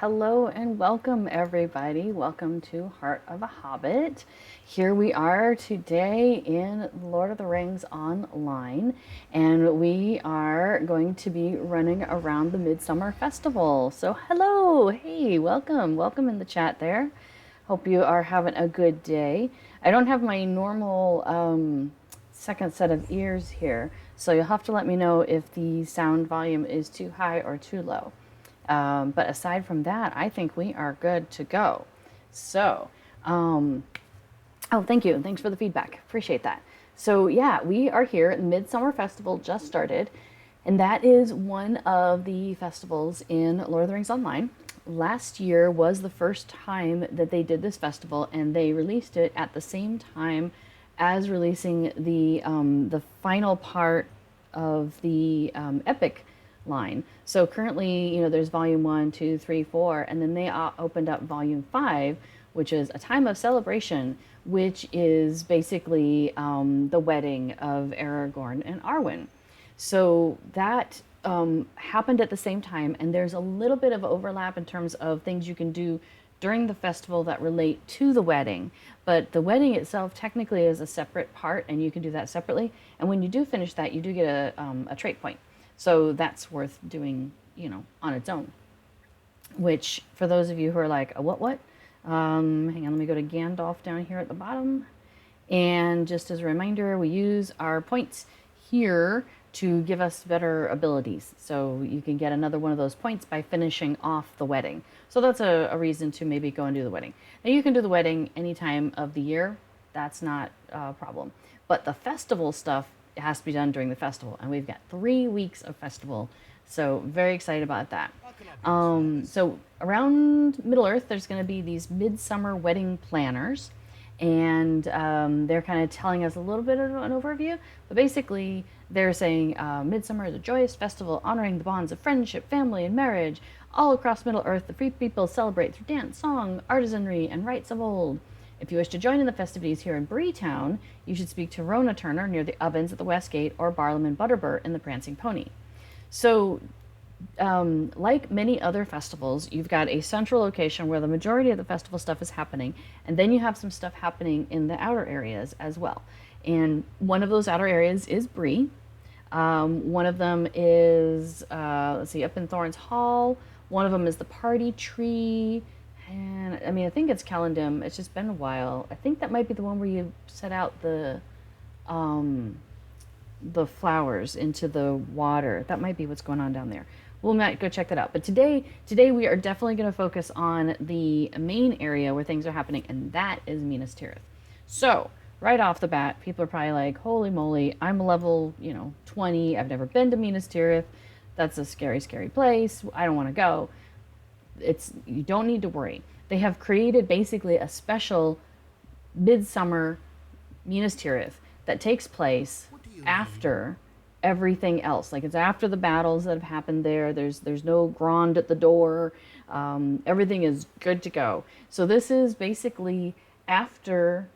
hello and welcome everybody. Welcome to Heart of a Hobbit. Here we are today in Lord of the Rings Online, and we are going to be running around the Midsummer Festival. So hello, hey, welcome in the chat there. Hope you are having a good day. I don't have my normal second set of ears here, so you'll have to let me know if the sound volume is too high or too low. But aside from that, I think we are good to go. So, oh, thank you. Thanks for the feedback. Appreciate that. So, yeah, we are here. Midsummer Festival just started, and that is one of the festivals in Lord of the Rings Online. Last year was the first time that they did this festival, and they released it at the same time as releasing the final part of the Epic line. So currently, there's volume 1, 2, 3, 4, and then they opened up volume 5, which is a time of celebration, which is basically the wedding of Aragorn and Arwen. So that happened at the same time, and there's a little bit of overlap in terms of things you can do during the festival that relate to the wedding. But the wedding itself technically is a separate part, and you can do that separately. And when you do finish that, you do get a trait point. So that's worth doing, on its own. Which, for those of you who are like, what? Hang on, let me go to Gandalf down here at the bottom. And just as a reminder, we use our points here to give us better abilities. So you can get another one of those points by finishing off the wedding. So that's a reason to maybe go and do the wedding. Now you can do the wedding any time of the year. That's not a problem. But the festival stuff, it has to be done during the festival, and we've got 3 weeks of festival, so very excited about that. So around Middle Earth, there's going to be these midsummer wedding planners, and they're kind of telling us a little bit of an overview, but basically they're saying midsummer is a joyous festival honoring the bonds of friendship, family, and marriage. All across Middle Earth, the free people celebrate through dance, song, artisanry, and rites of old. If you wish to join in the festivities here in Breetown, you should speak to Rona Turner near the ovens at the West Gate or Barlam and Butterbur in the Prancing Pony. So, like many other festivals, you've got a central location where the majority of the festival stuff is happening, and then you have some stuff happening in the outer areas as well. And one of those outer areas is Bree. One of them is, up in Thorns Hall. One of them is the Party Tree. And I think it's Calendim. It's just been a while. I think that might be the one where you set out the flowers into the water. That might be what's going on down there. We'll might go check that out. But today we are definitely going to focus on the main area where things are happening, and that is Minas Tirith. So right off the bat, people are probably like, "Holy moly! I'm a level 20. I've never been to Minas Tirith. That's a scary, scary place. I don't want to go." You don't need to worry. They have created basically a special midsummer Minas Tirith that takes place after everything else. Like, it's after the battles that have happened there. There's no Grond at the door. Everything is good to go. So this is basically after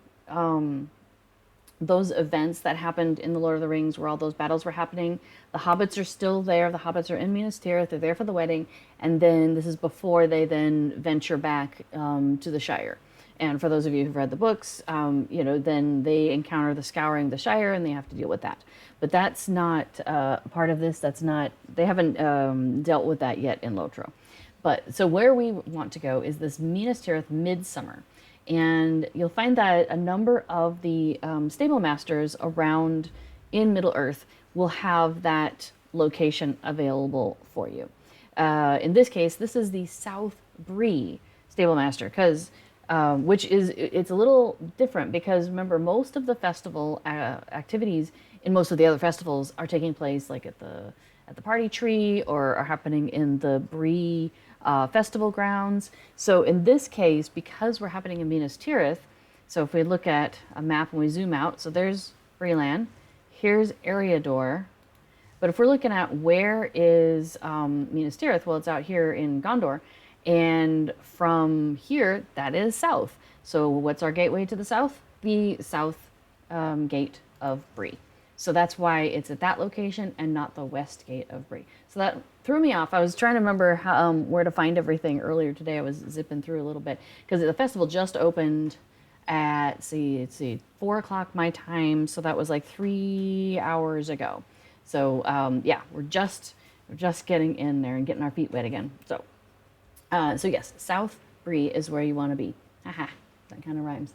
those events that happened in the Lord of the Rings where all those battles were happening. The hobbits are still there. The hobbits are in Minas Tirith. They're there for the wedding. And then this is before they then venture back to the Shire. And for those of you who've read the books, then they encounter the Scouring the Shire, and they have to deal with that. But that's not part of this. They haven't dealt with that yet in LOTRO. But so where we want to go is this Minas Tirith Midsummer. And you'll find that a number of the stable masters around in Middle Earth will have that location available for you. In this case, this is the South Bree stable master, because it's a little different because remember, most of the festival activities in most of the other festivals are taking place like at the Party Tree or are happening in the Bree festival grounds. So in this case, because we're happening in Minas Tirith, so if we look at a map and we zoom out, so there's Breeland, here's Eriador. But if we're looking at where is Minas Tirith, well, it's out here in Gondor. And from here, that is south. So what's our gateway to the south? The south gate of Bree. So that's why it's at that location and not the west gate of Bree. So that threw me off. I was trying to remember how, where to find everything earlier today. I was zipping through a little bit because the festival just opened at, let's see, 4 o'clock my time. So that was like 3 hours ago. So yeah, we're just getting in there and getting our feet wet again. So so yes, South Bree is where you want to be. Haha, that kind of rhymes.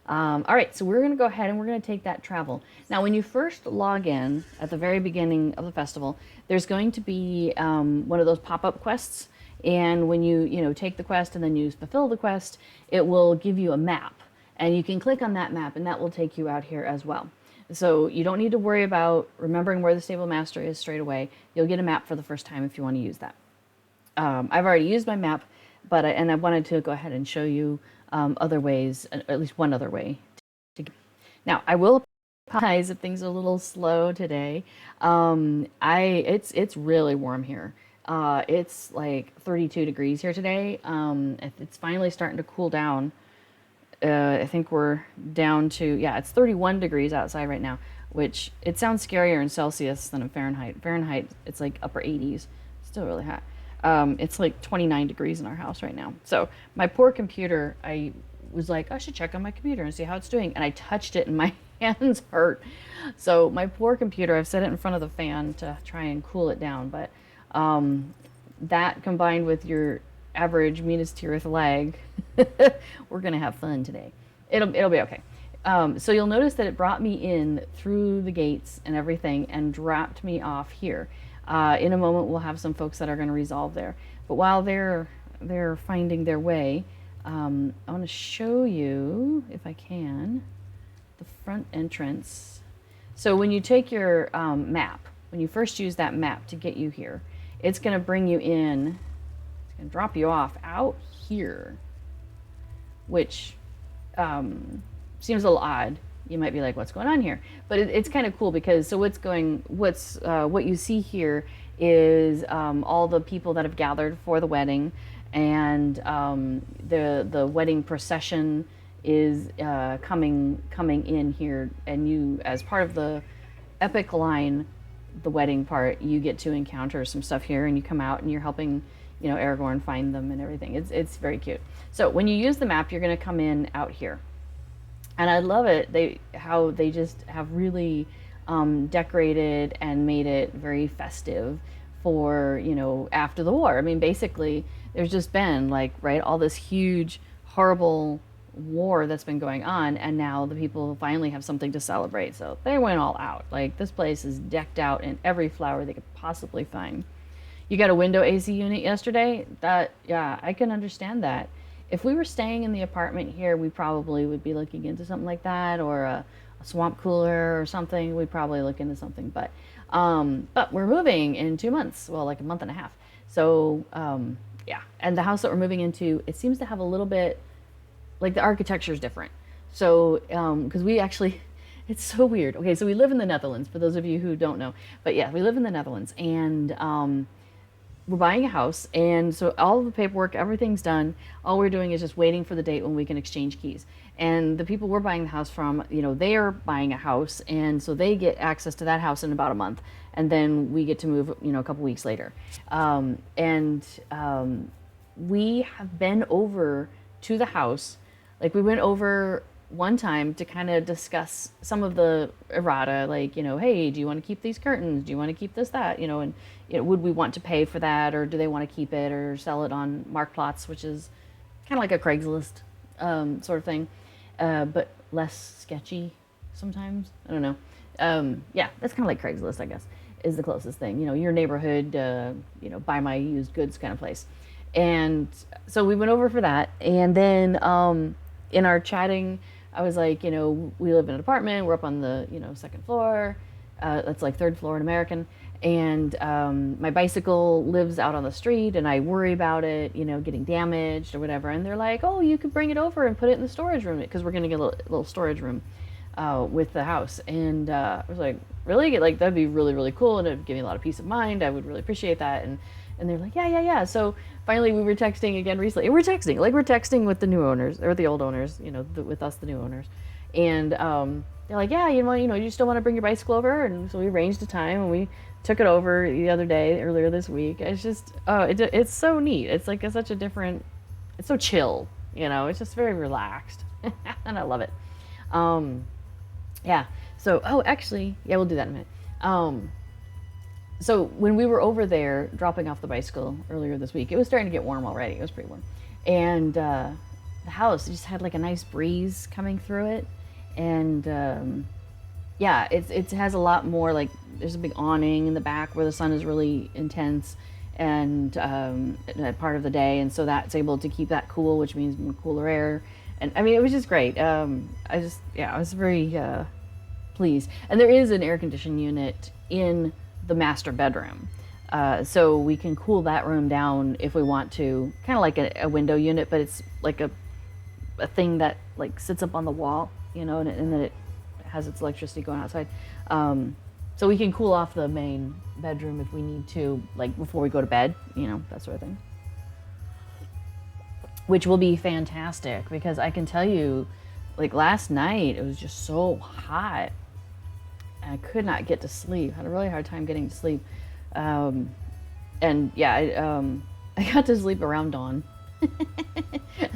All right, so we're going to go ahead and we're going to take that travel. Now, when you first log in at the very beginning of the festival, there's going to be one of those pop-up quests. And when you take the quest and then you fulfill the quest, it will give you a map. And you can click on that map and that will take you out here as well. So you don't need to worry about remembering where the stable master is straight away. You'll get a map for the first time if you want to use that. I've already used my map, but I wanted to go ahead and show you other ways, at least one other way. Now, I will apologize if things are a little slow today. It's really warm here. It's like 32 degrees here today. It's finally starting to cool down. I think we're down to, yeah, it's 31 degrees outside right now, which it sounds scarier in Celsius than in Fahrenheit. Fahrenheit, it's like upper 80s. Still really hot. It's like 29 degrees in our house right now. So my poor computer, I was like, I should check on my computer and see how it's doing. And I touched it and my hands hurt. So my poor computer, I've set it in front of the fan to try and cool it down. But that combined with your average Minas Tirith lag, we're going to have fun today. It'll be okay. So you'll notice that it brought me in through the gates and everything and dropped me off here. In a moment, we'll have some folks that are going to resolve there. But while they're finding their way, I want to show you, if I can, the front entrance. So when you take your map, when you first use that map to get you here, it's going to bring you in, it's going to drop you off out here, which seems a little odd. You might be like, what's going on here? But it's kind of cool because what you see here is all the people that have gathered for the wedding, and the wedding procession is coming in here, and you, as part of the epic line, the wedding part, you get to encounter some stuff here, and you come out and you're helping Aragorn find them and everything. It's very cute. So when you use the map, you're going to come in out here. And I love it, how they just have really decorated and made it very festive for, after the war. I mean, basically, there's just been, all this huge, horrible war that's been going on, and now the people finally have something to celebrate. So they went all out. This place is decked out in every flower they could possibly find. You got a window AC unit yesterday? Yeah, I can understand that. If we were staying in the apartment here, we probably would be looking into something like that, or a swamp cooler or something. We'd probably look into something, but we're moving in 2 months, well, like a month and a half. So yeah, and the house that we're moving into, it seems to have a little bit, the architecture is different. So because we actually, it's so weird. Okay, so we live in the Netherlands, for those of you who don't know, but yeah, we live in the Netherlands, and we're buying a house, and so all of the paperwork, everything's done. All we're doing is just waiting for the date when we can exchange keys. And the people we're buying the house from, they are buying a house, and so they get access to that house in about a month, and then we get to move, a couple weeks later. We have been over to the house, we went over one time to kind of discuss some of the errata, hey, do you want to keep these curtains? Do you want to keep this, that? And would we want to pay for that, or do they want to keep it or sell it on Marktplaats, which is kind of like a Craigslist sort of thing, but less sketchy sometimes. I don't know. Yeah, that's kind of like Craigslist, I guess, is the closest thing. Your neighborhood, buy my used goods kind of place. And so we went over for that, and then in our chatting, I was like, we live in an apartment. We're up on the, second floor. That's like third floor in American. And my bicycle lives out on the street, and I worry about it, getting damaged or whatever. And they're like, oh, you could bring it over and put it in the storage room, because we're going to get a little storage room with the house. And I was like, really? That'd be really, really cool, and it'd give me a lot of peace of mind. I would really appreciate that. And they're like, yeah. So finally we were texting again recently. We're texting with the new owners, or the old owners, with us, the new owners. And they're like, yeah, you still want to bring your bicycle over? And so we arranged a time and we took it over the other day, earlier this week. It's just, it's so neat. It's like such a different, it's so chill, it's just very relaxed. And I love it. Um, yeah. So, actually, yeah, we'll do that in a minute. So when we were over there dropping off the bicycle earlier this week, it was starting to get warm already. It was pretty warm. And the house just had like a nice breeze coming through it. And yeah, it has a lot more, like there's a big awning in the back where the sun is really intense and at part of the day. And so that's able to keep that cool, which means more cooler air. And I mean, it was just great. I was very pleased. And there is an air conditioning unit in the master bedroom. So we can cool that room down if we want to, kind of like a window unit, but it's like a thing that like sits up on the wall, and then it has its electricity going outside. So we can cool off the main bedroom if we need to, like before we go to bed, that sort of thing. Which will be fantastic because I can tell you, like last night, it was just so hot. I could not get to sleep. I had a really hard time getting to sleep. And yeah, I got to sleep around dawn.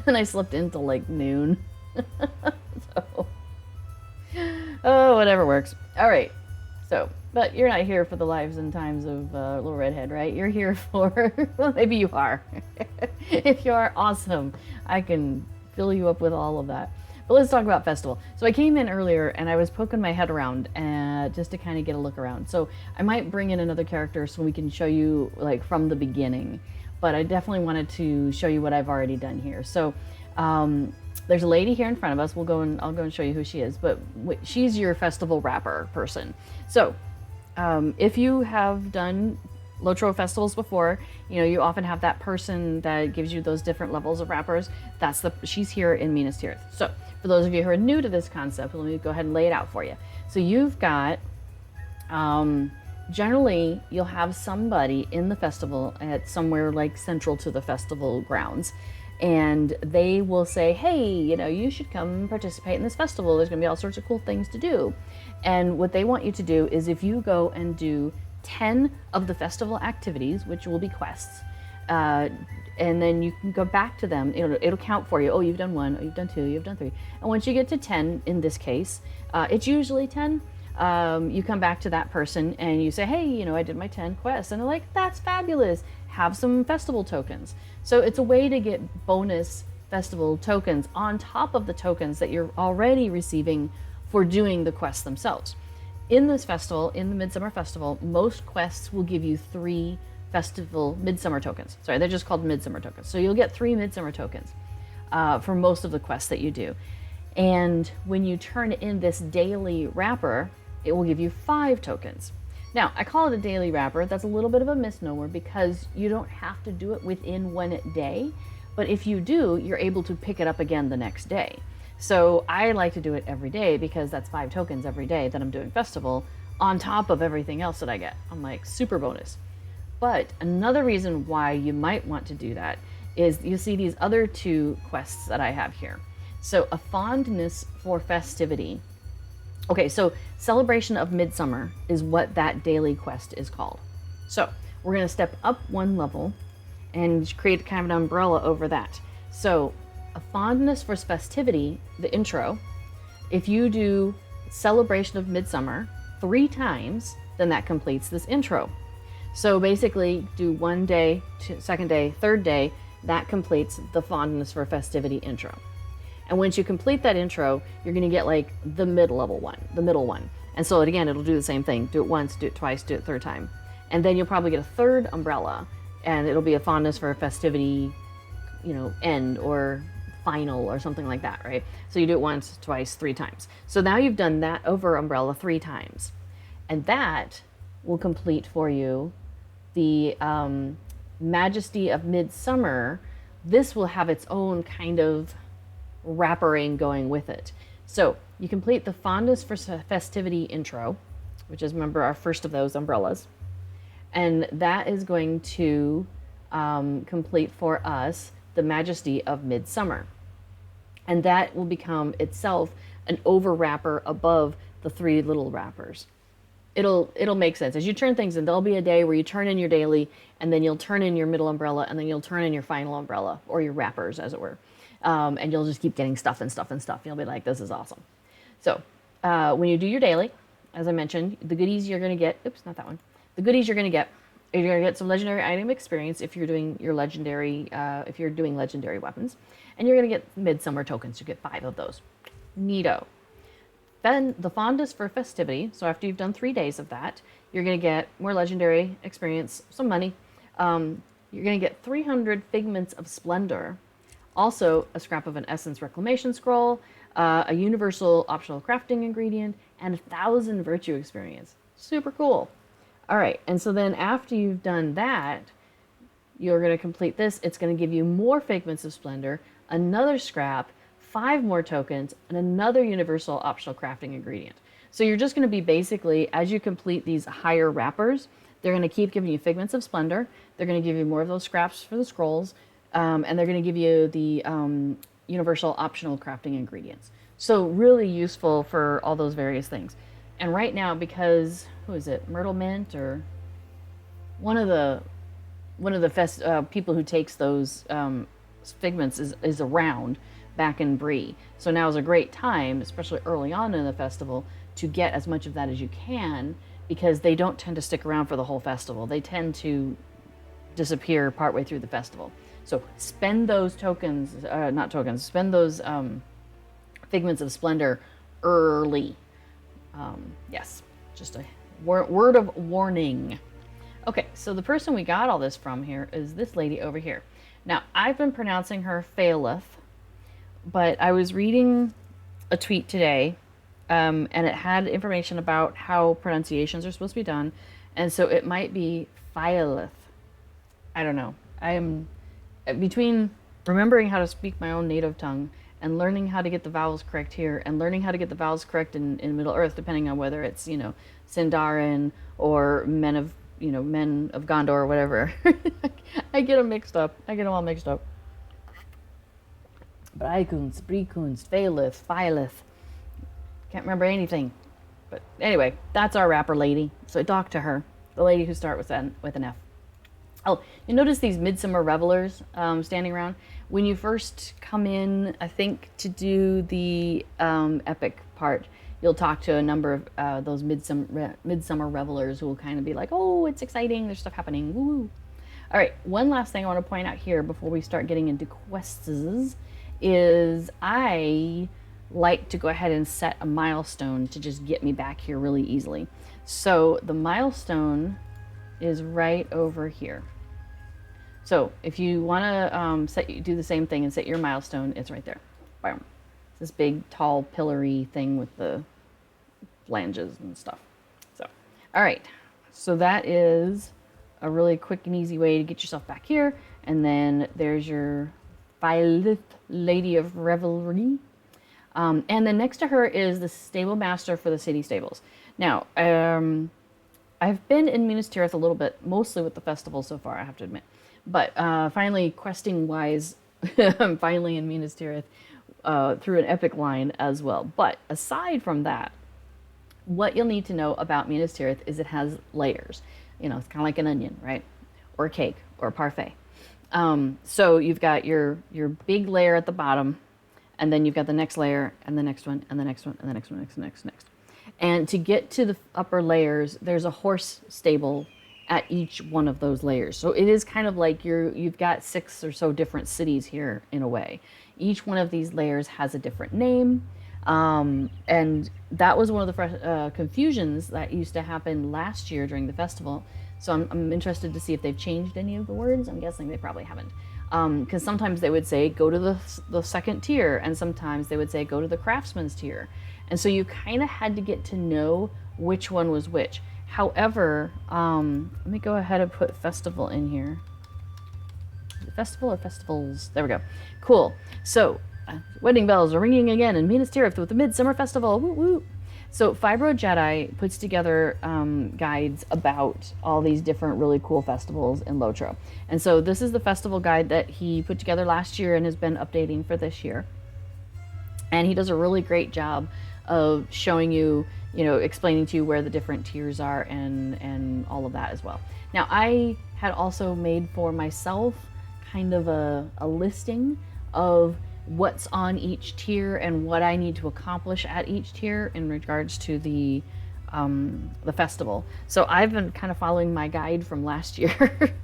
And I slept until like noon. So, whatever works. All right. So, but you're not here for the lives and times of Little Redhead, right? You're here for, well, maybe you are. If you are, awesome. I can fill you up with all of that. But let's talk about festival. So I came in earlier and I was poking my head around just to kind of get a look around. So I might bring in another character so we can show you like from the beginning. But I definitely wanted to show you what I've already done here. So there's a lady here in front of us. I'll go and show you who she is. But she's your festival wrapper person. So if you have done LOTRO festivals before, you often have that person that gives you those different levels of wrappers. She's here in Minas Tirith. So for those of you who are new to this concept, let me go ahead and lay it out for you. So you've got, generally you'll have somebody in the festival at somewhere like central to the festival grounds. And they will say, hey, you should come participate in this festival. There's gonna be all sorts of cool things to do. And what they want you to do is if you go and do 10 of the festival activities, which will be quests, and then you can go back to them. It'll count for you. Oh, you've done 1, oh, you've done 2, you've done 3. And once you get to 10, in this case, it's usually 10, you come back to that person and you say, hey, I did my 10 quests. And they're like, that's fabulous. Have some festival tokens. So it's a way to get bonus festival tokens on top of the tokens that you're already receiving for doing the quests themselves. In this festival, in the Midsummer Festival, most quests will give you 3 festival Midsummer tokens. Sorry, they're just called Midsummer tokens. So you'll get 3 Midsummer tokens for most of the quests that you do. And when you turn in this daily wrapper, it will give you 5 tokens. Now, I call it a daily wrapper. That's a little bit of a misnomer because you don't have to do it within 1 day. But if you do, you're able to pick it up again the next day. So I like to do it every day because that's 5 tokens every day that I'm doing festival on top of everything else that I get. I'm like super bonus. But another reason why you might want to do that is you see these other 2 quests that I have here. So a fondness for festivity. Okay, so celebration of Midsummer is what that daily quest is called. So we're gonna step up 1 level and create kind of an umbrella over that. So a fondness for festivity, the intro, if you do celebration of Midsummer 3 times, then that completes this intro. So basically do 1 day, 2nd day, 3rd day, that completes the fondness for festivity intro. And once you complete that intro, you're gonna get like the mid-level one, the middle one. And so again, it'll do the same thing. Do it once, do it twice, do it 3rd time. And then you'll probably get a 3rd umbrella and it'll be a fondness for festivity, end or final or something like that, right? So you do it once, twice, 3 times. So now you've done that over umbrella 3 times. And that will complete for you the Majesty of Midsummer. This will have its own kind of wrappering going with it. So you complete the fondness for festivity intro, which is, remember, our first of those umbrellas. And that is going to complete for us the Majesty of Midsummer. and that will become itself an over wrapper above the 3 little wrappers. It'll make sense as you turn things in. There'll be a day where you turn in your daily, and then you'll turn in your middle umbrella, and then you'll turn in your final umbrella, or your wrappers, as it were. And you'll just keep getting stuff and stuff and stuff. You'll be like, this is awesome. So when you do your daily, as I mentioned, the goodies you're going to get, oops, not that one. The goodies you're going to get, you're going to get some legendary item experience if you're doing your legendary, weapons. And you're going to get Midsummer tokens. You get 5 of those. Neato. Then the fondness for festivity. So after you've done 3 days of that, you're going to get more legendary experience, some money. You're going to get 300 figments of splendor. Also, a scrap of an essence reclamation scroll, a universal optional crafting ingredient, and 1,000 virtue experience. Super cool. All right, and so then after you've done that, you're going to complete this. It's going to give you more figments of splendor, another scrap, 5 more tokens, and another universal optional crafting ingredient. So you're just going to be basically, as you complete these higher wrappers, they're going to keep giving you figments of splendor. They're going to give you more of those scraps for the scrolls, and they're going to give you the universal optional crafting ingredients. So really useful for all those various things. And right now, because, who is it, Myrtle Mint, or one of the people who takes those figments is around back in Bree. So now is a great time, especially early on in the festival, to get as much of that as you can, because they don't tend to stick around for the whole festival. They tend to disappear partway through the festival. So spend those spend those figments of splendor early. Yes, just a word of warning. Okay, so the person we got all this from here is this lady over here. Now, I've been pronouncing her Faelith, but I was reading a tweet today, and it had information about how pronunciations are supposed to be done, and so it might be Faelith. I don't know. I am between remembering how to speak my own native tongue and learning how to get the vowels correct here, and learning how to get the vowels correct in Middle Earth, depending on whether it's, Sindarin or men of Gondor or whatever. I get them mixed up. I get them all mixed up. Breikunst, Brekunst, Faelith, Phylith. Can't remember anything. But anyway, that's our rapper lady. So talk to her. The lady who starts with an F. Oh, you notice these Midsummer revelers standing around? When you first come in, I think, to do the epic part, you'll talk to a number of those Midsummer revelers who will kind of be like, oh, it's exciting, there's stuff happening, woo. All right, one last thing I want to point out here before we start getting into quests is I like to go ahead and set a milestone to just get me back here really easily. So the milestone is right over here. So if you want to do the same thing and set your milestone, it's right there. Bam. It's this big, tall, pillory thing with the flanges and stuff. So, all right. So that is a really quick and easy way to get yourself back here. And then there's your Phylith, Lady of Revelry. And then next to her is the Stable Master for the City Stables. Now, I've been in Minas Tirith a little bit, mostly with the festival so far, I have to admit. But finally, questing-wise, I'm finally in Minas Tirith through an epic line as well. But aside from that, what you'll need to know about Minas Tirith is it has layers. It's kind of like an onion, right? Or a cake, or a parfait. So you've got your big layer at the bottom, and then you've got the next layer, and the next one, and the next one, and the next one, next. And to get to the upper layers, there's a horse stable at each one of those layers. So it is kind of like you've got 6 or so different cities here in a way. Each one of these layers has a different name. And that was one of the confusions that used to happen last year during the festival. So I'm interested to see if they've changed any of the words. I'm guessing they probably haven't. Because sometimes they would say, go to the second tier. And sometimes they would say, go to the craftsman's tier. And so you kind of had to get to know which one was which. However, let me go ahead and put festival in here. Festival or festivals? There we go. Cool. So, wedding bells are ringing again in Minas Tirith with the Midsummer Festival. Woo woo. So, Fibro Jedi puts together guides about all these different really cool festivals in LOTRO. And so this is the festival guide that he put together last year and has been updating for this year. And he does a really great job of showing you, explaining to you where the different tiers are and all of that as well. Now, I had also made for myself kind of a listing of what's on each tier and what I need to accomplish at each tier in regards to the festival. So I've been kind of following my guide from last year.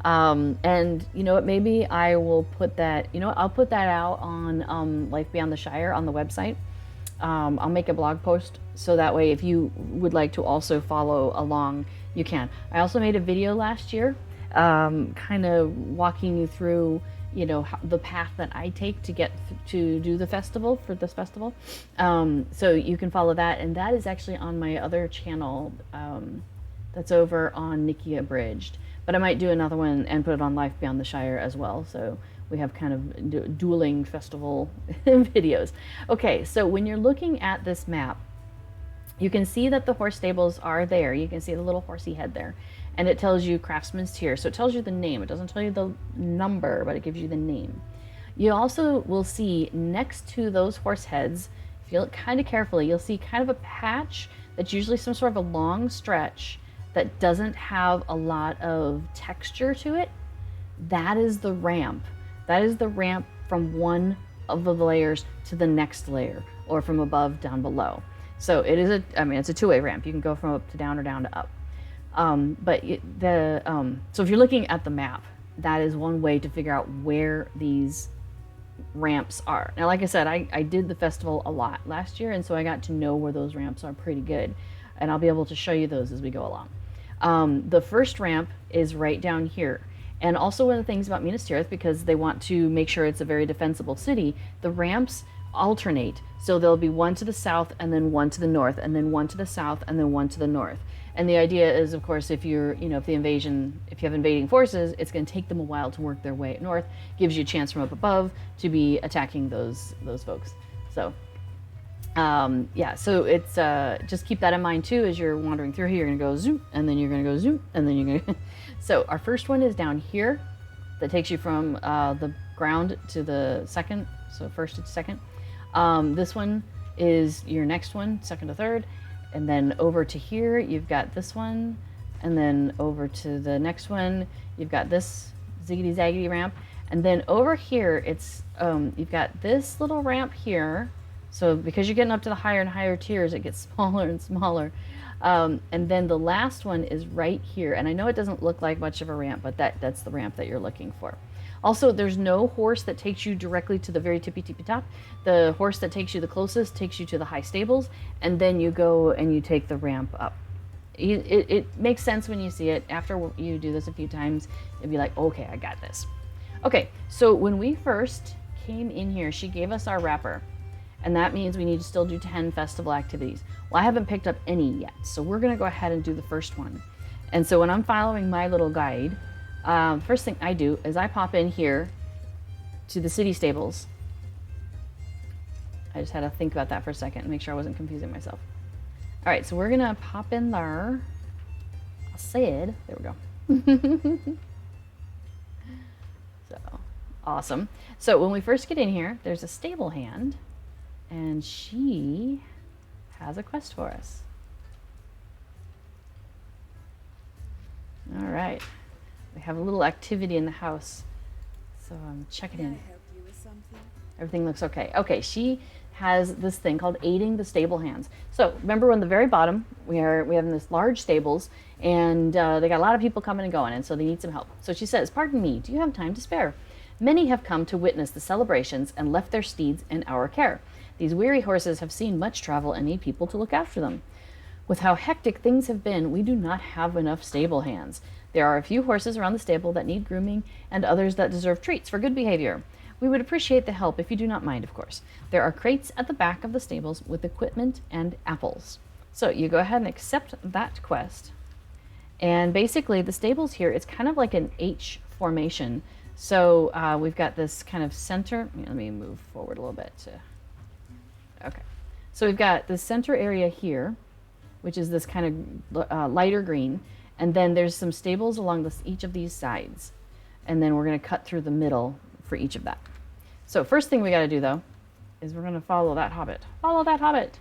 And maybe I will put that, I'll put that out on Life Beyond the Shire on the website. I'll make a blog post so that way if you would like to also follow along, you can. I also made a video last year, kind of walking you through, the path that I take to get to do the festival for this festival. So you can follow that, and that is actually on my other channel, that's over on Nikki Abridged. But I might do another one and put it on Life Beyond the Shire as well. So we have kind of dueling festival videos. Okay, so when you're looking at this map, you can see that the horse stables are there. You can see the little horsey head there. And it tells you Craftsman's Tier. So it tells you the name. It doesn't tell you the number, but it gives you the name. You also will see next to those horse heads, if you look kind of carefully, you'll see kind of a patch that's usually some sort of a long stretch that doesn't have a lot of texture to it. That is the ramp. That is the ramp from one of the layers to the next layer, or from above down below. So it is it's a two-way ramp. You can go from up to down or down to up. So if you're looking at the map, that is one way to figure out where these ramps are. Now, like I said, I did the festival a lot last year, and so I got to know where those ramps are pretty good. And I'll be able to show you those as we go along. The first ramp is right down here. And also one of the things about Minas Tirith, because they want to make sure it's a very defensible city, the ramps alternate. So there'll be one to the south and then one to the north, and then one to the south and then one to the north. And the idea is, of course, if you have invading forces, it's going to take them a while to work their way north. Gives you a chance from up above to be attacking those folks. So so it's just keep that in mind too as you're wandering through here. You're gonna go zoom, and then you're gonna go zoom, and then you're gonna. So our first one is down here, that takes you from the ground to the second. So first to second. This one is your next one, second to third, and then over to here you've got this one, and then over to the next one you've got this ziggity zaggity ramp, and then over here it's you've got this little ramp here. So because you're getting up to the higher and higher tiers, it gets smaller and smaller. And then the last one is right here. And I know it doesn't look like much of a ramp, but that's the ramp that you're looking for. Also, there's no horse that takes you directly to the very tippy top. The horse that takes you the closest takes you to the high stables, and then you go and you take the ramp up. It makes sense when you see it. After you do this a few times, it'd be like, okay, I got this. Okay, so when we first came in here, she gave us our wrapper. And that means we need to still do 10 festival activities. Well, I haven't picked up any yet, so we're gonna go ahead and do the first one. And so when I'm following my little guide, first thing I do is I pop in here to the city stables. I just had to think about that for a second and make sure I wasn't confusing myself. All right, so we're gonna pop in there. I said, there we go. So, awesome. So when we first get in here, there's a stable hand, and she has a quest for us. All right, we have a little activity in the house, so I'm checking in. Can I help you with something? Everything looks okay. Okay, she has this thing called aiding the stable hands. So remember on the very bottom, we have this large stables, and they got a lot of people coming and going, and so they need some help. So she says, "Pardon me, do you have time to spare? Many have come to witness the celebrations and left their steeds in our care. These weary horses have seen much travel and need people to look after them. With how hectic things have been, we do not have enough stable hands. There are a few horses around the stable that need grooming and others that deserve treats for good behavior. We would appreciate the help if you do not mind, of course. There are crates at the back of the stables with equipment and apples." So you go ahead and accept that quest. And basically the stables here, it's kind of like an H formation. So we've got this kind of center. Let me move forward a little bit. Okay. So we've got the center area here, which is this kind of lighter green. And then there's some stables along each of these sides. And then we're going to cut through the middle for each of that. So first thing we got to do, though, is we're going to follow that hobbit. Follow that hobbit.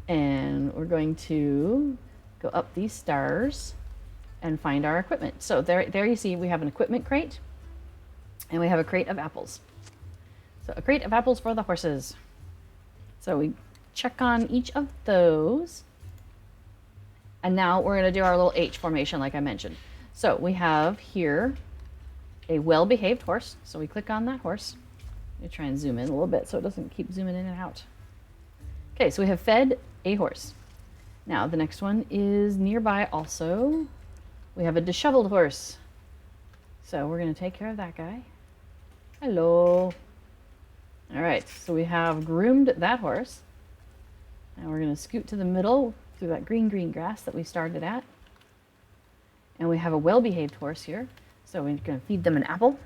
And we're going to go up these stairs and find our equipment. So there you see we have an equipment crate and we have a crate of apples. So a crate of apples for the horses. So we check on each of those. And now we're going to do our little H formation like I mentioned. So we have here a well-behaved horse. So we click on that horse. Let me try and zoom in a little bit so it doesn't keep zooming in and out. Okay, so we have fed a horse. Now the next one is nearby also. We have a disheveled horse. So we're going to take care of that guy. Hello. All right, so we have groomed that horse. Now we're going to scoot to the middle through that green grass that we started at. And we have a well-behaved horse here. So we're going to feed them an apple.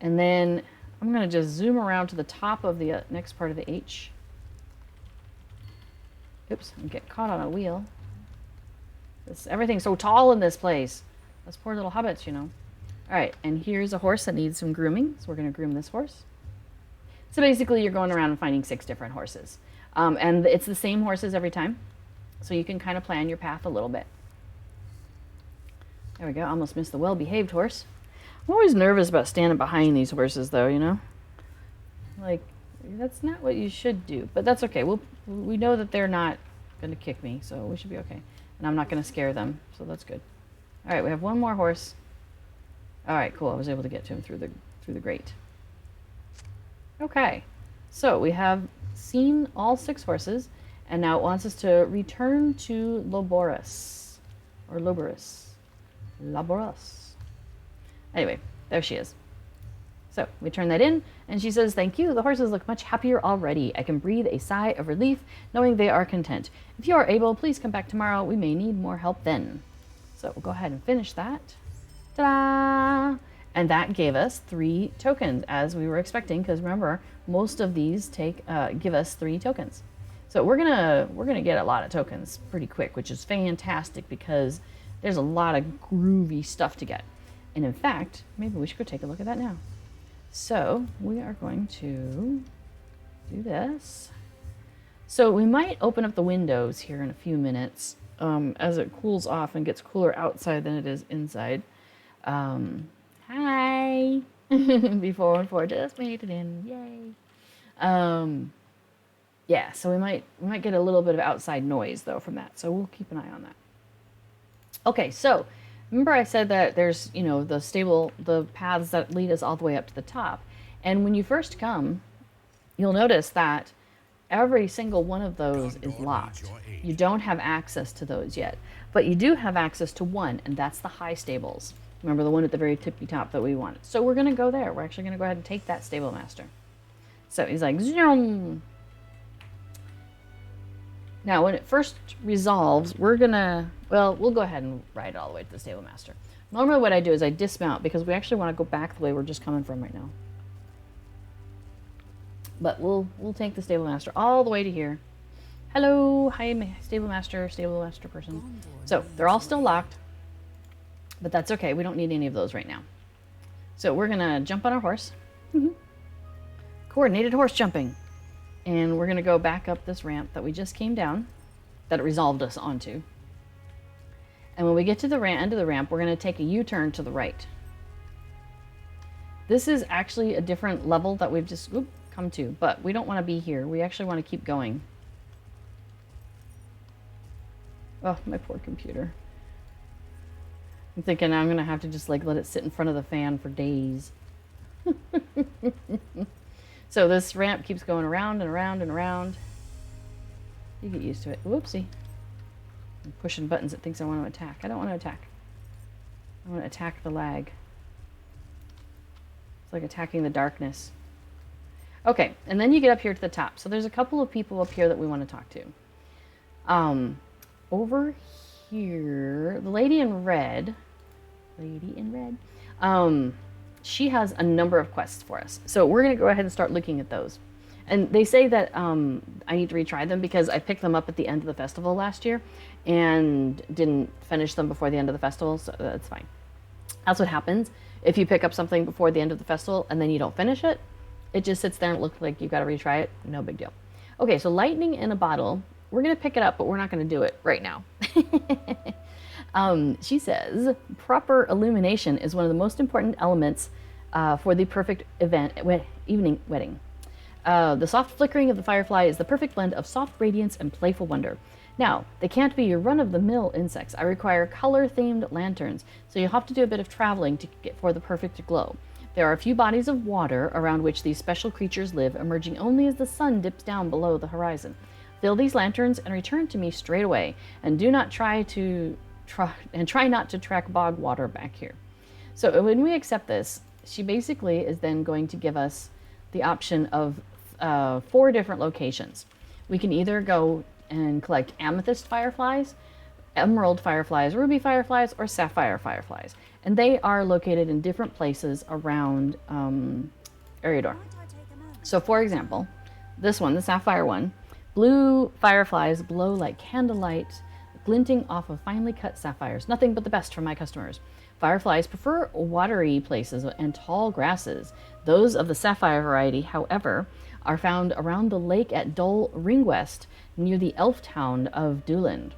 And then I'm going to just zoom around to the top of the next part of the H. Oops, I'm getting caught on a wheel. Everything's so tall in this place. Those poor little hobbits, you know. All right, and here's a horse that needs some grooming. So we're going to groom this horse. So basically you're going around and finding 6 different horses. And it's the same horses every time. So you can kind of plan your path a little bit. There we go, almost missed the well-behaved horse. I'm always nervous about standing behind these horses though, you know? Like, that's not what you should do, but that's okay. We know that they're not going to kick me, so we should be okay. And I'm not going to scare them, so that's good. All right, we have one more horse. All right, cool. I was able to get to him through the grate. Okay, so we have seen all 6 horses, and now it wants us to return to Loborus, or Loborus. Loborus. Anyway, there she is. So we turn that in, and she says, "Thank you. The horses look much happier already. I can breathe a sigh of relief, knowing they are content. If you are able, please come back tomorrow. We may need more help then." So we'll go ahead and finish that. Ta-da! And that gave us 3 tokens, as we were expecting, because remember, most of these give us 3 tokens. So we're gonna get a lot of tokens pretty quick, which is fantastic because there's a lot of groovy stuff to get. And in fact, maybe we should go take a look at that now. So we are going to do this. So we might open up the windows here in a few minutes as it cools off and gets cooler outside than it is inside. Hi! Before and 4 just made it in. Yay! Yeah, so we might get a little bit of outside noise though from that. So we'll keep an eye on that. Okay, so remember I said that there's, you know, the paths that lead us all the way up to the top. And when you first come, you'll notice that every single one of those is locked. You don't have access to those yet, but you do have access to one, and that's the high stables. Remember the one at the very tippy top that we wanted. So we're going to go there. We're actually going to go ahead and take that stable master. So he's like, zoom. Now, when it first resolves, we'll go ahead and ride it all the way to the stable master. Normally what I do is I dismount because we actually want to go back the way we're just coming from right now. But we'll take the stable master all the way to here. Hello, hi, stable master person. So they're all still locked, but that's okay. We don't need any of those right now. So we're gonna jump on our horse. Coordinated horse jumping. And we're going to go back up this ramp that we just came down, that it resolved us onto. And when we get to the end of the ramp, we're going to take a U-turn to the right. This is actually a different level that we've just come to, but we don't want to be here. We actually want to keep going. Oh, my poor computer. I'm thinking I'm going to have to just like let it sit in front of the fan for days. So this ramp keeps going around and around and around. You get used to it. Whoopsie. I'm pushing buttons it thinks I want to attack. I don't want to attack. I want to attack the lag. It's like attacking the darkness. Okay, and then you get up here to the top. So there's a couple of people up here that we want to talk to. Over here, the lady in red, she has a number of quests for us. So we're going to go ahead and start looking at those. And they say that I need to retry them because I picked them up at the end of the festival last year and didn't finish them before the end of the festival, so that's fine. That's what happens if you pick up something before the end of the festival and then you don't finish it, it just sits there and it looks like you've got to retry it. No big deal. Okay, so lightning in a bottle. We're going to pick it up, but we're not going to do it right now. She says, proper illumination is one of the most important elements for the perfect evening wedding. The soft flickering of the firefly is the perfect blend of soft radiance and playful wonder. Now, they can't be your run-of-the-mill insects. I require color-themed lanterns, so you'll have to do a bit of traveling to get for the perfect glow. There are a few bodies of water around which these special creatures live, emerging only as the sun dips down below the horizon. Fill these lanterns and return to me straight away, and do not try not to track bog water back here. So when we accept this, she basically is then going to give us the option of 4 different locations. We can either go and collect amethyst fireflies, emerald fireflies, ruby fireflies, or sapphire fireflies. And they are located in different places around Eriador. So for example, this one, the sapphire one, blue fireflies glow like candlelight, glinting off of finely cut sapphires. Nothing but the best for my customers. Fireflies prefer watery places and tall grasses. Those of the sapphire variety, however, are found around the lake at Dol Ringwest, near the elf town of Duland.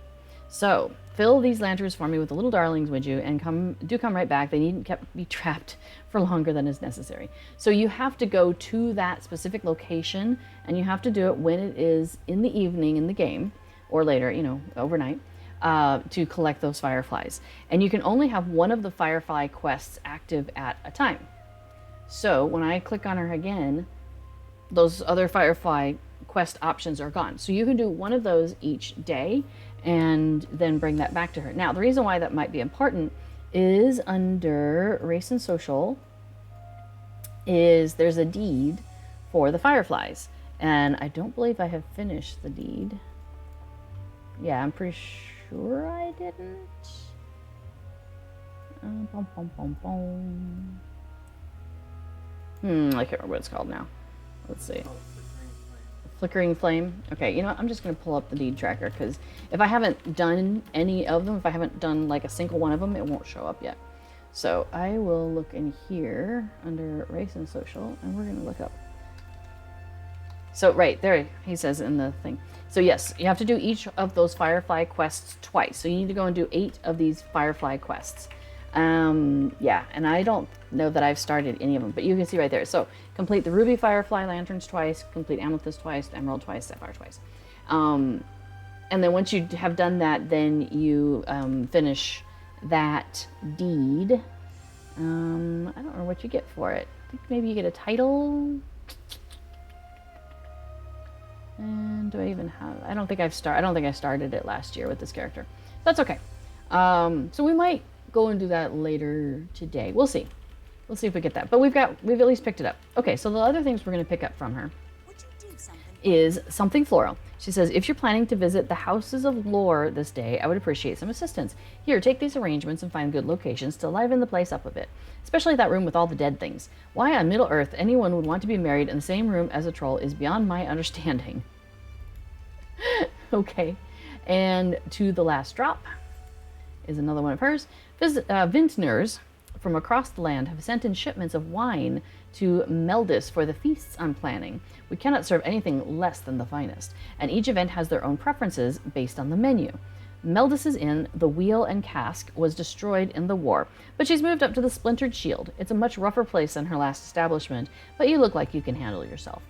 So, fill these lanterns for me with the little darlings, would you? And come right back. They needn't be trapped for longer than is necessary. So you have to go to that specific location, and you have to do it when it is in the evening in the game, or later, overnight, to collect those fireflies. And you can only have one of the firefly quests active at a time. So when I click on her again, those other firefly quest options are gone. So you can do one of those each day and then bring that back to her. Now, the reason why that might be important is under race and social there's a deed for the fireflies. And I don't believe I have finished the deed. Yeah, I'm pretty sure I didn't. I can't remember what it's called now. Let's see. Flickering flame. Okay, you know what? I'm just going to pull up the deed tracker, because if I haven't done any of them, if I haven't done like a single one of them, it won't show up yet. So I will look in here under race and social, and we're going to look up. So right there, he says in the thing. So yes, you have to do each of those firefly quests twice. So you need to go and do 8 of these firefly quests. Yeah, and I don't know that I've started any of them, but you can see right there. So complete the ruby firefly lanterns twice, complete amethyst twice, emerald twice, sapphire twice. And then once you have done that, then you finish that deed. I don't know what you get for it. I think maybe you get a title. And do I even have? I don't think I started it last year with this character. That's okay. So we might go and do that later today. We'll see. We'll see if we get that. But we've at least picked it up. Okay, so the other things we're going to pick up from her is something floral. She says, if you're planning to visit the houses of lore this day, I would appreciate some assistance. Here, take these arrangements and find good locations to liven the place up a bit. Especially that room with all the dead things. Why on Middle Earth anyone would want to be married in the same room as a troll is beyond my understanding. Okay. And to the last drop is another one of hers. Vintners from across the land have sent in shipments of wine to Meldis for the feasts I'm planning. We cannot serve anything less than the finest, and each event has their own preferences based on the menu. Meldis's inn, the Wheel and Cask, was destroyed in the war, but she's moved up to the Splintered Shield. It's a much rougher place than her last establishment, but you look like you can handle yourself.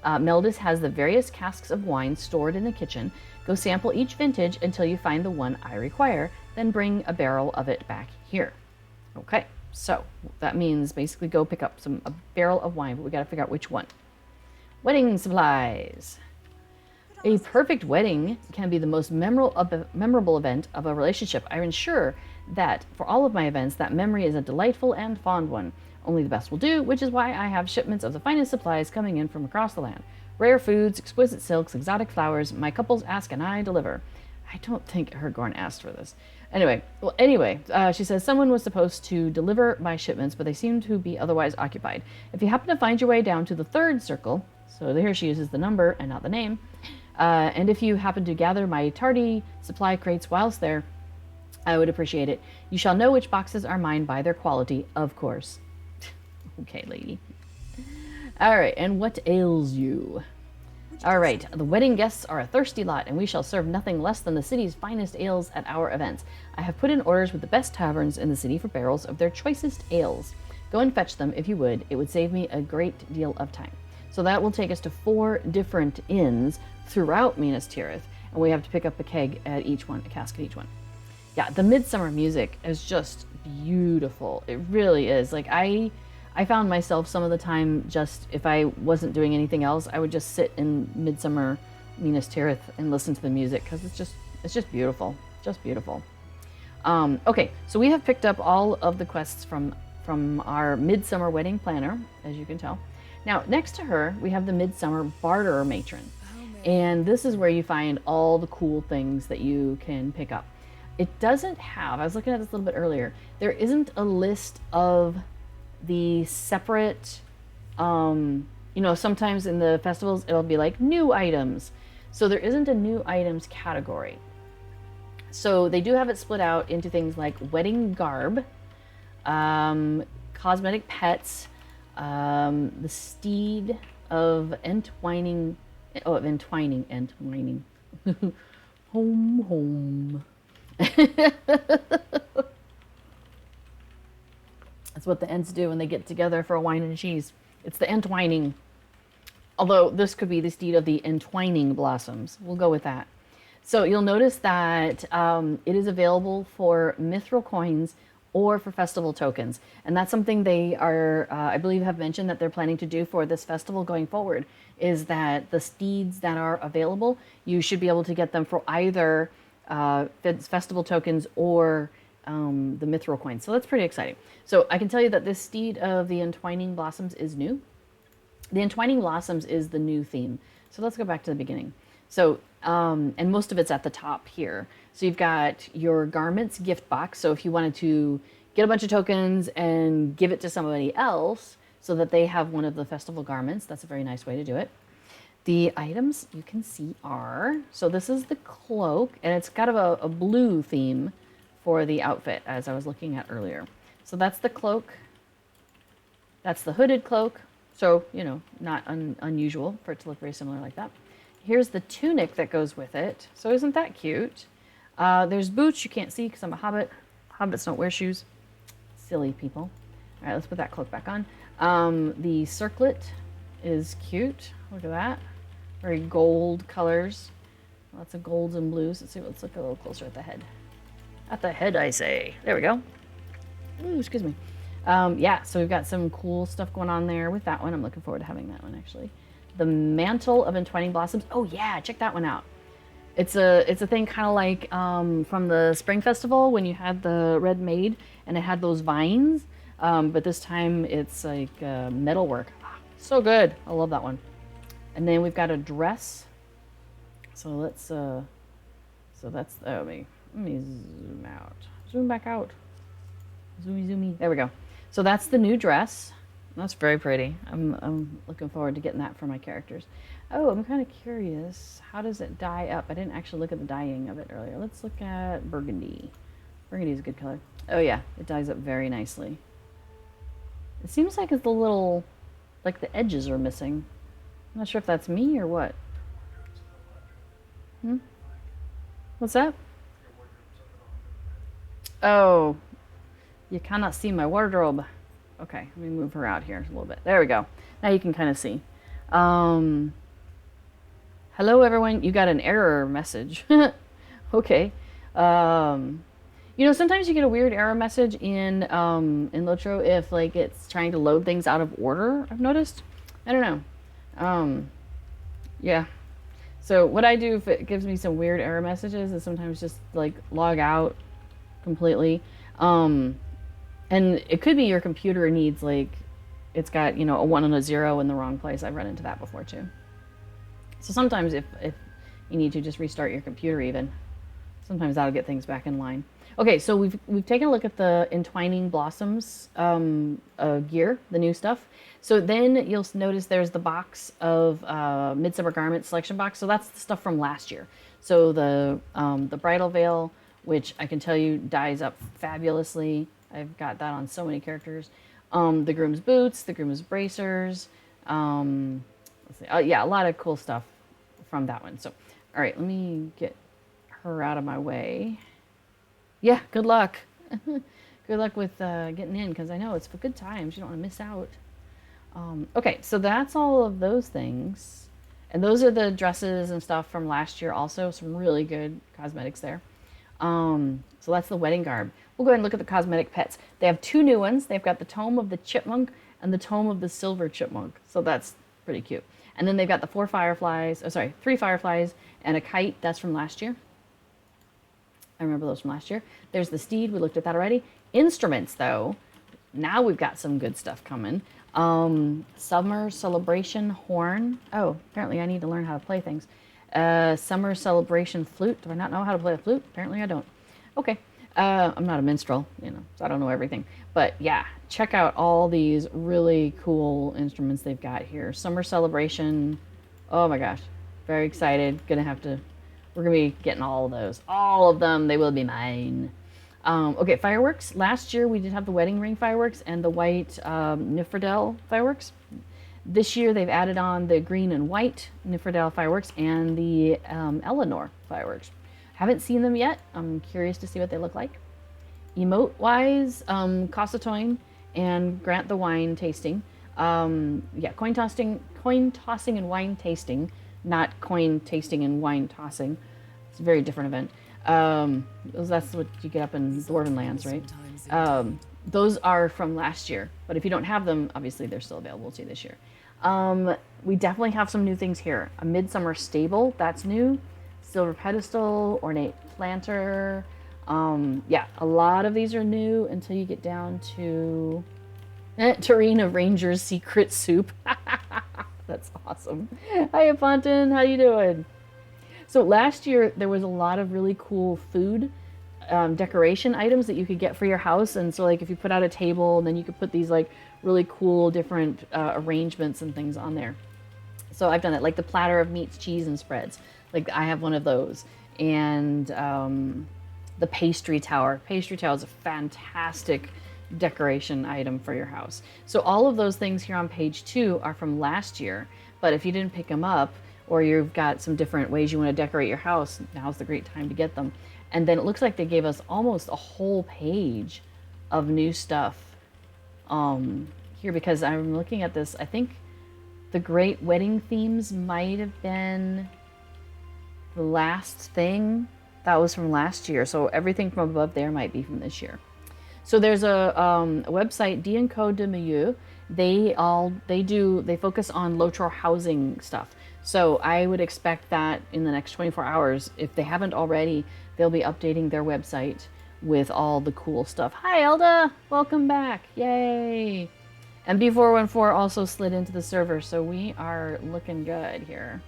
Meldis has the various casks of wine stored in the kitchen. Go sample each vintage until you find the one I require, then bring a barrel of it back here. Okay, so that means basically go pick up a barrel of wine, but we got to figure out which one. Wedding supplies. A perfect wedding can be the most memorable event of a relationship. I ensure that for all of my events, that memory is a delightful and fond one. Only the best will do, which is why I have shipments of the finest supplies coming in from across the land. Rare foods, exquisite silks, exotic flowers. My couples ask and I deliver. I don't think Hergorn asked for this. Anyway, she says someone was supposed to deliver my shipments, but they seem to be otherwise occupied. If you happen to find your way down to the 3rd circle, so here she uses the number and not the name, and if you happen to gather my tardy supply crates whilst there, I would appreciate it. You shall know which boxes are mine by their quality, of course. Okay, lady. All right, and what ails you? All right, the wedding guests are a thirsty lot, and we shall serve nothing less than the city's finest ales at our events. I have put in orders with the best taverns in the city for barrels of their choicest ales. Go and fetch them if you would. It would save me a great deal of time. So that will take us to 4 different inns throughout Minas Tirith, and we have to pick up a keg at each one, a cask at each one. Yeah, the Midsummer music is just beautiful. It really is. Like I found myself some of the time, just if I wasn't doing anything else, I would just sit in Midsummer Minas Tirith and listen to the music because it's just beautiful, just beautiful. Okay, so we have picked up all of the quests from our Midsummer wedding planner, as you can tell. Now next to her we have the Midsummer barter matron, and this is where you find all the cool things that you can pick up. It doesn't have, I was looking at this a little bit earlier, there isn't a list of the separate, sometimes in the festivals it'll be like new items. So there isn't a new items category. So they do have it split out into things like wedding garb, cosmetic pets, the steed of entwining, home. That's what the Ents do when they get together for a wine and cheese. It's the entwining. Although this could be the steed of the entwining blossoms. We'll go with that. So you'll notice that it is available for mithril coins or for festival tokens. And that's something they are, I believe, have mentioned that they're planning to do for this festival going forward, is that the steeds that are available, you should be able to get them for either festival tokens or the mithril coins. So that's pretty exciting. So I can tell you that this steed of the entwining blossoms is new. The entwining blossoms is the new theme. So let's go back to the beginning. So, and most of it's at the top here. So you've got your garments gift box. So if you wanted to get a bunch of tokens and give it to somebody else so that they have one of the festival garments, that's a very nice way to do it. The items you can see are, so this is the cloak, and it's kind of a blue theme for the outfit, as I was looking at earlier. So that's the cloak. That's the hooded cloak. So, not unusual for it to look very similar like that. Here's the tunic that goes with it. So isn't that cute? There's boots you can't see because I'm a hobbit. Hobbits don't wear shoes. Silly people. All right, let's put that cloak back on. The circlet is cute. Look at that. Very gold colors. Lots of golds and blues. Let's look a little closer at the head. At the head, I say. There we go. Ooh, excuse me. Yeah, so we've got some cool stuff going on there with that one. I'm looking forward to having that one, actually. The mantle of entwining blossoms. Oh yeah, check that one out. It's a thing kind of like from the spring festival when you had the red maid and it had those vines, but this time it's like metalwork. So good. I love that one. And then we've got a dress. So let's so that's let me zoom out. Zoom back out. Zoomy. There we go. So that's the new dress. That's very pretty. I'm looking forward to getting that for my characters. Oh, I'm kind of curious. How does it dye up? I didn't actually look at the dyeing of it earlier. Let's look at burgundy. Burgundy is a good color. Oh yeah, it dyes up very nicely. It seems like it's a little, like the edges are missing. I'm not sure if that's me or what. What's that? Oh, you cannot see my wardrobe. Okay, let me move her out here a little bit. There we go. Now you can kind of see. Hello, everyone. You got an error message. Okay. Sometimes you get a weird error message in LOTRO if like it's trying to load things out of order. I've noticed. I don't know. Yeah. So what I do if it gives me some weird error messages is sometimes just like log out completely. And it could be your computer needs, like, it's got, a 1 and a 0 in the wrong place. I've run into that before, too. So sometimes if you need to just restart your computer even, sometimes that'll get things back in line. Okay, so we've taken a look at the entwining blossoms gear, the new stuff. So then you'll notice there's the box of Midsummer Garment selection box. So that's the stuff from last year. So the bridal veil, which I can tell you dyes up fabulously. I've got that on so many characters. The groom's boots, the groom's bracers. Let's see. Yeah, a lot of cool stuff from that one. So, all right, let me get her out of my way. Yeah, good luck. Good luck with getting in, because I know it's for good times. You don't want to miss out. Okay, so that's all of those things. And those are the dresses and stuff from last year also. Some really good cosmetics there. So that's the wedding garb. We'll go ahead and look at the cosmetic pets. They have two new ones. They've got the Tome of the Chipmunk and the Tome of the Silver Chipmunk. So that's pretty cute. And then they've got the three fireflies and a kite. That's from last year. I remember those from last year. There's the steed. We looked at that already. Instruments, though. Now we've got some good stuff coming. Summer Celebration Horn. Oh, apparently I need to learn how to play things. Summer Celebration Flute. Do I not know how to play a flute? Apparently I don't. Okay. I'm not a minstrel, so I don't know everything. But yeah, check out all these really cool instruments they've got here. Summer Celebration. Oh my gosh. Very excited. We're going to be getting all of those. All of them. They will be mine. Okay, fireworks. Last year we did have the wedding ring fireworks and the white Nifredel fireworks. This year they've added on the green and white Nifredel fireworks and the Eleanor fireworks. Haven't seen them yet. I'm curious to see what they look like. Emote-wise, Cosatoin and Grant the Wine Tasting. Yeah, coin tossing and wine tasting, not coin tasting and wine tossing. It's a very different event. That's what you get up in Dwarven lands, right? Those are from last year, but if you don't have them, obviously they're still available to you this year. We definitely have some new things here. A Midsummer Stable, that's new. Silver Pedestal, Ornate Planter. Yeah, a lot of these are new until you get down to Terrain of Ranger's Secret Soup. That's awesome. Hi, Aponton, how you doing? So last year there was a lot of really cool food decoration items that you could get for your house, and so like if you put out a table, and then you could put these like really cool different arrangements and things on there. So I've done it, like the platter of meats, cheese, and spreads. Like I have one of those, and the pastry tower. Pastry tower is a fantastic decoration item for your house. So all of those things here on page 2 are from last year, but if you didn't pick them up, or you've got some different ways you want to decorate your house, now's the great time to get them. And then it looks like they gave us almost a whole page of new stuff here, because I'm looking at this. I think the great wedding themes might have been the last thing that was from last year. So everything from above there might be from this year. So there's a website, D&Co de Milieu. They focus on LOTRO housing stuff. So I would expect that in the next 24 hours, if they haven't already, they'll be updating their website with all the cool stuff. Hi, Elda! Welcome back. Yay! And B414 also slid into the server, so we are looking good here.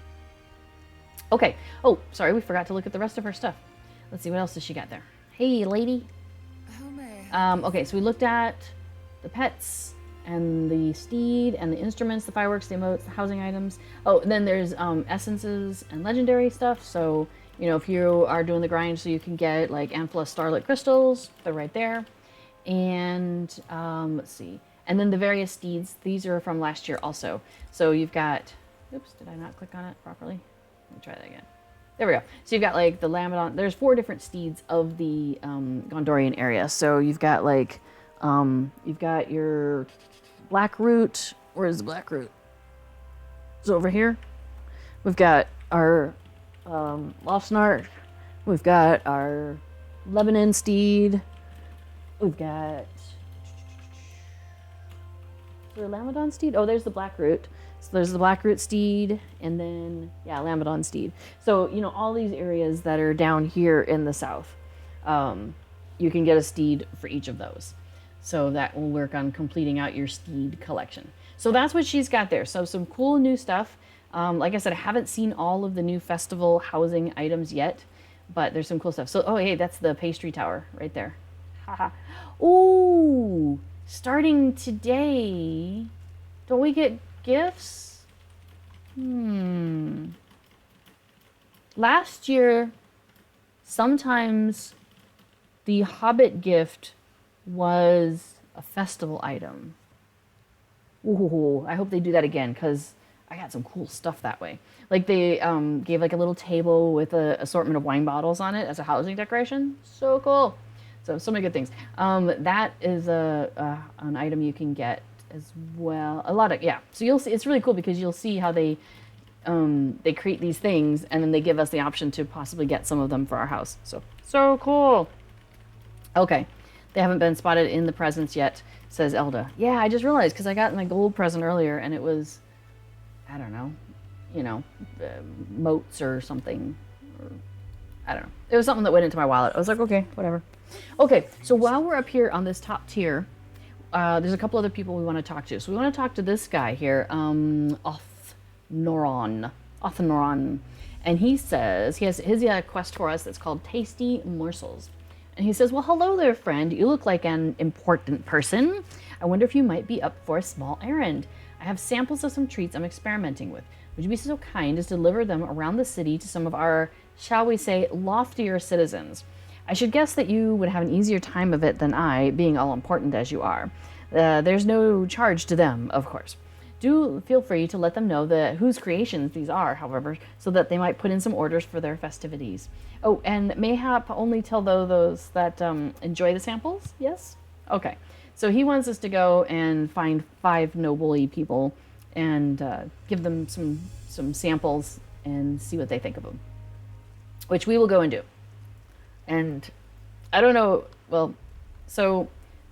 Okay. Oh, sorry, we forgot to look at the rest of her stuff. Let's see, what else does she got there? Hey, lady. Okay, so we looked at the pets and the steed and the instruments, the fireworks, the emotes, the housing items. Oh, and then there's essences and legendary stuff. So, if you are doing the grind, so you can get like Amphila Starlit crystals, they're right there. And let's see. And then the various steeds, these are from last year also. So you've got, oops, did I not click on it properly? Let me try that again. There we go. So you've got like the Lamedon. There's 4 different steeds of the Gondorian area. So you've got like, you've got your Blackroot. Where's the Blackroot? It's over here. We've got our Lofsnart. We've got our Lebanon steed. We've got the Lamedon steed. Oh, there's the Blackroot. So there's the Blackroot steed, and then, yeah, Lamedon steed. So, all these areas that are down here in the south, you can get a steed for each of those. So that will work on completing out your steed collection. So that's what she's got there. So some cool new stuff. Like I said, I haven't seen all of the new festival housing items yet, but there's some cool stuff. So, oh, hey, that's the pastry tower right there. Haha. Ooh, starting today, don't we get gifts? Last year, sometimes the Hobbit gift was a festival item. Ooh, I hope they do that again because I got some cool stuff that way. Like they gave like a little table with a assortment of wine bottles on it as a housing decoration. So cool. So many good things. That is an item you can get as well. A lot of yeah. So you'll see it's really cool because you'll see how they create these things and then they give us the option to possibly get some of them for our house. So cool. Okay, they haven't been spotted in the presents yet, says Elda. Yeah, I just realized because I got my gold present earlier and it was, I don't know, you know, moats or something. Or, I don't know. It was something that went into my wallet. I was like, okay, whatever. Okay, so while we're up here on this top tier, there's a couple other people we want to talk to. So we want to talk to this guy here, Othnoron. And he says, he has his quest for us that's called Tasty Morsels. And he says, well, hello there, friend. You look like an important person. I wonder if you might be up for a small errand. I have samples of some treats I'm experimenting with. Would you be so kind as to deliver them around the city to some of our, shall we say, loftier citizens? I should guess that you would have an easier time of it than I, being all important as you are. There's no charge to them, of course. Do feel free to let them know whose creations these are, however, so that they might put in some orders for their festivities. Oh, and mayhap only tell those that enjoy the samples? Yes? Okay. So he wants us to go and find 5 noble-y people and give them some samples and see what they think of them, which we will go and do. And I don't know, well, so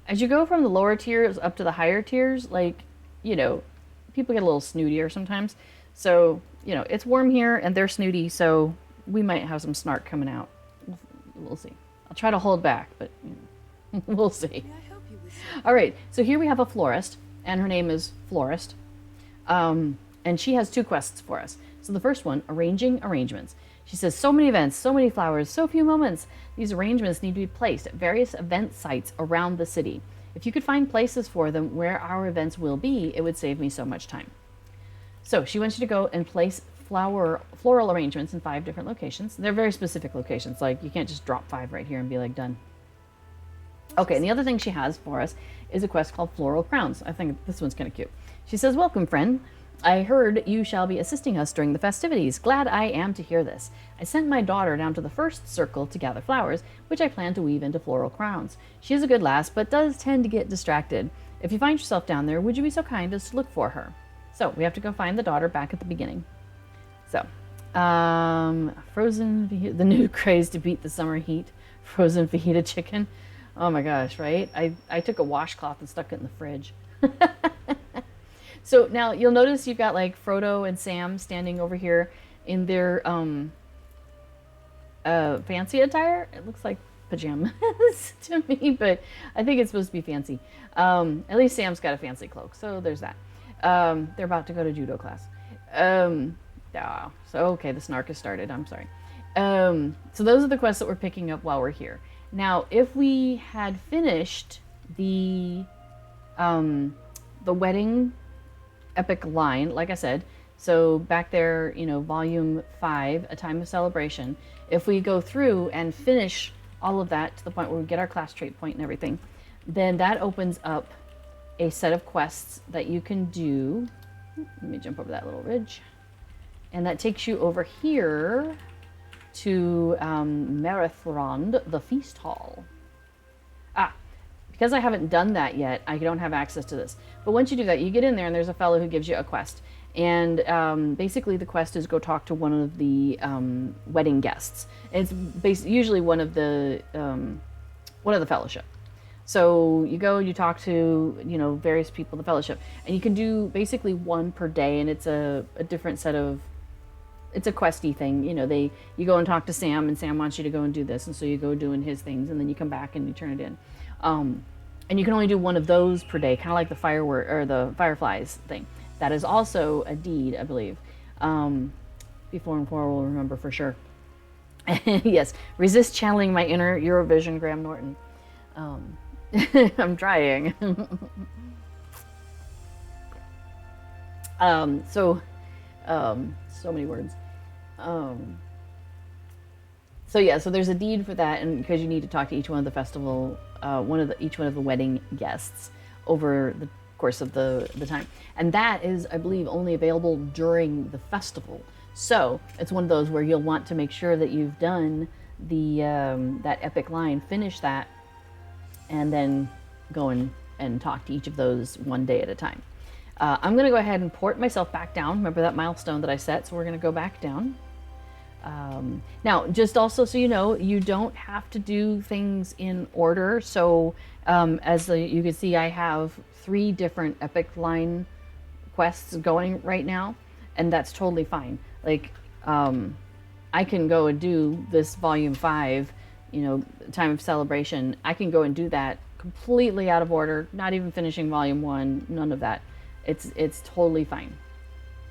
as you go from the lower tiers up to the higher tiers, like, you know, people get a little snootier sometimes. So, you know, it's warm here and they're snooty, so we might have some snark coming out. We'll see. I'll try to hold back, but you know, we'll see. All right, so here we have a florist, and her name is Florist. And she has 2 quests for us. So the first one, arranging arrangements. She says, so many events, so many flowers, so few moments. These arrangements need to be placed at various event sites around the city. If you could find places for them where our events will be, it would save me so much time. So she wants you to go and place floral arrangements in 5 different locations. They're very specific locations. Like you can't just drop 5 right here and be like done. Okay, and the other thing she has for us is a quest called Floral Crowns. I think this one's kind of cute. She says, welcome, friend. I heard you shall be assisting us during the festivities. Glad I am to hear this. I sent my daughter down to the first circle to gather flowers, which I plan to weave into floral crowns. She is a good lass, but does tend to get distracted. If you find yourself down there, would you be so kind as to look for her? So we have to go find the daughter back at the beginning. So, frozen, the new craze to beat the summer heat, frozen fajita chicken. Oh my gosh, right? I took a washcloth and stuck it in the fridge. So now you'll notice you've got like Frodo and Sam standing over here in their fancy attire. It looks like pajamas to me, but I think it's supposed to be fancy. At least Sam's got a fancy cloak, so there's that. They're about to go to judo class. Yeah, so okay, the snark has started. I'm sorry. So those are the quests that we're picking up while we're here. Now, if we had finished the wedding epic line, like I said, so back there, you know, volume 5, A Time of Celebration, if we go through and finish all of that to the point where we get our class trait point and everything, then that opens up a set of quests that you can do. Let me jump over that little ridge. And that takes you over here to Merethrond, the Feast Hall. Because I haven't done that yet, I don't have access to this. But once you do that, you get in there and there's a fellow who gives you a quest. And basically the quest is go talk to one of the wedding guests. It's usually one of the fellowship. So you go, you talk to, you know, various people in the fellowship. And you can do basically 1 per day, and it's a different set of, it's a questy thing. You know, you go and talk to Sam, and Sam wants you to go and do this. And so you go doing his things, and then you come back and you turn it in. And you can only do 1 of those per day, kind of like the the fireflies thing. That is also a deed, I believe. B4 and 4 will remember for sure. Yes, resist channeling my inner Eurovision Graham Norton. I'm trying. So many words. So yeah, so there's a deed for that, and because you need to talk to each one of the festival, each one of the wedding guests over course of the time. And that is, I believe, only available during the festival. So it's one of those where you'll want to make sure that you've done the that epic line, finish that, and then go and talk to each of those one day at a time. I'm going to go ahead and port myself back down. Remember that milestone that I set, so we're going to go back down. Now, just also so you know, you don't have to do things in order. So as you can see, I have 3 different epic line quests going right now, and that's totally fine. Like, I can go and do this volume 5, you know, time of celebration. I can go and do that completely out of order, not even finishing volume 1, none of that. It's totally fine.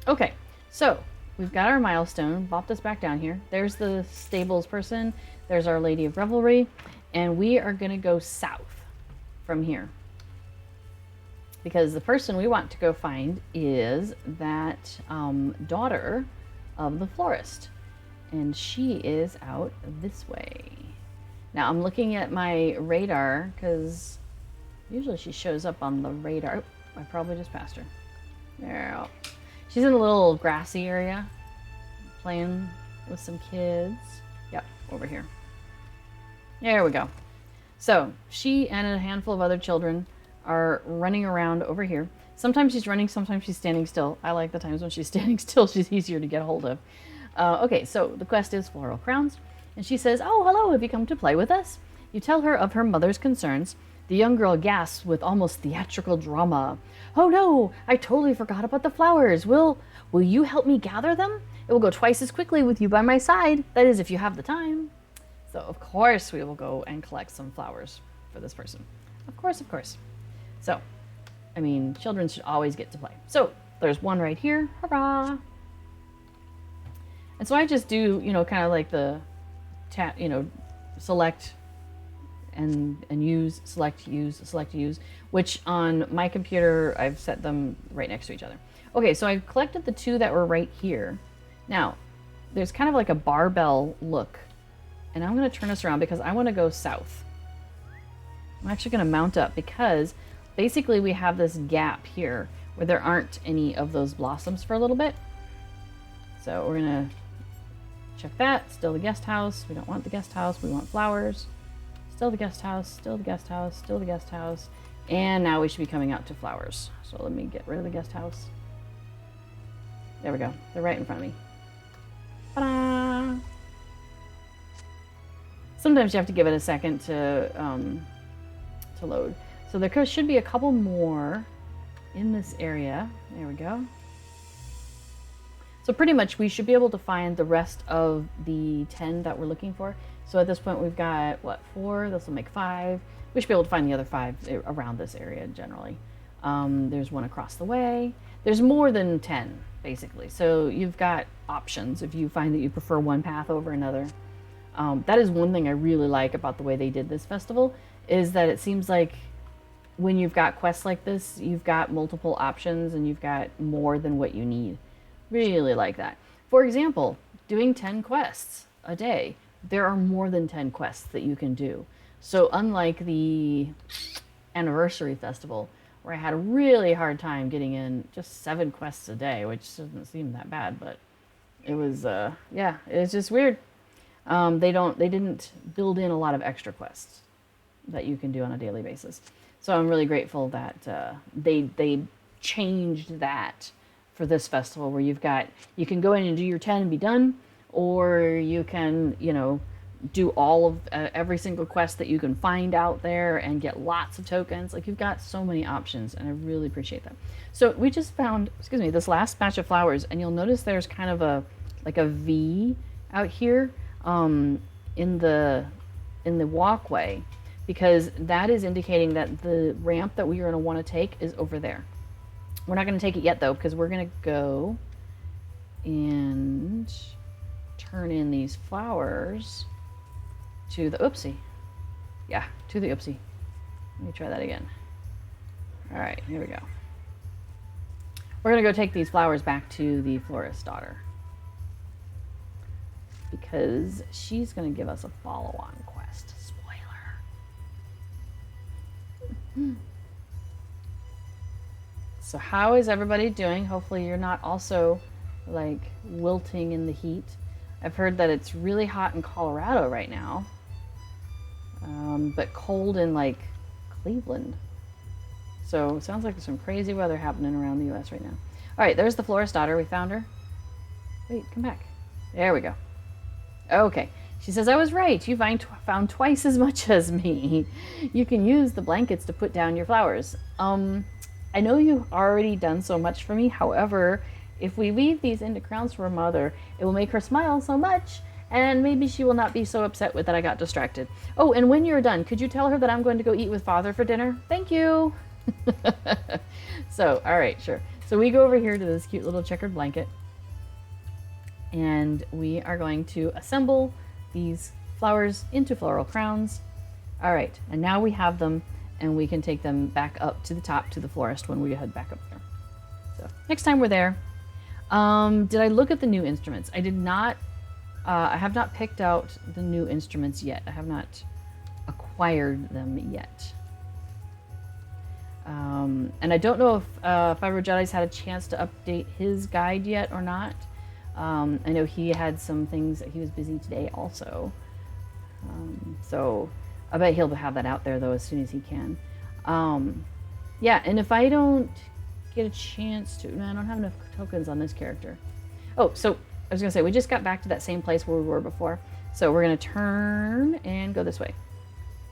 Okay, so we've got our milestone, bopped us back down here. There's the stables person, there's our Lady of Revelry, and we are gonna go south from here. Because the person we want to go find is that daughter of the florist. And she is out this way. Now I'm looking at my radar because usually she shows up on the radar. Oh, I probably just passed her. There. She's in a little grassy area playing with some kids. Yep, over here. There we go. So she and a handful of other children are running around over here. Sometimes she's running, sometimes she's standing still. I like the times when she's standing still. She's easier to get a hold of. Okay, so the quest is Floral Crowns. And she says, "Oh, hello, have you come to play with us?" You tell her of her mother's concerns. The young girl gasps with almost theatrical drama. "Oh no, I totally forgot about the flowers. Will you help me gather them? It will go twice as quickly with you by my side. That is, if you have the time." So of course we will go and collect some flowers for this person. Of course, of course. So, I mean, children should always get to play. So there's one right here. Hurrah! And so I just do, you know, kind of like the select and use, select, use, which on my computer, I've set them right next to each other. Okay, so I've collected the 2 that were right here. Now, there's kind of like a barbell look. And I'm going to turn this around because I want to go south. I'm actually going to mount up because basically we have this gap here where there aren't any of those blossoms for a little bit. So we're going to check that. Still the guest house. We don't want the guest house. We want flowers. Still the guest house. Still the guest house. Still the guest house. And now we should be coming out to flowers. So let me get rid of the guest house. There we go. They're right in front of me. Ta-da! Sometimes you have to give it a second to load. So there should be a couple more in this area. There we go. So pretty much we should be able to find the rest of the 10 that we're looking for. So at this point we've got, what, 4? This will make 5. We should be able to find the other 5 around this area generally. There's one across the way. There's more than 10, basically. So you've got options if you find that you prefer one path over another. That is one thing I really like about the way they did this festival, is that it seems like when you've got quests like this, you've got multiple options and you've got more than what you need. Really like that. For example, doing 10 quests a day. There are more than 10 quests that you can do. So unlike the anniversary festival, where I had a really hard time getting in just 7 quests a day, which doesn't seem that bad, but it was, yeah, it's just weird. They didn't build in a lot of extra quests that you can do on a daily basis. So I'm really grateful that they changed that for this festival, where you can go in and do your 10 and be done, or you can, you know, do all of every single quest that you can find out there and get lots of tokens. Like, you've got so many options, and I really appreciate that. So we just found, this last batch of flowers, and you'll notice there's kind of a V out here in the walkway, because that is indicating that the ramp that we are going to want to take is over there. We're not going to take it yet, though, because we're going to go and turn in these flowers to the oopsie. Yeah, to the oopsie. Let me try that again. All right, here we go. We're going to go take these flowers back to the florist's daughter, because she's going to give us a follow-on quest. Spoiler. So how is everybody doing? Hopefully you're not also like wilting in the heat. I've heard that it's really hot in Colorado right now, but cold in like Cleveland. So it sounds like there's some crazy weather happening around the U.S. right now. All right, there's the florist daughter. We found her. Wait, come back. There we go. Okay. She says, I was right. You found twice as much as me. You can use the blankets to put down your flowers. I know you've already done so much for me. However, if we weave these into crowns for Mother, it will make her smile so much, and maybe she will not be so upset with that I got distracted. Oh, and when you're done, could you tell her that I'm going to go eat with Father for dinner? Thank you. So, all right, sure. So we go over here to this cute little checkered blanket, and we are going to assemble these flowers into floral crowns. All right, and now we have them, and we can take them back up to the top to the florist when we head back up there. So next time we're there. Did I look at the new instruments? I did not. I have not picked out the new instruments yet. I have not acquired them yet. And I don't know if Fiber Jedi's had a chance to update his guide yet or not. I know he had some things that he was busy today also. So I bet he'll have that out there though as soon as he can. Yeah, and if I don't get a chance to, no, I don't have enough tokens on this character. Oh, so I was gonna say, we just got back to that same place where we were before. So we're gonna turn and go this way.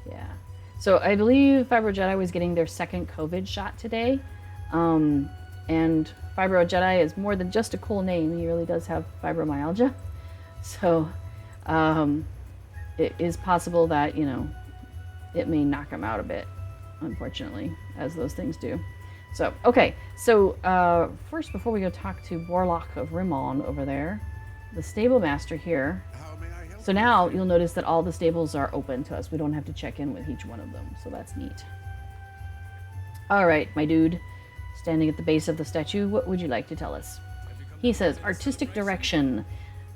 Yeah. So I believe Fibro Jedi was getting their second COVID shot today. And Fibro Jedi is more than just a cool name. He really does have fibromyalgia. So it is possible that, you know, it may knock him out a bit, unfortunately, as those things do. So, okay. So first, before we go talk to Borlock of Rimon over there, the stable master here. So now you'll notice that all the stables are open to us. We don't have to check in with each one of them. So that's neat. All right, my dude, standing at the base of the statue, what would you like to tell us? He says, artistic direction.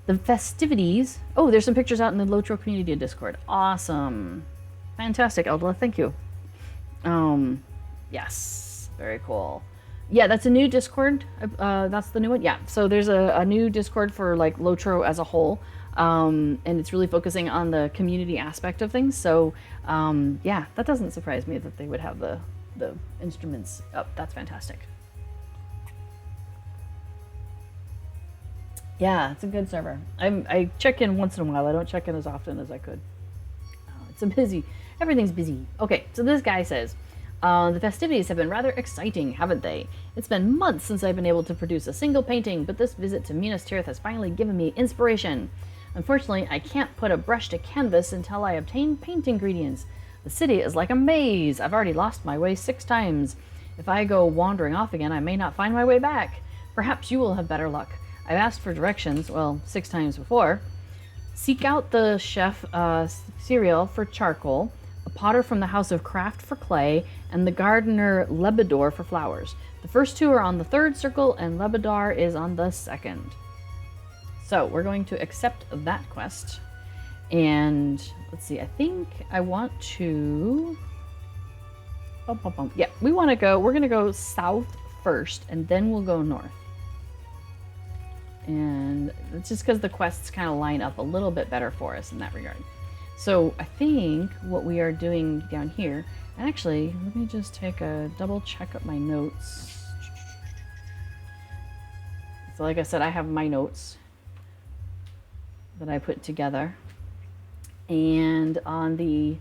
The festivities. Oh, there's some pictures out in the LOTRO community Discord. Awesome. Fantastic, Eldla. Thank you. Yes. Very cool. Yeah, that's a new Discord. That's the new one. Yeah. So there's a new Discord for like LOTRO as a whole. And it's really focusing on the community aspect of things. So, yeah, that doesn't surprise me that they would have the instruments up. That's fantastic. Yeah, it's a good server. I check in once in a while. I don't check in as often as I could. It's a busy. Everything's busy. Okay, so this guy says, the festivities have been rather exciting, haven't they? It's been months since I've been able to produce a single painting, but this visit to Minas Tirith has finally given me inspiration. Unfortunately, I can't put a brush to canvas until I obtain paint ingredients. The city is like a maze. I've already lost my way 6 times. If I go wandering off again, I may not find my way back. Perhaps you will have better luck. I've asked for directions, well, 6 times before. Seek out the chef Cyril for charcoal, a potter from the House of Craft for clay, and the gardener Lebador for flowers. The first 2 are on the 3rd circle, and Lebador is on the 2nd. So we're going to accept that quest. And let's see, I think I want to... Yeah, we're going to go south first, and then we'll go north. And it's just because the quests kind of line up a little bit better for us in that regard. So I think what we are doing down here, and actually, let me just take a double check up my notes. So like I said, I have my notes that I put together. And on the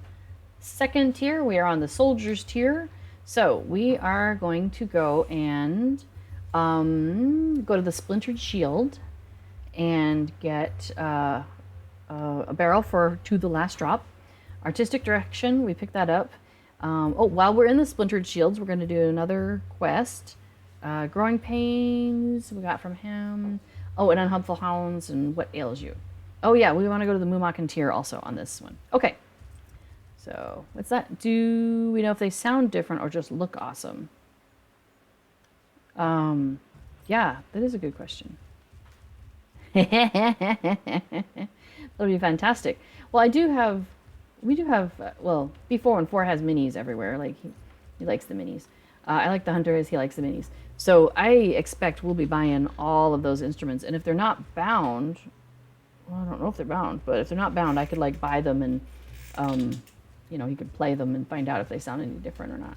2nd tier, we are on the soldiers tier. So we are going to go and go to the splintered shield and get a barrel to the last drop. Artistic direction, we picked that up. While we're in the splintered shields, we're going to do another quest. Growing pains, we got from him. Oh, and unhelpful hounds, and what ails you? Oh yeah, we want to go to the Mumakan tier also on this one. Okay. So, what's that? Do we know if they sound different or just look awesome? Yeah, that is a good question. That'll be fantastic. Well, we do have, well, B414 has minis everywhere. Like, he likes the minis. I like the hunter as he likes the minis. So I expect we'll be buying all of those instruments. And if they're not bound, well, I don't know if they're bound, but if they're not bound, I could like buy them and, he could play them and find out if they sound any different or not.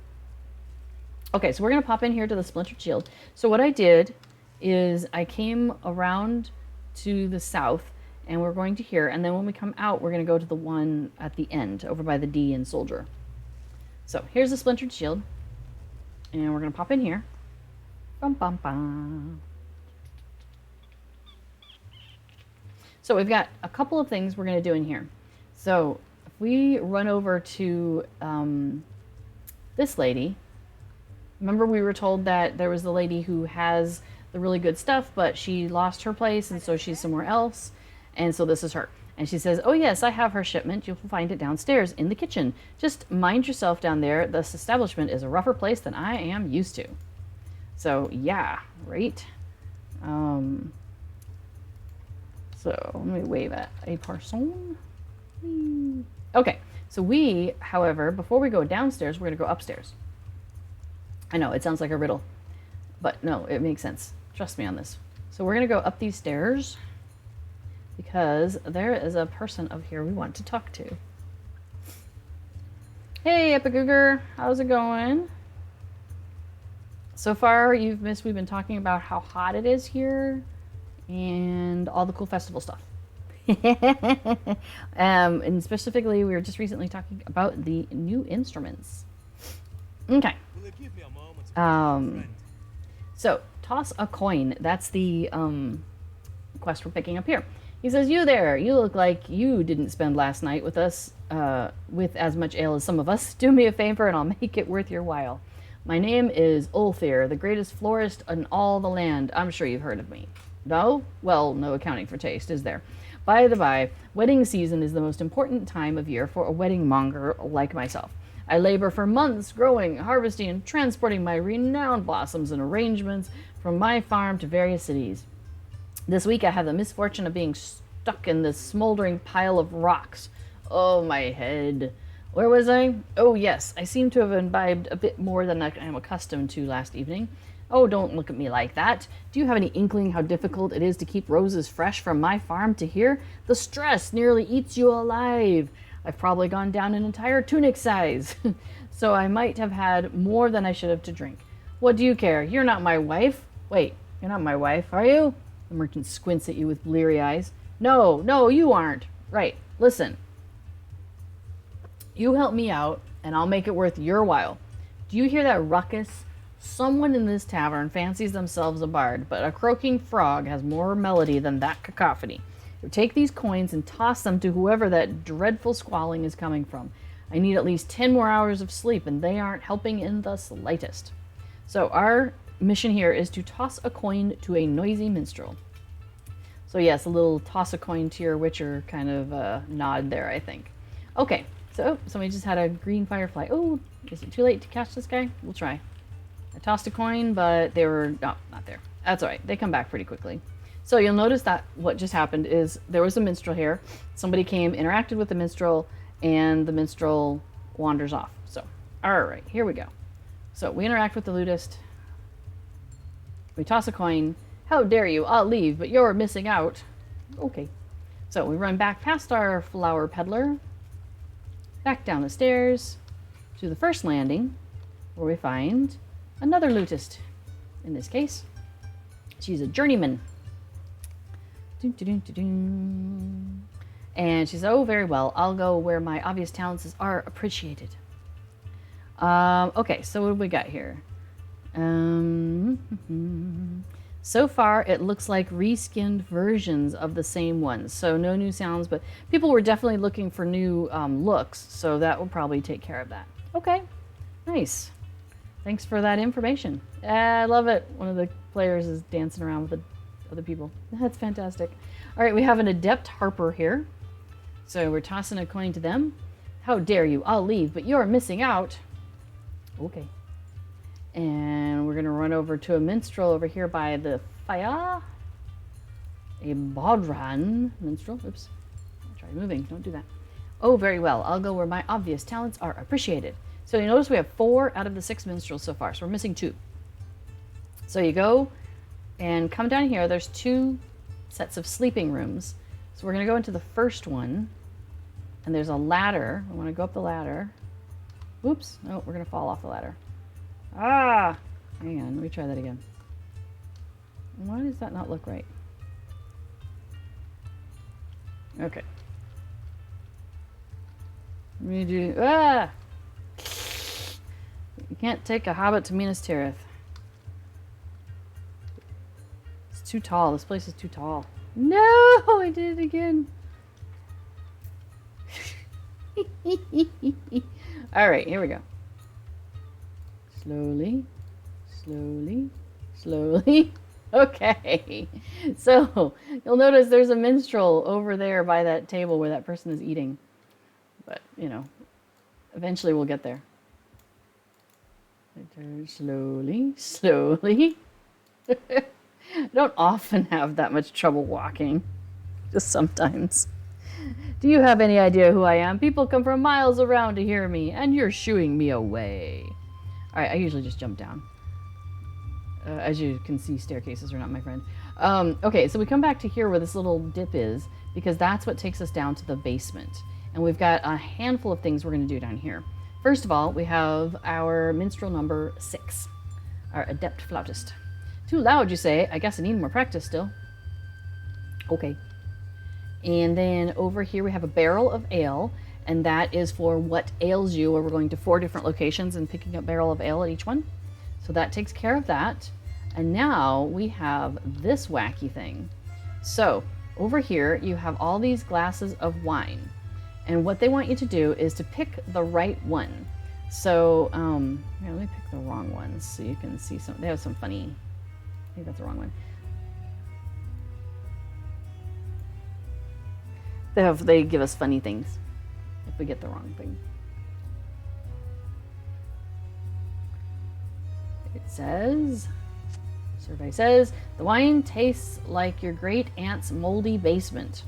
Okay, so we're going to pop in here to the Splintered Shield. So what I did is I came around to the south, and we're going to here, and then when we come out, we're going to go to the one at the end, over by the D and Soldier. So here's the Splintered Shield, and we're going to pop in here. Bum, bum, bum. So we've got a couple of things we're going to do in here. So if we run over to this lady, remember we were told that there was the lady who has the really good stuff, but she lost her place, and so she's somewhere else. And so this is her. And she says, oh yes, I have her shipment. You'll find it downstairs in the kitchen. Just mind yourself down there. This establishment is a rougher place than I am used to. So yeah, right? So let me wave at a person. Okay, so we, however, before we go downstairs, we're going to go upstairs. I know, it sounds like a riddle, but no, it makes sense. Trust me on this. So we're going to go up these stairs because there is a person up here we want to talk to. Hey, Epigooger, how's it going? So far, we've been talking about how hot it is here and all the cool festival stuff. And specifically, we were just recently talking about the new instruments. Okay. So toss a coin. That's the quest we're picking up here. He says, you there, you look like you didn't spend last night with us with as much ale as some of us. Do me a favor and I'll make it worth your while. My name is Ulthir, the greatest florist in all the land. I'm sure you've heard of me. No? Well, no accounting for taste, is there? By the by, wedding season is the most important time of year for a wedding monger like myself. I labor for months growing, harvesting, and transporting my renowned blossoms and arrangements from my farm to various cities. This week I have the misfortune of being stuck in this smoldering pile of rocks. Oh, my head. Where was I? Oh, yes, I seem to have imbibed a bit more than I am accustomed to last evening. Oh, don't look at me like that. Do you have any inkling how difficult it is to keep roses fresh from my farm to here? The stress nearly eats you alive. I've probably gone down an entire tunic size, so I might have had more than I should have to drink. What do you care? You're not my wife. Wait, you're not my wife, are you? The merchant squints at you with bleary eyes. No, you aren't. Right, listen. You help me out, and I'll make it worth your while. Do you hear that ruckus? Someone in this tavern fancies themselves a bard, but a croaking frog has more melody than that cacophony. Take these coins and toss them to whoever that dreadful squalling is coming from. I need at least 10 more hours of sleep, and they aren't helping in the slightest. So our mission here is to toss a coin to a noisy minstrel. So yes, a little toss a coin to your witcher kind of nod there, I think. Okay, so somebody just had a green firefly. Oh, is it too late to catch this guy? We'll try. I tossed a coin, but they were not there. That's all right. They come back pretty quickly. So you'll notice that what just happened is there was a minstrel here. Somebody came, interacted with the minstrel, and the minstrel wanders off. So, all right, here we go. So we interact with the lutist. We toss a coin. How dare you? I'll leave, but you're missing out. Okay. So we run back past our flower peddler, back down the stairs to the first landing, where we find another lutist. In this case, she's a journeyman. And she says, oh, very well. I'll go where my obvious talents are appreciated. Okay, so what do we got here? So far, it looks like reskinned versions of the same ones. So no new sounds, but people were definitely looking for new looks. So that will probably take care of that. Okay, nice. Thanks for that information. I love it. One of the players is dancing around with the other people. That's fantastic. All right, we have an adept harper here. So we're tossing a coin to them. How dare you? I'll leave, but you're missing out. Okay. And we're going to run over to a minstrel over here by the fire. A Bodran minstrel. Oops. I'll try moving. Don't do that. Oh, very well. I'll go where my obvious talents are appreciated. So you notice we have 4 out of the 6 minstrels so far. So we're missing 2. So you go and come down here. There's 2 sets of sleeping rooms. So we're going to go into the first one. And there's a ladder. I want to go up the ladder. Oops. Oh, we're going to fall off the ladder. Ah! Hang on. Let me try that again. Why does that not look right? Okay. Let me do... Ah! You can't take a hobbit to Minas Tirith. It's too tall. This place is too tall. No! I did it again. Alright, here we go. Slowly, slowly, slowly. Okay. So, you'll notice there's a minstrel over there by that table where that person is eating. But, you know, eventually we'll get there. Slowly, slowly. I don't often have that much trouble walking. Just sometimes. Do you have any idea who I am? People come from miles around to hear me, and you're shooing me away. All right, I usually just jump down. As you can see, staircases are not my friend. Okay, so we come back to here where this little dip is, because that's what takes us down to the basement. And we've got a handful of things we're going to do down here. First of all, we have our minstrel number 6, our adept flautist. Too loud, you say? I guess I need more practice still. Okay. And then over here we have a barrel of ale, and that is for what ails you, where we're going to 4 different locations and picking up barrel of ale at each one. So that takes care of that. And now we have this wacky thing. So over here you have all these glasses of wine. And what they want you to do is to pick the right one. So, here, let me pick the wrong ones so you can see some. They have some funny. I think that's the wrong one. They give us funny things if we get the wrong thing. It says, survey says, the wine tastes like your great aunt's moldy basement.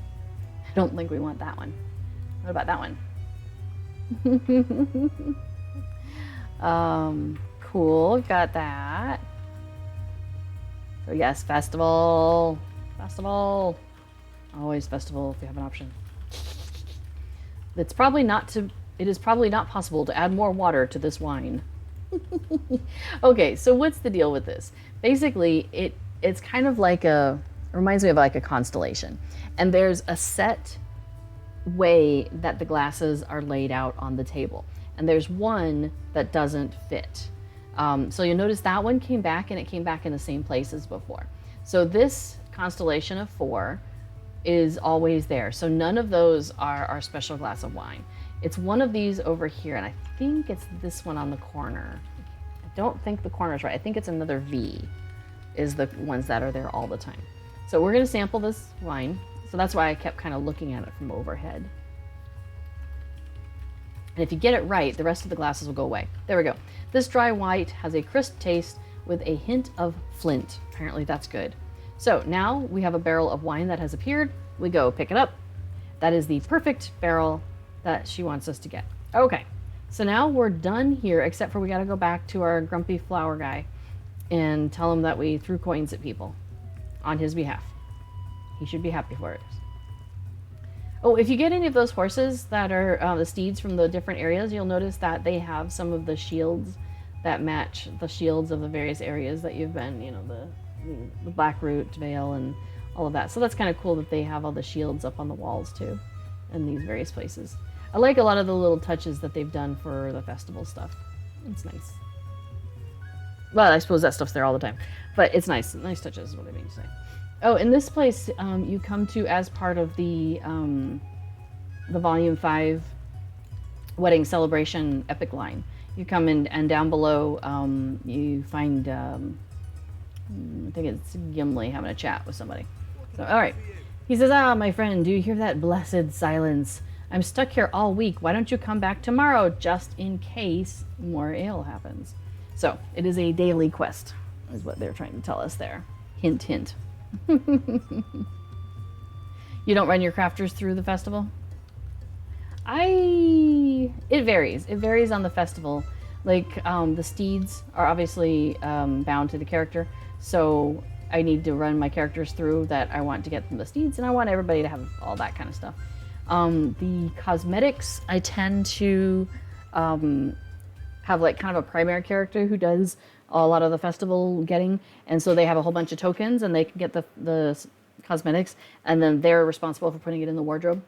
I don't think we want that one. What about that one? Cool, got that. So yes, festival. Festival. Always festival if you have an option. It is probably not possible to add more water to this wine. Okay, so what's the deal with this? Basically, it's kind of like reminds me of like a constellation. And there's a set way that the glasses are laid out on the table. And there's one that doesn't fit. So you'll notice that one came back, and it came back in the same place as before. So this constellation of 4 is always there. So none of those are our special glass of wine. It's one of these over here, and I think it's this one on the corner. I don't think the corner's right. I think it's another V is the ones that are there all the time. So we're going to sample this wine. So that's why I kept kind of looking at it from overhead. And if you get it right, the rest of the glasses will go away. There we go. This dry white has a crisp taste with a hint of flint. Apparently that's good. So now we have a barrel of wine that has appeared. We go pick it up. That is the perfect barrel that she wants us to get. Okay, so now we're done here, except for we got to go back to our grumpy flower guy and tell him that we threw coins at people on his behalf. He should be happy for it. Oh, if you get any of those horses that are the steeds from the different areas, you'll notice that they have some of the shields that match the shields of the various areas that you've been, you know, the Blackroot Vale and all of that. So that's kind of cool that they have all the shields up on the walls too in these various places. I like a lot of the little touches that they've done for the festival stuff. It's nice. Well, I suppose that stuff's there all the time, but it's nice. Nice touches is what I mean to say. Oh, in this place, you come to as part of the Volume 5 Wedding Celebration Epic line. You come in, and down below, you find, I think it's Gimli having a chat with somebody. So, all right. He says, "Ah, my friend, do you hear that blessed silence? I'm stuck here all week. Why don't you come back tomorrow, just in case more ale happens?" So, it is a daily quest, is what they're trying to tell us there. Hint, hint. You don't run your crafters through the festival? It varies. It varies on the festival. Like the steeds are obviously bound to the character, so I need to run my characters through that I want to get from the steeds, and I want everybody to have all that kind of stuff. The cosmetics, I tend to have like kind of a primary character who does a lot of the festival getting, and so they have a whole bunch of tokens, and they can get the cosmetics, and then they're responsible for putting it in the wardrobe.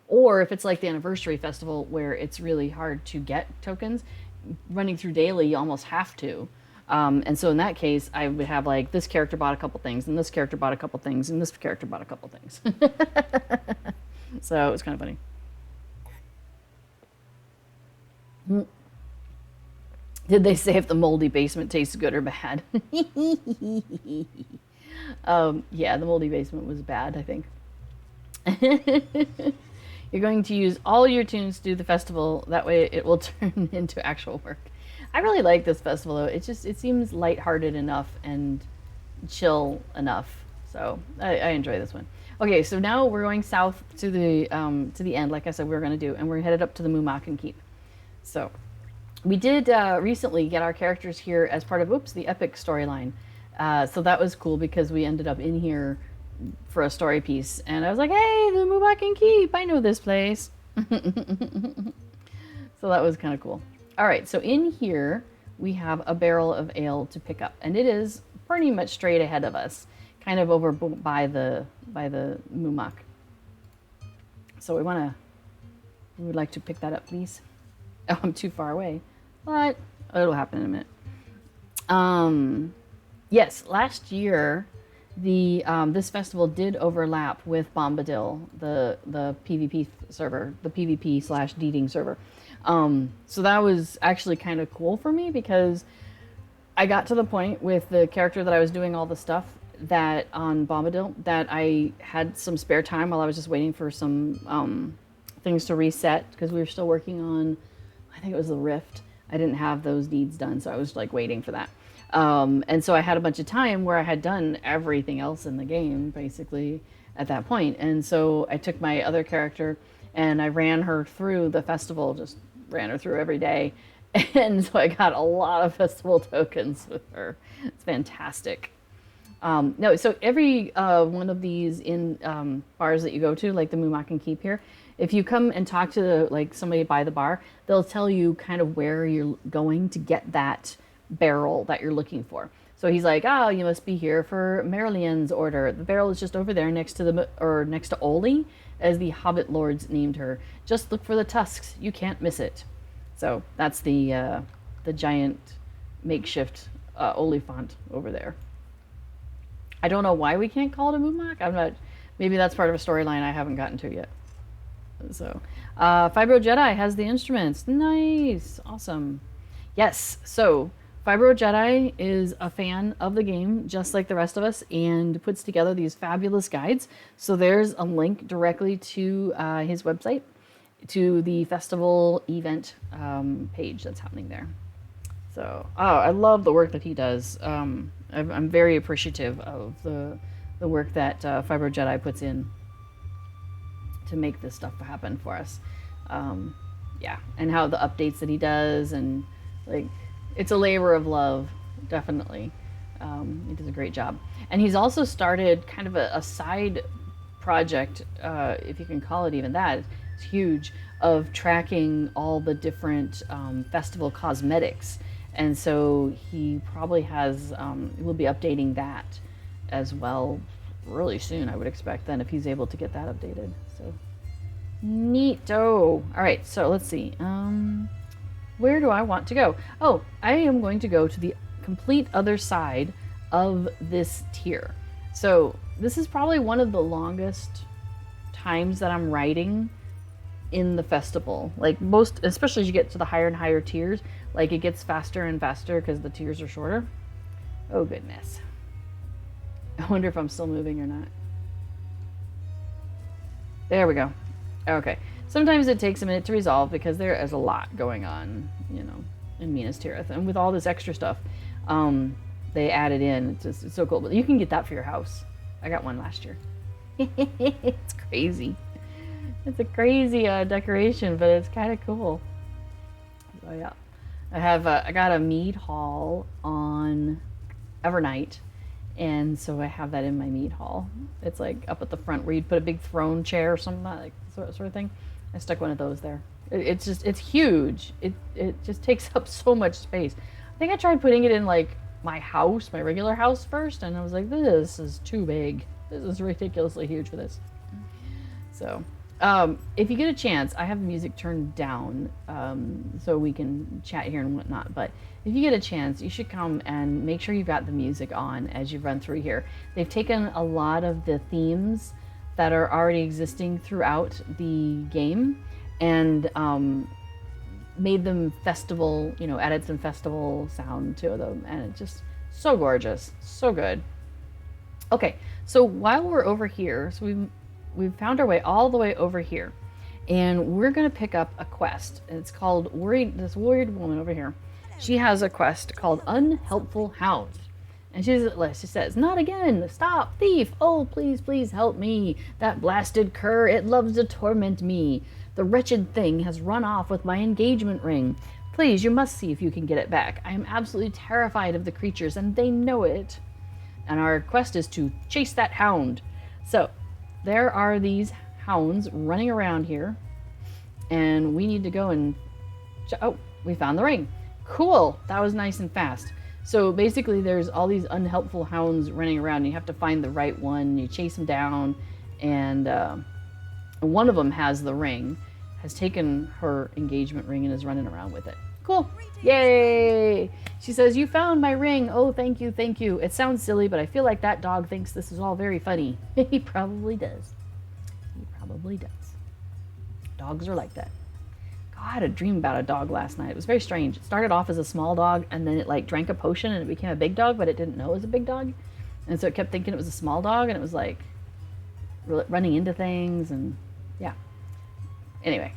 Or if it's like the anniversary festival where it's really hard to get tokens, running through daily, you almost have to. And so in that case, I would have like this character bought a couple things, and this character bought a couple things, and this character bought a couple things. So it was kind of funny. Did they say if the moldy basement tastes good or bad? Yeah, the moldy basement was bad, I think. You're going to use all your tunes to do the festival. That way it will turn into actual work. I really like this festival though. It seems lighthearted enough and chill enough. So I enjoy this one. Okay, so now we're going south to the end, like I said we were going to do, and we're headed up to the Mumakan Keep. So we did recently get our characters here as part of the epic storyline. So that was cool because we ended up in here for a story piece, and I was like, hey, the Mumakan Keep, I know this place. So that was kind of cool. All right, so in here we have a barrel of ale to pick up, and it is pretty much straight ahead of us, kind of over by the Mumak. So we would like to pick that up, please. Oh, I'm too far away, but it'll happen in a minute. Yes, last year this festival did overlap with Bombadil, the PvP server, the PvP/deeding server. So that was actually kind of cool for me because I got to the point with the character that I was doing all the stuff that on Bombadil that I had some spare time while I was just waiting for some things to reset because we were still working on, I think it was the Rift. I didn't have those deeds done, so I was like waiting for that. And so I had a bunch of time where I had done everything else in the game, basically, at that point. And so I took my other character and I ran her through the festival, just ran her through every day. And so I got a lot of festival tokens with her. It's fantastic. No, so every one of these in bars that you go to, like the Mumakan Keep here, if you come and talk to somebody by the bar, they'll tell you kind of where you're going to get that barrel that you're looking for. So he's like, oh, you must be here for Marilian's order. The barrel is just over there next to Oli, as the Hobbit lords named her. Just look for the tusks. You can't miss it. So that's the giant makeshift Oliphant over there. I don't know why we can't call it a Mumak. I'm not. Maybe that's part of a storyline I haven't gotten to yet. So, Fibro Jedi has the instruments. Nice, awesome. Yes. So Fibro Jedi is a fan of the game, just like the rest of us, and puts together these fabulous guides. So there's a link directly to his website, to the festival event page that's happening there. So, I love the work that he does. I'm very appreciative of the work that Fibro Jedi puts in to make this stuff happen for us. Yeah, and how the updates that he does, and it's a labor of love, definitely. He does a great job. And he's also started kind of a side project, if you can call it even that. It's huge, of tracking all the different festival cosmetics. And so he probably will be updating that as well really soon, I would expect, then, if he's able to get that updated. So, neato. All right, so let's see. Where do I want to go? Oh, I am going to go to the complete other side of this tier. So this is probably one of the longest times that I'm riding in the festival. Especially as you get to the higher and higher tiers, it gets faster and faster because the tiers are shorter. Oh, goodness. I wonder if I'm still moving or not. There we go. Okay. Sometimes it takes a minute to resolve because there is a lot going on, in Minas Tirith. And with all this extra stuff they added in, it's so cool. But you can get that for your house. I got one last year. It's crazy. It's a crazy decoration, but it's kind of cool. So yeah, I got a mead hall on Evernight, and so I have that in my mead hall. It's like up at the front where you'd put a big throne chair or something like sort of thing. I stuck one of those there. It's huge. It just takes up so much space. I think I tried putting it in like my house, my regular house first, and I was like, this is too big. This is ridiculously huge for this. So, if you get a chance, I have the music turned down so we can chat here and whatnot. But if you get a chance, you should come and make sure you've got the music on as you run through here. They've taken a lot of the themes that are already existing throughout the game and made them festival, added some festival sound to them. And it's just so gorgeous, so good. Okay, so while we're over here, so we've found our way all the way over here, and we're gonna pick up a quest. It's called this worried woman over here. She has a quest called Unhelpful Hound. And she says, not again, stop, thief, oh, please, please help me. That blasted cur, it loves to torment me. The wretched thing has run off with my engagement ring. Please, you must see if you can get it back. I am absolutely terrified of the creatures, and they know it. And our quest is to chase that hound. So, there are these hounds running around here, and we need to go and... Oh, we found the ring. Cool, that was nice and fast. So basically there's all these unhelpful hounds running around, and you have to find the right one. You chase them down, and one of them has the ring, has taken her engagement ring and is running around with it. Cool. Yay! She says, you found my ring. Oh, thank you, thank you. It sounds silly, but I feel like that dog thinks this is all very funny. He probably does. He probably does. Dogs are like that. God, I had a dream about a dog last night. It was very strange. It started off as a small dog, and then it like drank a potion and it became a big dog, but it didn't know it was a big dog. And so it kept thinking it was a small dog, and it was like running into things, and yeah. Anyway.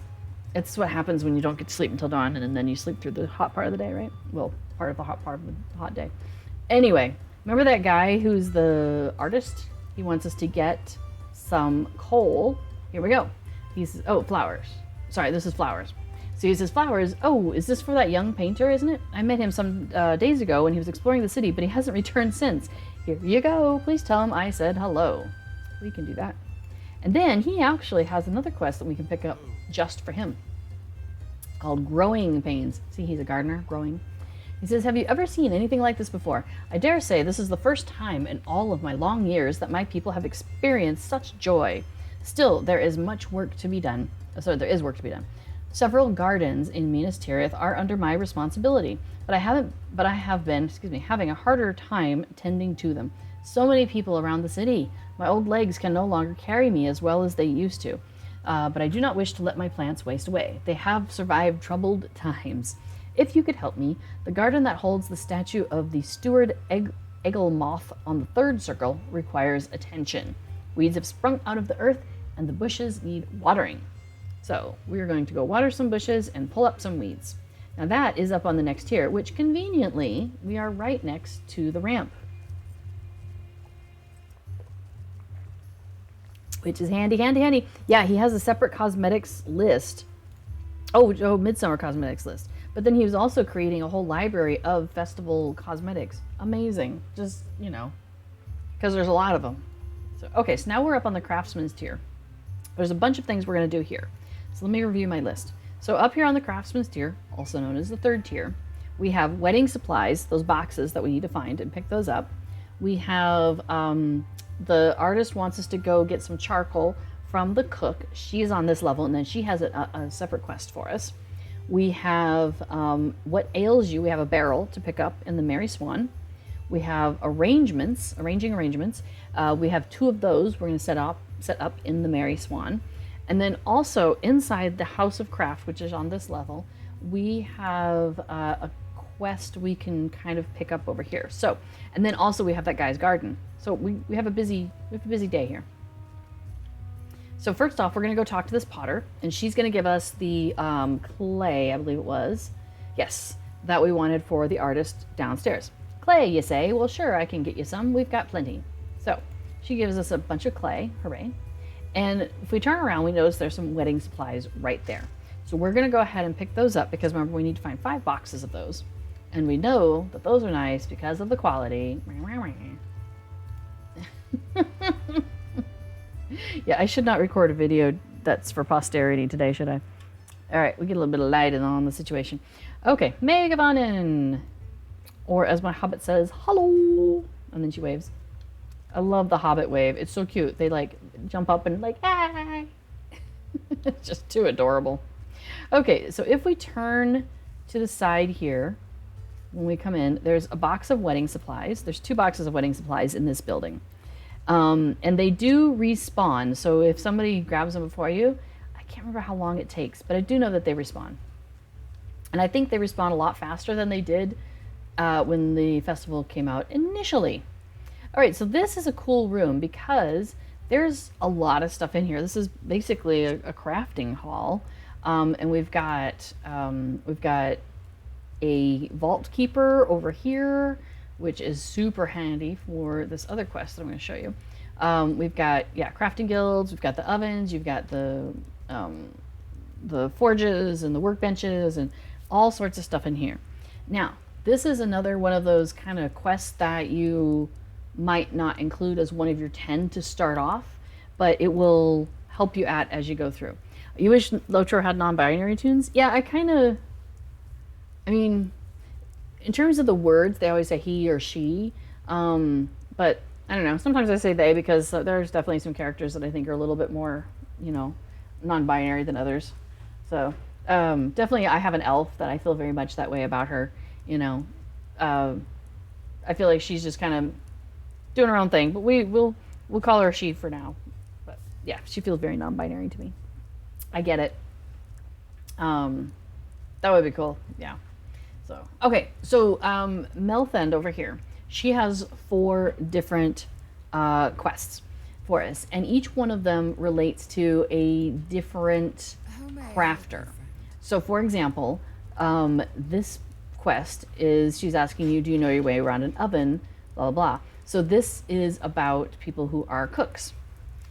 It's what happens when you don't get to sleep until dawn, and then you sleep through the hot part of the day, right? Well, part of the hot day. Anyway, remember that guy who's the artist? He wants us to get some coal. Here we go. He says, oh, flowers. Sorry, this is flowers. So he says, flowers. Oh, is this for that young painter, isn't it? I met him some days ago when he was exploring the city, but he hasn't returned since. Here you go. Please tell him I said hello. We can do that. And then he actually has another quest that we can pick up just for him, called Growing Pains. See, he's a gardener, growing. He says, have you ever seen anything like this before? I dare say this is the first time in all of my long years that my people have experienced such joy. Still, there is much work to be done. So there is work to be done. Several gardens in Minas Tirith are under my responsibility, but I have been having a harder time tending to them. So many people around the city. My old legs can no longer carry me as well as they used to. But I do not wish to let my plants waste away. They have survived troubled times. If you could help me, the garden that holds the statue of the steward Egelmoth on the third circle requires attention. Weeds have sprung out of the earth, and the bushes need watering. So we're going to go water some bushes and pull up some weeds. Now that is up on the next tier, which conveniently, we are right next to the ramp. Which is handy, handy, handy. Yeah, he has a separate cosmetics list. Oh, Midsummer cosmetics list. But then he was also creating a whole library of festival cosmetics. Amazing. Just, because there's a lot of them. So, okay, so now we're up on the craftsman's tier. There's a bunch of things we're going to do here. So let me review my list. So up here on the craftsman's tier, also known as the third tier, we have wedding supplies, those boxes that we need to find and pick those up. We have... the artist wants us to go get some charcoal from the cook. She's on this level, and then she has a separate quest for us. We have What Ails You. We have a barrel to pick up in the Merry Swan. We have arranging arrangements. We have 2 of those we're going to set up in the Merry Swan. And then also inside the House of Craft, which is on this level, we have a quest we can kind of pick up over here. So, and then also we have that guy's garden. So we have a busy day here. So first off, we're going to go talk to this potter, and she's going to give us the clay, I believe it was. Yes, that we wanted for the artist downstairs. Clay, you say? Well, sure, I can get you some. We've got plenty. So she gives us a bunch of clay. Hooray. And if we turn around, we notice there's some wedding supplies right there. So we're going to go ahead and pick those up because remember, we need to find 5 boxes of those. And we know that those are nice because of the quality. Yeah, I should not record a video that's for posterity today, should I? All right, we get a little bit of light on the situation. Okay, Megavanen. Or as my Hobbit says, hello. And then she waves. I love the Hobbit wave. It's so cute. They like jump up and like, ah. It's just too adorable. Okay, so if we turn to the side here, when we come in, there's a box of wedding supplies. There's 2 boxes of wedding supplies in this building. And they do respawn. So if somebody grabs them before you, I can't remember how long it takes, but I do know that they respawn. And I think they respawn a lot faster than they did when the festival came out initially. All right, so this is a cool room because there's a lot of stuff in here. This is basically a crafting hall, and we've got a vault keeper over here, which is super handy for this other quest that I'm going to show you. We've got crafting guilds. We've got the ovens. You've got the forges and the workbenches and all sorts of stuff in here. Now, this is another one of those kind of quests that you might not include as one of your 10 to start off, but it will help you out as you go through. You wish LOTRO had non-binary tunes? Yeah, I mean, in terms of the words, they always say he or she, but I don't know. Sometimes I say they because there's definitely some characters that I think are a little bit more, non-binary than others. So definitely I have an elf that I feel very much that way about her, I feel like she's just kind of doing her own thing, but we'll call her she for now. But yeah, she feels very non-binary to me. I get it. That would be cool. Yeah. So okay, so Melthend over here, she has 4 different quests for us, and each one of them relates to a different crafter. So for example, this quest is she's asking you, do you know your way around an oven? Blah blah blah. So this is about people who are cooks.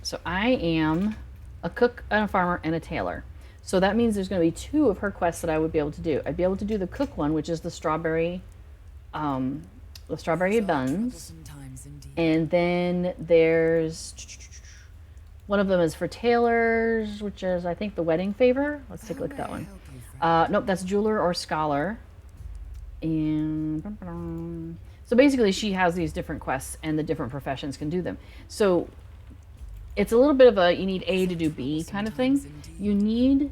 So I am a cook, a farmer, and a tailor. So that means there's going to be 2 of her quests that I would be able to do. I'd be able to do the cook one, which is the strawberry buns. And then there's one of them is for tailors, which is I think the wedding favor. Let's take a look at that one. Nope, that's jeweler or scholar. And so basically she has these different quests and the different professions can do them. So it's a little bit of a you need A to do B kind of thing. You need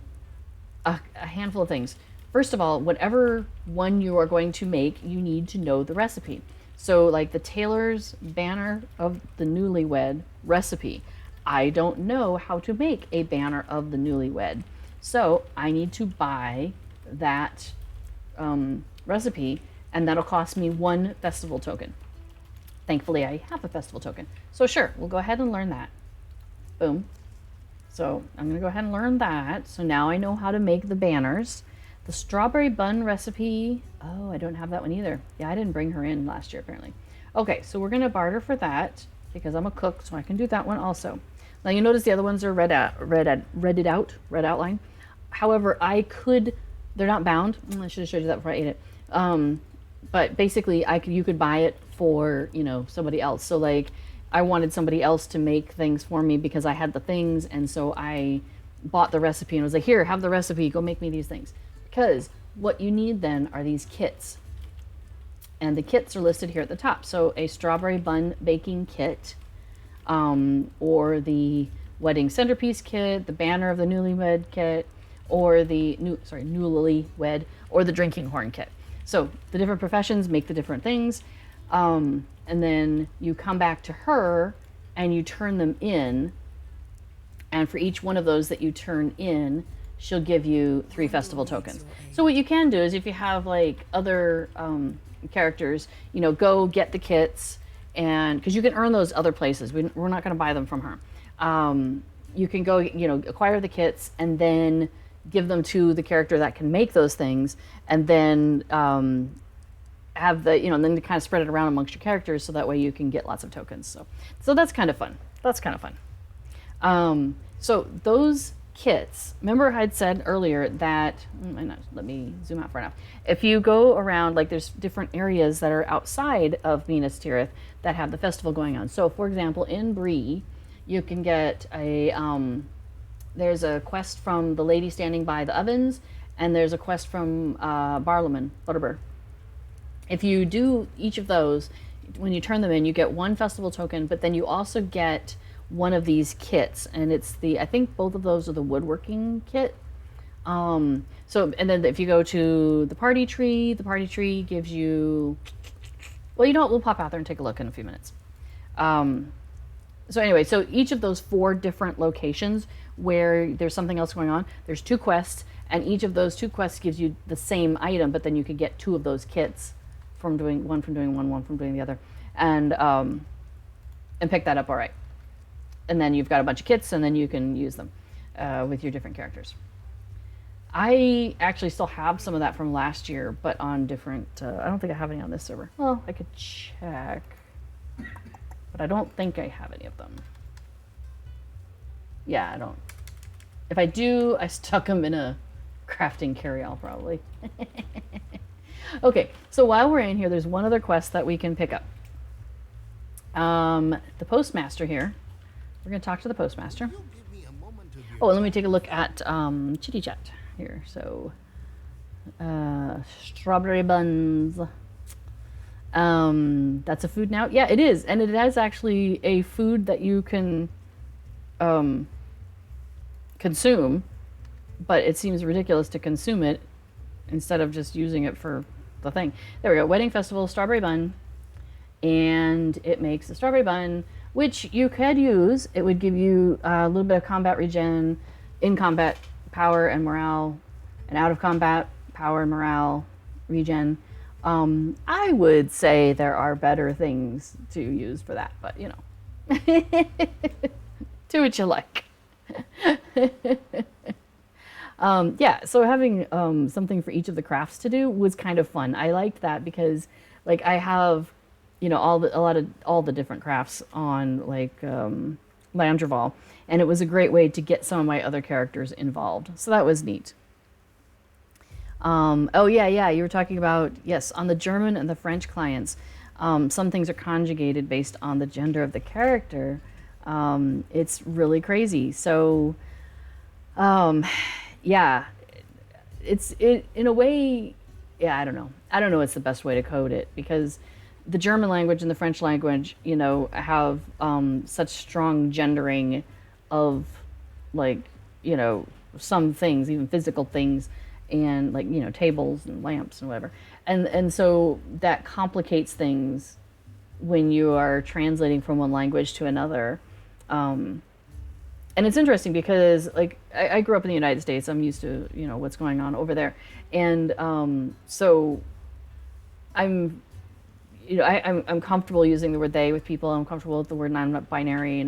a handful of things. First of all, whatever one you are going to make, you need to know the recipe. So like the tailor's banner of the newlywed recipe. I don't know how to make a banner of the newlywed. So I need to buy that recipe, and that'll cost me 1 festival token. Thankfully, I have a festival token. So sure, we'll go ahead and learn that. Boom. So I'm going to go ahead and learn that. So now I know how to make the banners. The strawberry bun recipe. Oh, I don't have that one either. Yeah, I didn't bring her in last year, apparently. Okay, so we're going to barter for that because I'm a cook, so I can do that one also. Now you notice the other ones are red outline. However, they're not bound. I should have showed you that before I ate it. But basically, you could buy it for, somebody else. So like, I wanted somebody else to make things for me because I had the things, and so I bought the recipe and was like, here, have the recipe, go make me these things. Because what you need then are these kits. And the kits are listed here at the top. So a strawberry bun baking kit, or the wedding centerpiece kit, the banner of the newlywed kit, or the newlywed, or the drinking horn kit. So the different professions make the different things, and then you come back to her and you turn them in, and for each one of those that you turn in, she'll give you 3 festival tokens. So what you can do is if you have like other characters, go get the kits, and because you can earn those other places, we're not going to buy them from her. You can go, acquire the kits and then give them to the character that can make those things, and then have the, and then to kind of spread it around amongst your characters so that way you can get lots of tokens. So that's kind of fun. So those kits, remember I'd said earlier that, let me zoom out far enough. If you go around, like there's different areas that are outside of Minas Tirith that have the festival going on. So for example, in Bree, you can get there's a quest from the lady standing by the ovens, and there's a quest from Barlaman, Butterbur. If you do each of those, when you turn them in, you get one festival token, but then you also get one of these kits, and it's I think both of those are the woodworking kit. So, and then if you go to the party tree gives you, well, you know what, we'll pop out there and take a look in a few minutes. So anyway, so each of those 4 different locations where there's something else going on, there's 2 quests, and each of those 2 quests gives you the same item, but then you could get 2 of those kits from doing one from doing the other, and pick that up. All right, and then you've got a bunch of kits, and then you can use them with your different characters. I actually still have some of that from last year, but on different. I don't think I have any on this server. Well, I could check, but I don't think I have any of them. Yeah, I don't. If I do, I stuck them in a crafting carry-all probably. Okay, so while we're in here, there's one other quest that we can pick up. The postmaster here. We're going to talk to the postmaster. Oh, let me take a look at Chitty Chat here. So, strawberry buns. That's a food now? Yeah, it is. And it is actually a food that you can consume, but it seems ridiculous to consume it instead of just using it for the thing. There we go. Wedding Festival, strawberry bun. And it makes a strawberry bun, which you could use. It would give you a little bit of combat regen, in combat power and morale, and out of combat power and morale regen. I would say there are better things to use for that, but you know, do what you like. Yeah, so having something for each of the crafts to do was kind of fun. I liked that because, like, I have, you know, all the different crafts on like Landreval, and it was a great way to get some of my other characters involved. So that was neat. Oh yeah, you were talking about, yes, on the German and the French clients, some things are conjugated based on the gender of the character. It's really crazy. So, yeah, it's in a way, yeah, I don't know what's the best way to code it, because the German language and the French language, you know, have such strong gendering of, like, you know, some things, even physical things, and like, you know, tables and lamps and whatever, and so that complicates things when you are translating from one language to another. And it's interesting because, like, I grew up in the United States. I'm used to, you know, what's going on over there. And so I'm, you know, I'm comfortable using the word they with people. I'm comfortable with the word non-binary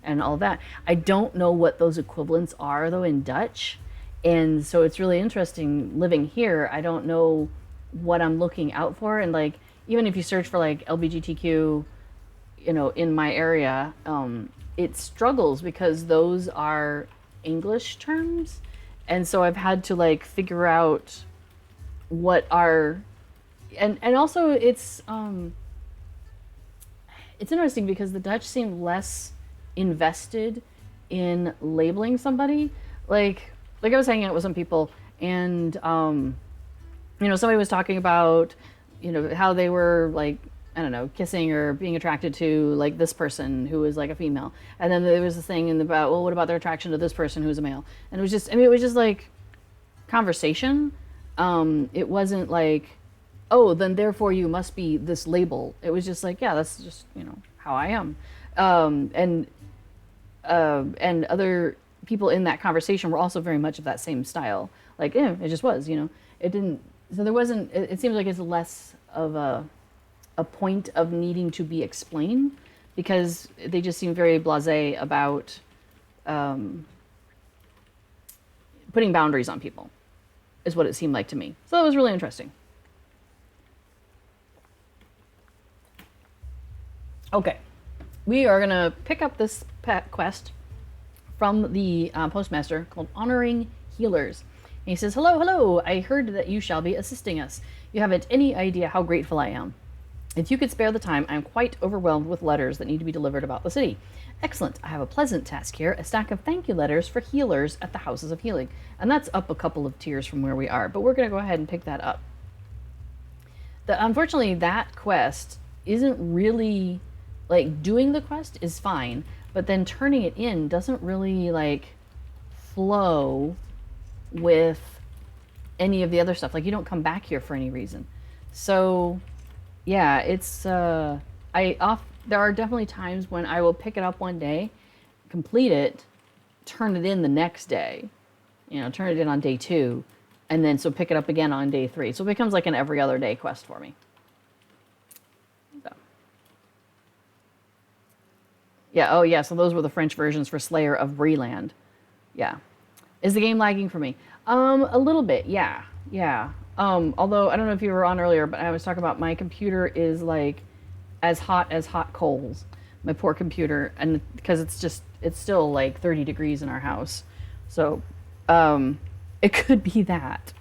and all of that. I don't know what those equivalents are, though, in Dutch. And so it's really interesting living here. I don't know what I'm looking out for. And, like, even if you search for, like, LGBTQ, you know, in my area, it struggles because those are English terms. And so I've had to, like, figure out what are, and also it's interesting because the Dutch seem less invested in labeling somebody. Like I was hanging out with some people, and you know, somebody was talking about, you know, how they were, like, I don't know, kissing or being attracted to, like, this person who was, like, a female. And then there was this thing about, well, what about their attraction to this person who's a male? And it was just, I mean, it was just like conversation. It wasn't like, oh, then therefore you must be this label. It was just like, yeah, that's just, you know, how I am. And other people in that conversation were also very much of that same style. Like, yeah, it just was, you know, it didn't, so there wasn't, it seems like it's less of a point of needing to be explained, because they just seem very blasé about putting boundaries on people, is what it seemed like to me. So it was really interesting. Okay, we are gonna pick up this quest from the postmaster called Honoring Healers. And he says, "Hello, hello. I heard that you shall be assisting us. You haven't any idea how grateful I am. If you could spare the time, I'm quite overwhelmed with letters that need to be delivered about the city. Excellent. I have a pleasant task here, a stack of thank you letters for healers at the Houses of Healing." And that's up a couple of tiers from where we are, but we're going to go ahead and pick that up. Unfortunately, that quest isn't really, like, doing the quest is fine, but then turning it in doesn't really, like, flow with any of the other stuff. Like, you don't come back here for any reason. So, yeah, it's, there are definitely times when I will pick it up one day, complete it, turn it in the next day, you know, turn it in on day 2, and then so pick it up again on day 3. So it becomes like an every other day quest for me. So. Yeah, oh yeah, so those were the French versions for Slayer of Breland. Yeah. Is the game lagging for me? A little bit, yeah. Yeah. Although, I don't know if you were on earlier, but I was talking about my computer is like as hot coals. My poor computer, and because it's still like 30 degrees in our house. So, it could be that.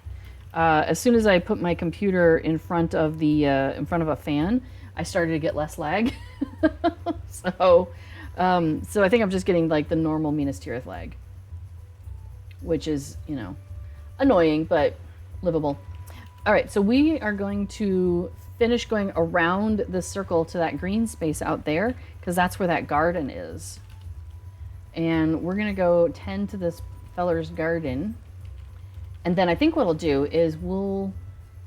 As soon as I put my computer in front of a fan, I started to get less lag. So I think I'm just getting like the normal Minas Tirith lag, which is, you know, annoying, but livable. All right, so we are going to finish going around the circle to that green space out there, because that's where that garden is. And we're going to go tend to this feller's garden. And then I think what I'll do is we'll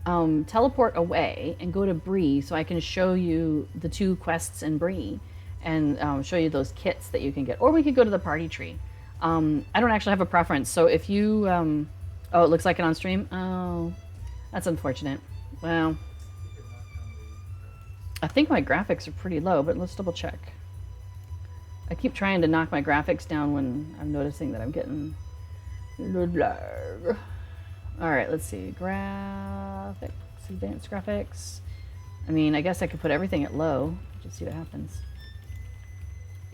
teleport away and go to Bree so I can show you the 2 quests in Bree and show you those kits that you can get. Or we could go to the party tree. I don't actually have a preference. So if you... oh, it looks like it on stream? Oh, that's unfortunate. Well, I think my graphics are pretty low, but let's double check. I keep trying to knock my graphics down when I'm noticing that I'm getting lag. All right, let's see. Graphics, advanced graphics. I mean, I guess I could put everything at low. Just see what happens.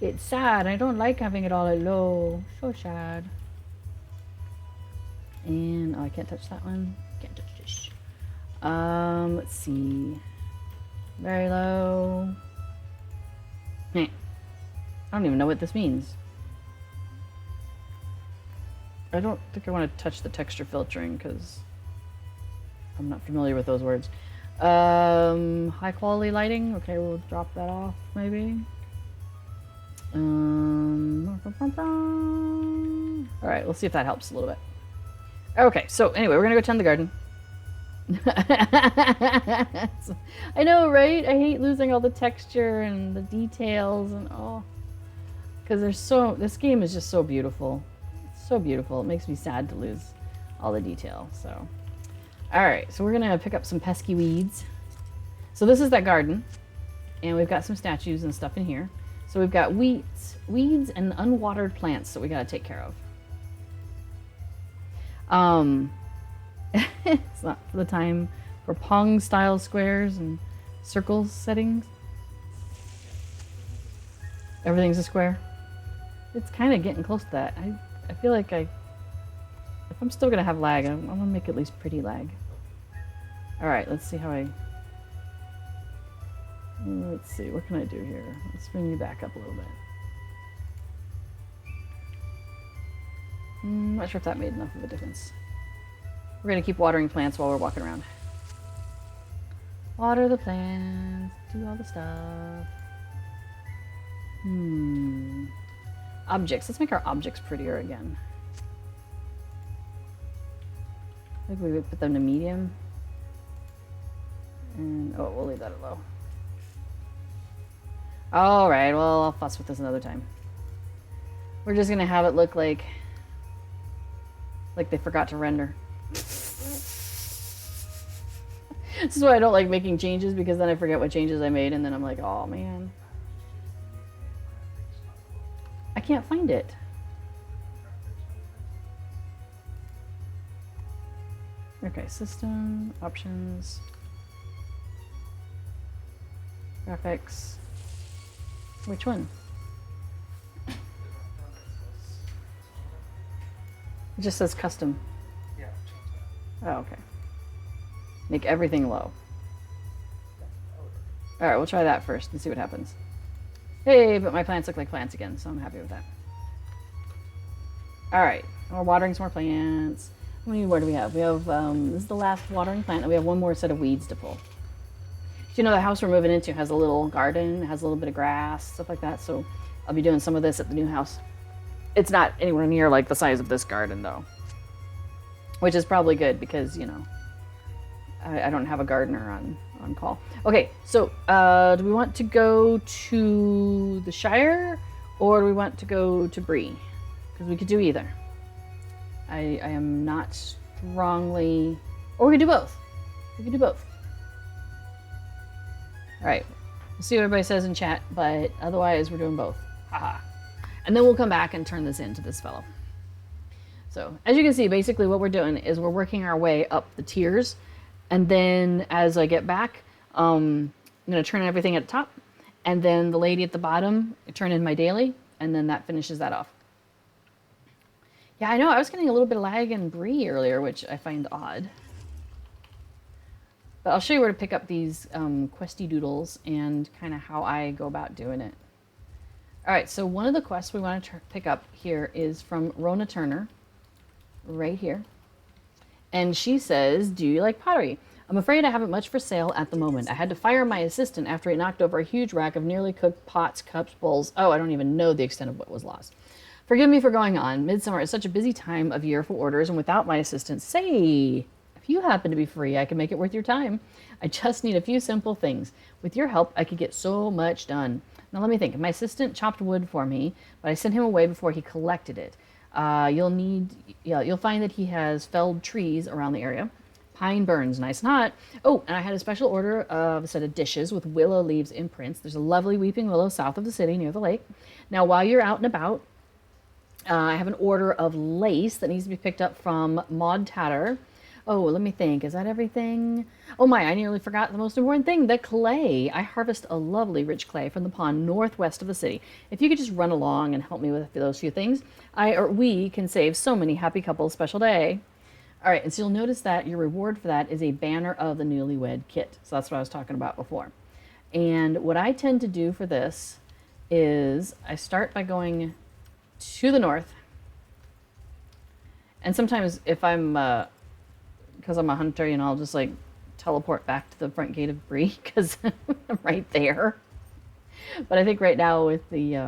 It's sad. I don't like having it all at low. So sad. And, oh, I can't touch that one. Can't touch this. Let's see. Very low. I don't even know what this means. I don't think I want to touch the texture filtering because I'm not familiar with those words. High quality lighting. Okay, we'll drop that off maybe. All right, we'll see if that helps a little bit. Okay, so anyway, we're gonna go tend the garden. I know, right? I hate losing all the texture and the details and oh, because this game is just so beautiful. It's so beautiful. It makes me sad to lose all the detail. So, all right, so we're gonna pick up some pesky weeds. So this is that garden, and we've got some statues and stuff in here. So we've got weeds and unwatered plants that we gotta take care of. It's not the time for Pong style squares and circles settings. Everything's a square. It's kind of getting close to that. I feel like if I'm still gonna have lag, I'm gonna make at least pretty lag. All right, let's see how let's see, what can I do here? Let's bring you back up a little bit. Not sure if that made enough of a difference. We're gonna keep watering plants while we're walking around. Water the plants, do all the stuff. Objects, let's make our objects prettier again. Maybe we would put them to medium. And, oh, we'll leave that at low. All right, well, I'll fuss with this another time. We're just gonna have it look like they forgot to render. This is why I don't like making changes, because then I forget what changes I made, and then I'm like, oh man. I can't find it. Okay, system, options, graphics. Which one? It just says custom. Yeah, change that. Oh, okay. Make everything low. That would work. All right, we'll try that first and see what happens. Hey, but my plants look like plants again, so I'm happy with that. All right, we're watering some more plants. How many more do we have? We have, this is the last watering plant, and we have one more set of weeds to pull. Do you know the house we're moving into has a little garden, has a little bit of grass, stuff like that, so I'll be doing some of this at the new house. It's not anywhere near like the size of this garden, though, which is probably good because, you know, I don't have a gardener on call. Okay, so do we want to go to the Shire or do we want to go to Bree? Because we could do either. I am not strongly... Or we could do both. We could do both. Alright, we'll see what everybody says in chat, but otherwise we're doing both. Haha. And then we'll come back and turn this into this fellow. So, as you can see, basically what we're doing is we're working our way up the tiers. And then as I get back, I'm going to turn everything at the top. And then the lady at the bottom, I turn in my daily. And then that finishes that off. Yeah, I know. I was getting a little bit of lag in Bree earlier, which I find odd. But I'll show you where to pick up these questy doodles and kind of how I go about doing it. All right, so one of the quests we want to pick up here is from Rona Turner, right here. And she says, do you like pottery? I'm afraid I haven't much for sale at the moment. I had to fire my assistant after he knocked over a huge rack of nearly cooked pots, cups, bowls. Oh, I don't even know the extent of what was lost. Forgive me for going on. Midsummer is such a busy time of year for orders, and without my assistant, say, if you happen to be free, I can make it worth your time. I just need a few simple things. With your help, I could get so much done. Now let me think. My assistant chopped wood for me, but I sent him away before he collected it. You'll find that he has felled trees around the area. Pine burns nice and hot. Oh, and I had a special order of a set of dishes with willow leaves imprints. There's a lovely weeping willow south of the city near the lake. Now, while you're out and about, I have an order of lace that needs to be picked up from Maud Tatter. Oh, let me think. Is that everything? Oh my, I nearly forgot the most important thing, the clay. I harvest a lovely rich clay from the pond northwest of the city. If you could just run along and help me with those few things, we can save so many happy couples special day. All right, and so you'll notice that your reward for that is a banner of the newlywed kit. So that's what I was talking about before. And what I tend to do for this is I start by going to the north. And sometimes if I'm... because I'm a hunter, you know, I'll just like teleport back to the front gate of Bree because I'm right there. But I think right now with the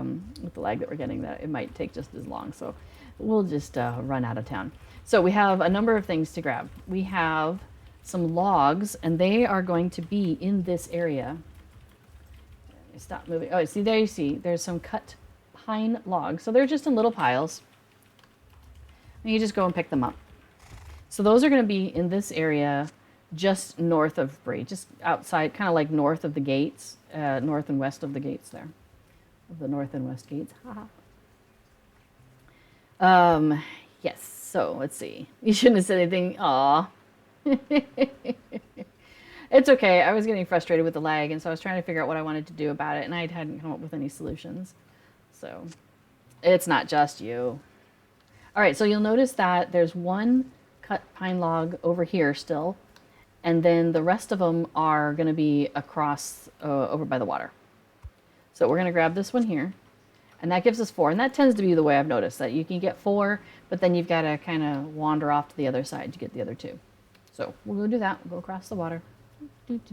lag that we're getting, that it might take just as long. So we'll just run out of town. So we have a number of things to grab. We have some logs, and they are going to be in this area. Stop moving. Oh, see, there you see, there's some cut pine logs. So they're just in little piles. And you just go and pick them up. So those are going to be in this area just north of Bree, just outside, kind of like north of the gates, north and west of the gates there. Of the north and west gates. Yes, so let's see. You shouldn't have said anything. Aw. It's okay. I was getting frustrated with the lag, and so I was trying to figure out what I wanted to do about it, and I hadn't come up with any solutions. So it's not just you. All right, so you'll notice that there's one cut pine log over here still, and then the rest of them are going to be across over by the water. So we're going to grab this one here, and that gives us 4, and that tends to be the way I've noticed that you can get 4, but then you've got to kind of wander off to the other side to get the other 2. So we'll go do that. We'll go across the water. Let's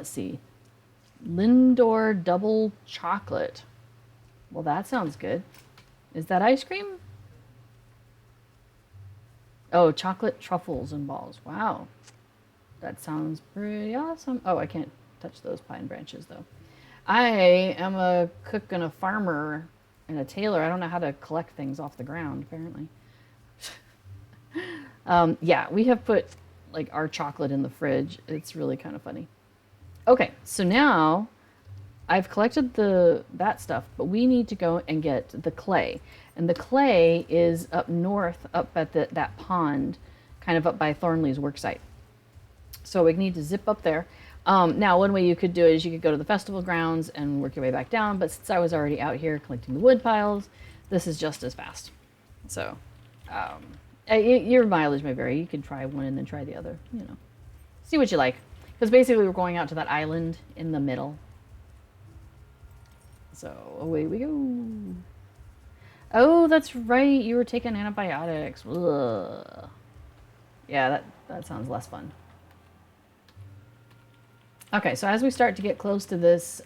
see. Lindor double chocolate. Well, that sounds good. Is that ice cream? Oh, chocolate truffles and balls. Wow. That sounds pretty awesome. Oh, I can't touch those pine branches, though. I am a cook and a farmer and a tailor. I don't know how to collect things off the ground, apparently. Yeah, we have put like our chocolate in the fridge. It's really kind of funny. Okay, so now I've collected that stuff, but we need to go and get the clay. And the clay is up north, up at that pond, kind of up by Thornley's worksite. So we need to zip up there. Now, one way you could do it is you could go to the festival grounds and work your way back down. But since I was already out here collecting the wood piles, This is just as fast. So, your mileage may vary. You could try one and then try the other. See what you like. Because basically we're going out to that island in the middle. So away we go. Oh, that's right. You were taking antibiotics. Ugh. Yeah, that sounds less fun. Okay, so as we start to get close to this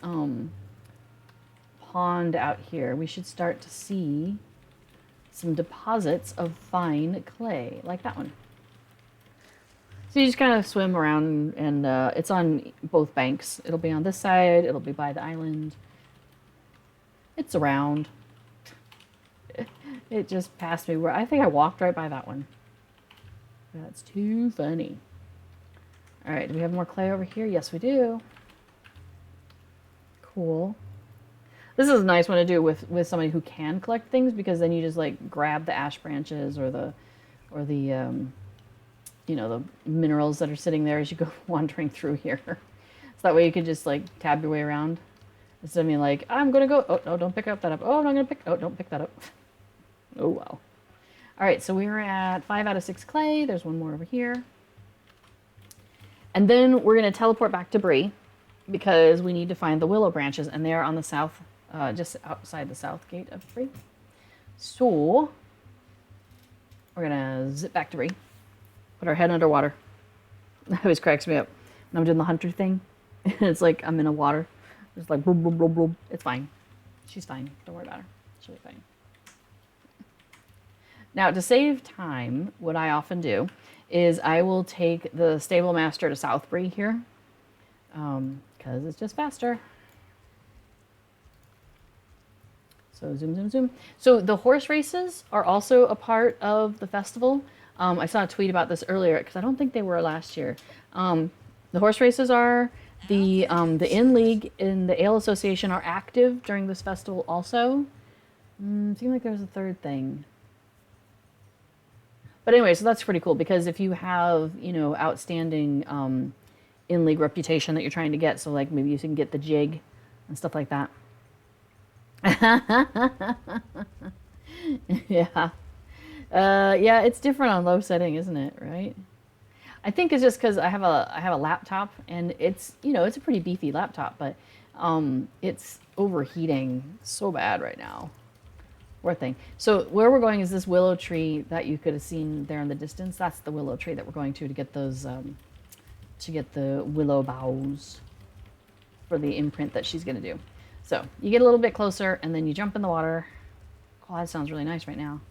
pond out here, we should start to see some deposits of fine clay, like that one. So you just kind of swim around, and it's on both banks. It'll be on this side, it'll be by the island. It's around. It just passed me where I think I walked right by that one. That's too funny. All right, do we have more clay over here? Yes, we do. Cool. This is a nice one to do with somebody who can collect things, because then you just like grab the ash branches or the the minerals that are sitting there as you go wandering through here. So that way you could just like tab your way around. Instead of being like, I'm gonna go, oh no, don't pick up that up. Oh, I'm not gonna pick, oh, don't pick that up. Oh wow. All right, so we were at 5 out of 6 clay. There's one more over here. And then we're gonna teleport back to Bree, because we need to find the willow branches, and they're on the south, just outside the south gate of Bree. So we're gonna zip back to Bree, put our head underwater. That always cracks me up when I'm doing the hunter thing. It's like I'm in a water. It's like boom, boom, boom, boom. It's fine. She's fine. Don't worry about her. She'll be fine. Now, to save time, what I often do is I will take the stable master to South Bree here, because it's just faster. So zoom, zoom, zoom. So the horse races are also a part of the festival. I saw a tweet about this earlier, because I don't think they were last year. The horse races are. The Inn League and the Ale Association are active during this festival also. Seemed like there was a third thing. But anyway, so that's pretty cool, because if you have, outstanding Inn League reputation that you're trying to get, so like maybe you can get the jig and stuff like that. Yeah. Yeah, it's different on low setting, isn't it? Right? I think it's just because I have a laptop, and it's it's a pretty beefy laptop, but it's overheating so bad right now. Poor thing. So where we're going is this willow tree that you could have seen there in the distance. That's the willow tree that we're going to get those to get the willow boughs for the imprint that she's gonna do. So you get a little bit closer, and then you jump in the water. Oh, that sounds really nice right now.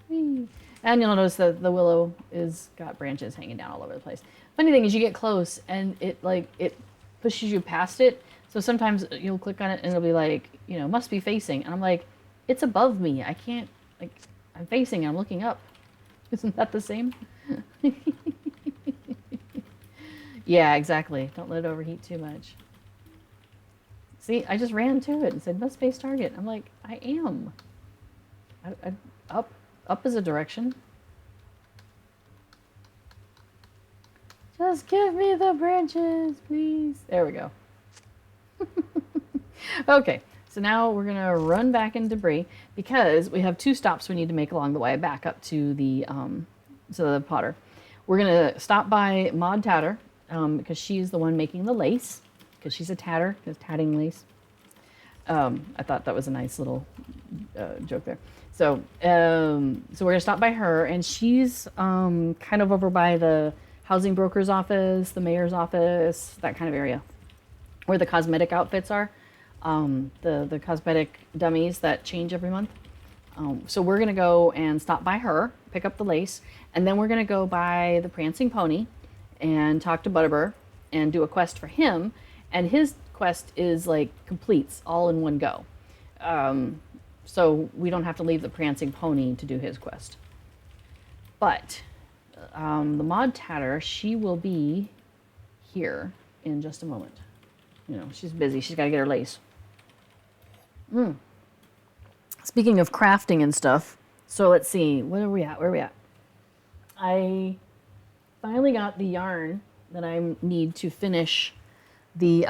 Whee. And you'll notice that the willow is got branches hanging down all over the place. Funny thing is, you get close and it pushes you past it. So sometimes you'll click on it and it'll be like, must be facing. And I'm like, it's above me. I can't, I'm facing and I'm looking up. Isn't that the same? Yeah, exactly. Don't let it overheat too much. See, I just ran to it and said, must face target. I'm like, I am. Up is a direction. Just give me the branches, please. There we go. Okay, so now we're gonna run back into Bree, because we have 2 stops we need to make along the way back up to the Potter. We're gonna stop by Maud Tatter, because she's the one making the lace, because she's a tatter, because tatting lace. I thought that was a nice little joke there. So we're gonna stop by her, and she's kind of over by the housing broker's office, the mayor's office, that kind of area, where the cosmetic outfits are, the cosmetic dummies that change every month. So we're gonna go and stop by her, pick up the lace, and then we're gonna go by the Prancing Pony and talk to Butterbur and do a quest for him, and his quest is like completes all in one go. So we don't have to leave the Prancing Pony to do his quest. But the Maud Tatter, she will be here in just a moment. She's busy. She's got to get her lace. Speaking of crafting and stuff, so let's see. Where are we at? I finally got the yarn that I need to finish the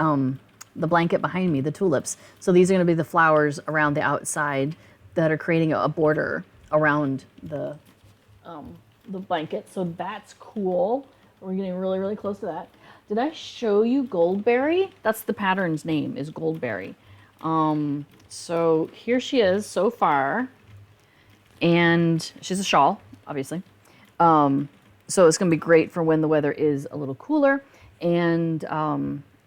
blanket behind me, the tulips. So these are going to be the flowers around the outside that are creating a border around the blanket. So that's cool. We're getting really, really close to that. Did I show you Goldberry? That's the pattern's name, is Goldberry. So here she is so far. And she's a shawl, obviously. So it's going to be great for when the weather is a little cooler. And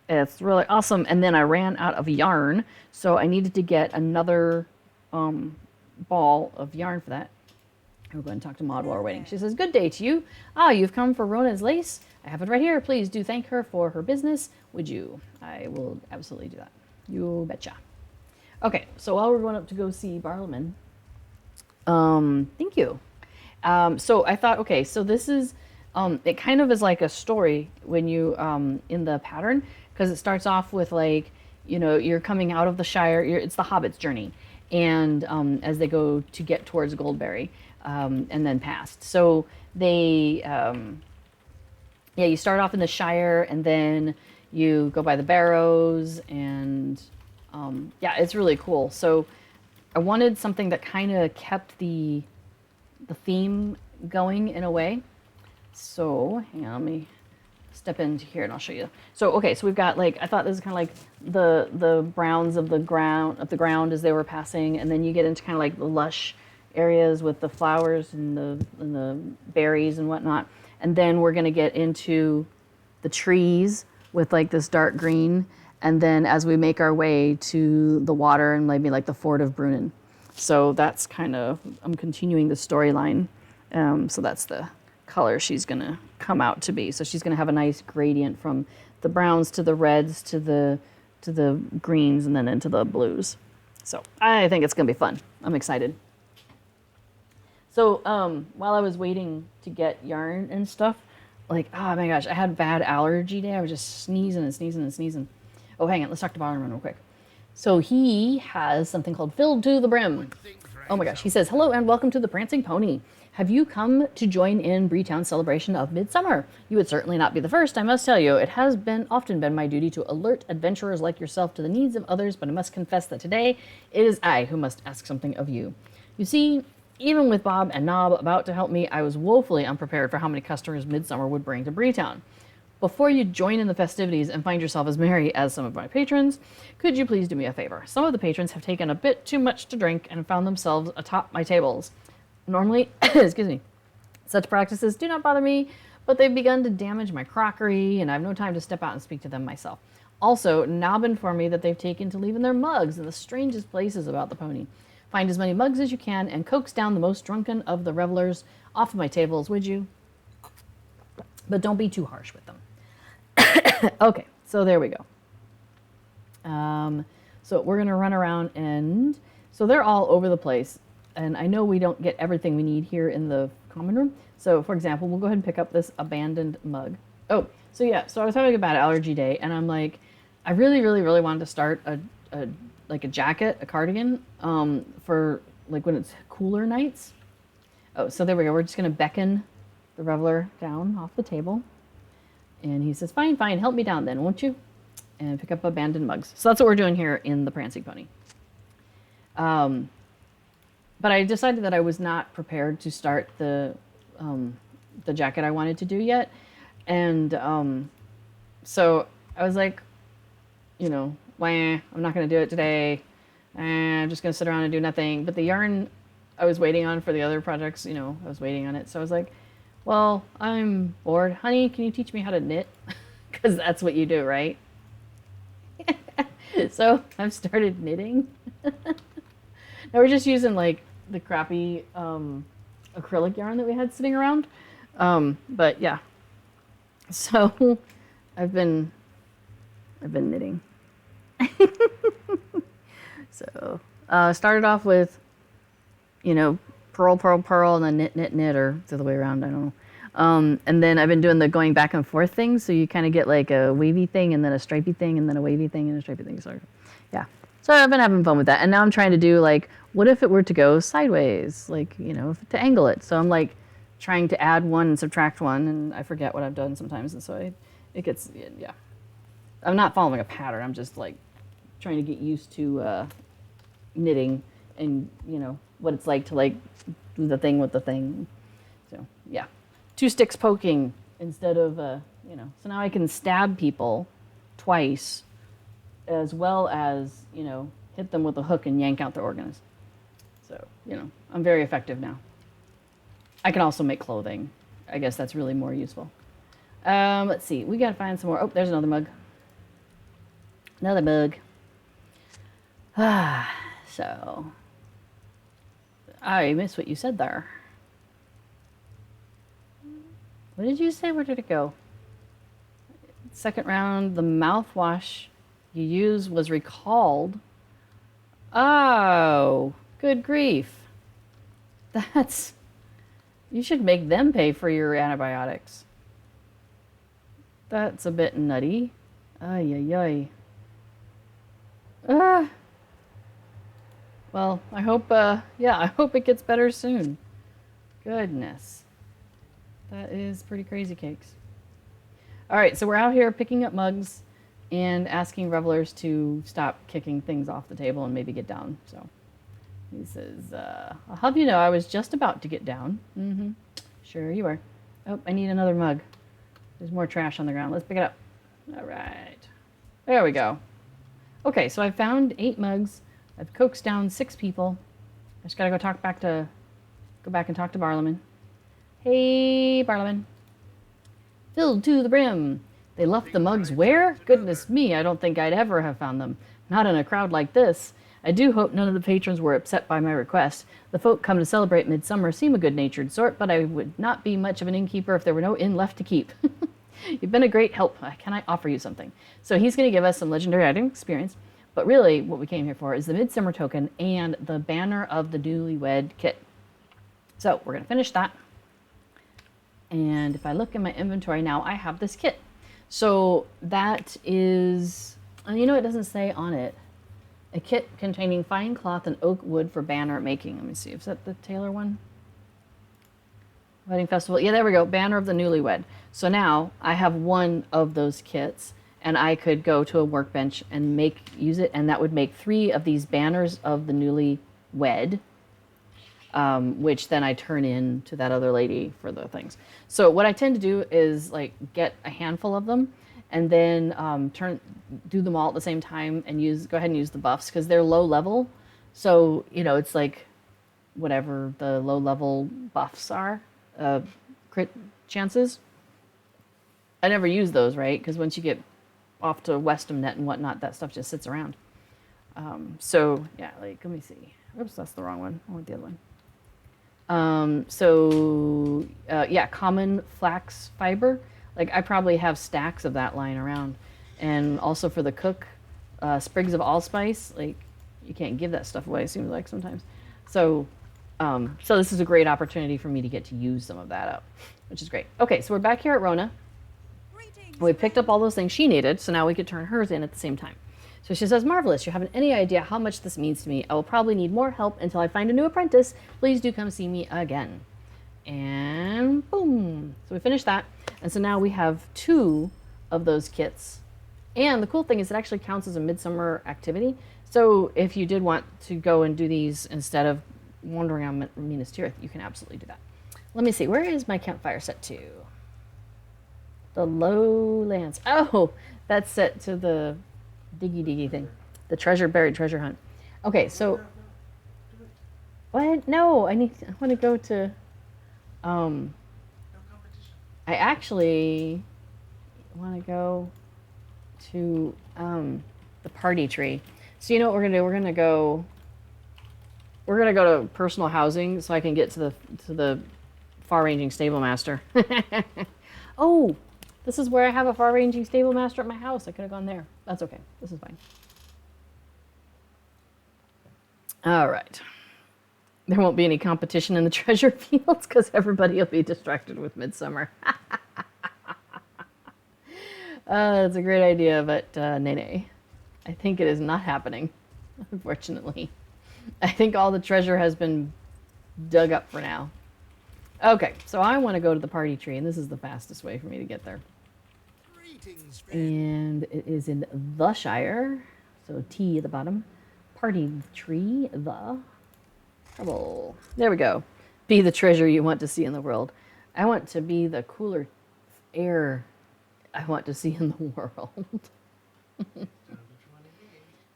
it's really awesome. And then I ran out of yarn, so I needed to get another ball of yarn for that. We'll go ahead and talk to Maud while we're waiting. She says, "Good day to you. Ah, you've come for Rona's lace. I have it right here. Please do thank her for her business. Would you?" I will absolutely do that. You betcha. Okay, so while we're going up to go see Barlowman, thank you. So I thought, okay, so this is, it kind of is like a story when you, in the pattern, because it starts off with like, you know, you're coming out of the Shire, it's the Hobbit's journey, and as they go to get towards Goldberry, and then past. So they, yeah, you start off in the Shire, and then you go by the Barrows, and yeah, it's really cool. So I wanted something that kind of kept the theme going in a way. So hang on, let me step into here and I'll show you. So okay, so we've got like, I thought this is kind of like the browns of the ground as they were passing, and then you get into kind of like the lush areas with the flowers and the berries and whatnot, and then we're gonna get into the trees with like this dark green, and then as we make our way to the water and maybe like the Fort of Brunnen. So that's kind of, I'm continuing the storyline. So that's the color she's gonna come out to be. So she's gonna have a nice gradient from the browns to the reds to the greens and then into the blues. So I think it's gonna be fun. I'm excited. So while I was waiting to get yarn and stuff, like, oh my gosh, I had a bad allergy day. I was just sneezing and sneezing and sneezing. Oh, hang on, let's talk to Barnum real quick. So he has something called Filled to the Brim. Oh my gosh, he says, "Hello and welcome to the Prancing Pony. Have you come to join in Breetown's celebration of Midsummer? You would certainly not be the first, I must tell you. It has often been my duty to alert adventurers like yourself to the needs of others, but I must confess that today it is I who must ask something of you. You see, even with Bob and Nob about to help me, I was woefully unprepared for how many customers Midsummer would bring to Breetown. Before you join in the festivities and find yourself as merry as some of my patrons, could you please do me a favor? Some of the patrons have taken a bit too much to drink and found themselves atop my tables. Normally, excuse me, such practices do not bother me, but they've begun to damage my crockery, and I have no time to step out and speak to them myself. Also, Nob informed me that they've taken to leaving their mugs in the strangest places about the pony. Find as many mugs as you can and coax down the most drunken of the revelers off of my tables, would you? But don't be too harsh with them." Okay, so there we go. So we're going to run around, and so they're all over the place. And I know we don't get everything we need here in the common room. So for example, we'll go ahead and pick up this abandoned mug. Oh, so yeah, so I was having a bad allergy day, and I'm like, I really, really, really wanted to start a jacket, a cardigan, for like when it's cooler nights. Oh, so there we go. We're just going to beckon the reveler down off the table. And he says, fine, help me down then, won't you? And pick up abandoned mugs. So that's what we're doing here in the Prancing Pony. But I decided that I was not prepared to start the jacket I wanted to do yet. And so I was like, you know, wah, I'm not going to do it today. I'm just going to sit around and do nothing. But the yarn I was waiting on for the other projects, you know, I was waiting on it. So I was like, well, I'm bored. Honey, can you teach me how to knit? Because that's what you do, right? So I've started knitting. Now we're just using like the crappy acrylic yarn that we had sitting around. But yeah. So I've been knitting. So started off with, you know, purl, purl, purl, and then knit, knit, knit, or it's the other way around, I don't know. And then I've been doing the going back and forth thing, so you kind of get like a wavy thing, and then a stripy thing, and then a wavy thing, and a stripy thing. So, yeah. So I've been having fun with that. And now I'm trying to do like, what if it were to go sideways? Like, you know, to angle it. So I'm like trying to add one and subtract one, and I forget what I've done sometimes. And so it gets, yeah. I'm not following a pattern. I'm just like trying to get used to knitting and you know what it's like to like do the thing with the thing. So yeah, 2 sticks poking instead of you know. So now I can stab people twice, as well as you know hit them with a hook and yank out their organs. So you know I'm very effective now. I can also make clothing. I guess that's really more useful. Let's see. We gotta find some more. Oh, there's another mug. Another mug. So I missed what you said there. What did you say? Where did it go? Second round, the mouthwash you used was recalled. Oh, good grief. That's... You should make them pay for your antibiotics. That's a bit nutty. Ay, ay, ay. Well, I hope, yeah, I hope it gets better soon. Goodness. That is pretty crazy cakes. All right, so we're out here picking up mugs and asking revelers to stop kicking things off the table and maybe get down. So he says, I'll have you know I was just about to get down. Mm-hmm. Sure you are. Oh, I need another mug. There's more trash on the ground. Let's pick it up. All right. There we go. Okay, so I found 8 mugs. I've coaxed down 6 people. I just gotta go back and talk to Barlaman. Hey, Barlaman. Filled to the brim. They left the mugs where? Goodness me, I don't think I'd ever have found them. Not in a crowd like this. I do hope none of the patrons were upset by my request. The folk come to celebrate Midsummer seem a good-natured sort, but I would not be much of an innkeeper if there were no inn left to keep. You've been a great help. Can I offer you something? So he's going to give us some legendary item experience, but really what we came here for is the Midsummer token and the banner of the newlywed kit. So we're going to finish that. And if I look in my inventory now, I have this kit. So that is, you know, it doesn't say on it. A kit containing fine cloth and oak wood for banner making. Let me see, is that the Taylor one? Wedding festival. Yeah, there we go. Banner of the newlywed. So now I have one of those kits, and I could go to a workbench and use it, and that would make 3 of these banners of the newlywed, which then I turn in to that other lady for the things. So what I tend to do is like get a handful of them, and then do them all at the same time and go ahead and use the buffs because they're low level. So you know it's like whatever the low level buffs are, crit chances. I never use those, right? Because once you get off to Westum Net and whatnot, that stuff just sits around. So yeah, like let me see. Oops, that's the wrong one. I want the other one. Yeah, common flax fiber. Like I probably have stacks of that lying around. And also for the cook, sprigs of allspice. Like you can't give that stuff away, it seems like sometimes. So this is a great opportunity for me to get to use some of that up, which is great. Okay, so we're back here at Rona. We picked up all those things she needed, so now we could turn hers in at the same time. So she says, marvelous, you haven't any idea how much this means to me. I will probably need more help until I find a new apprentice. Please do come see me again. And boom. So we finished that. And so now we have 2 of those kits. And the cool thing is it actually counts as a midsummer activity. So if you did want to go and do these instead of wandering on Minas Tirith, you can absolutely do that. Let me see, where is my campfire set to? The lowlands. Oh, that's set to the diggy thing. The buried treasure hunt. Okay, so what? No, I want to go to I actually want to go to the party tree. So you know what we're gonna do? We're gonna go to personal housing so I can get to the far-ranging stable master. Oh, this is where I have a far-ranging stable master at my house. I could have gone there. That's okay. This is fine. All right. There won't be any competition in the treasure fields because everybody will be distracted with Midsummer. That's a great idea, but nay. I think it is not happening, unfortunately. I think all the treasure has been dug up for now. Okay, so I want to go to the party tree, and this is the fastest way for me to get there. And it is in the Shire, so T at the bottom. Party tree, the. Trouble. There we go. Be the treasure you want to see in the world. I want to be the cooler air I want to see in the world. Down to 28.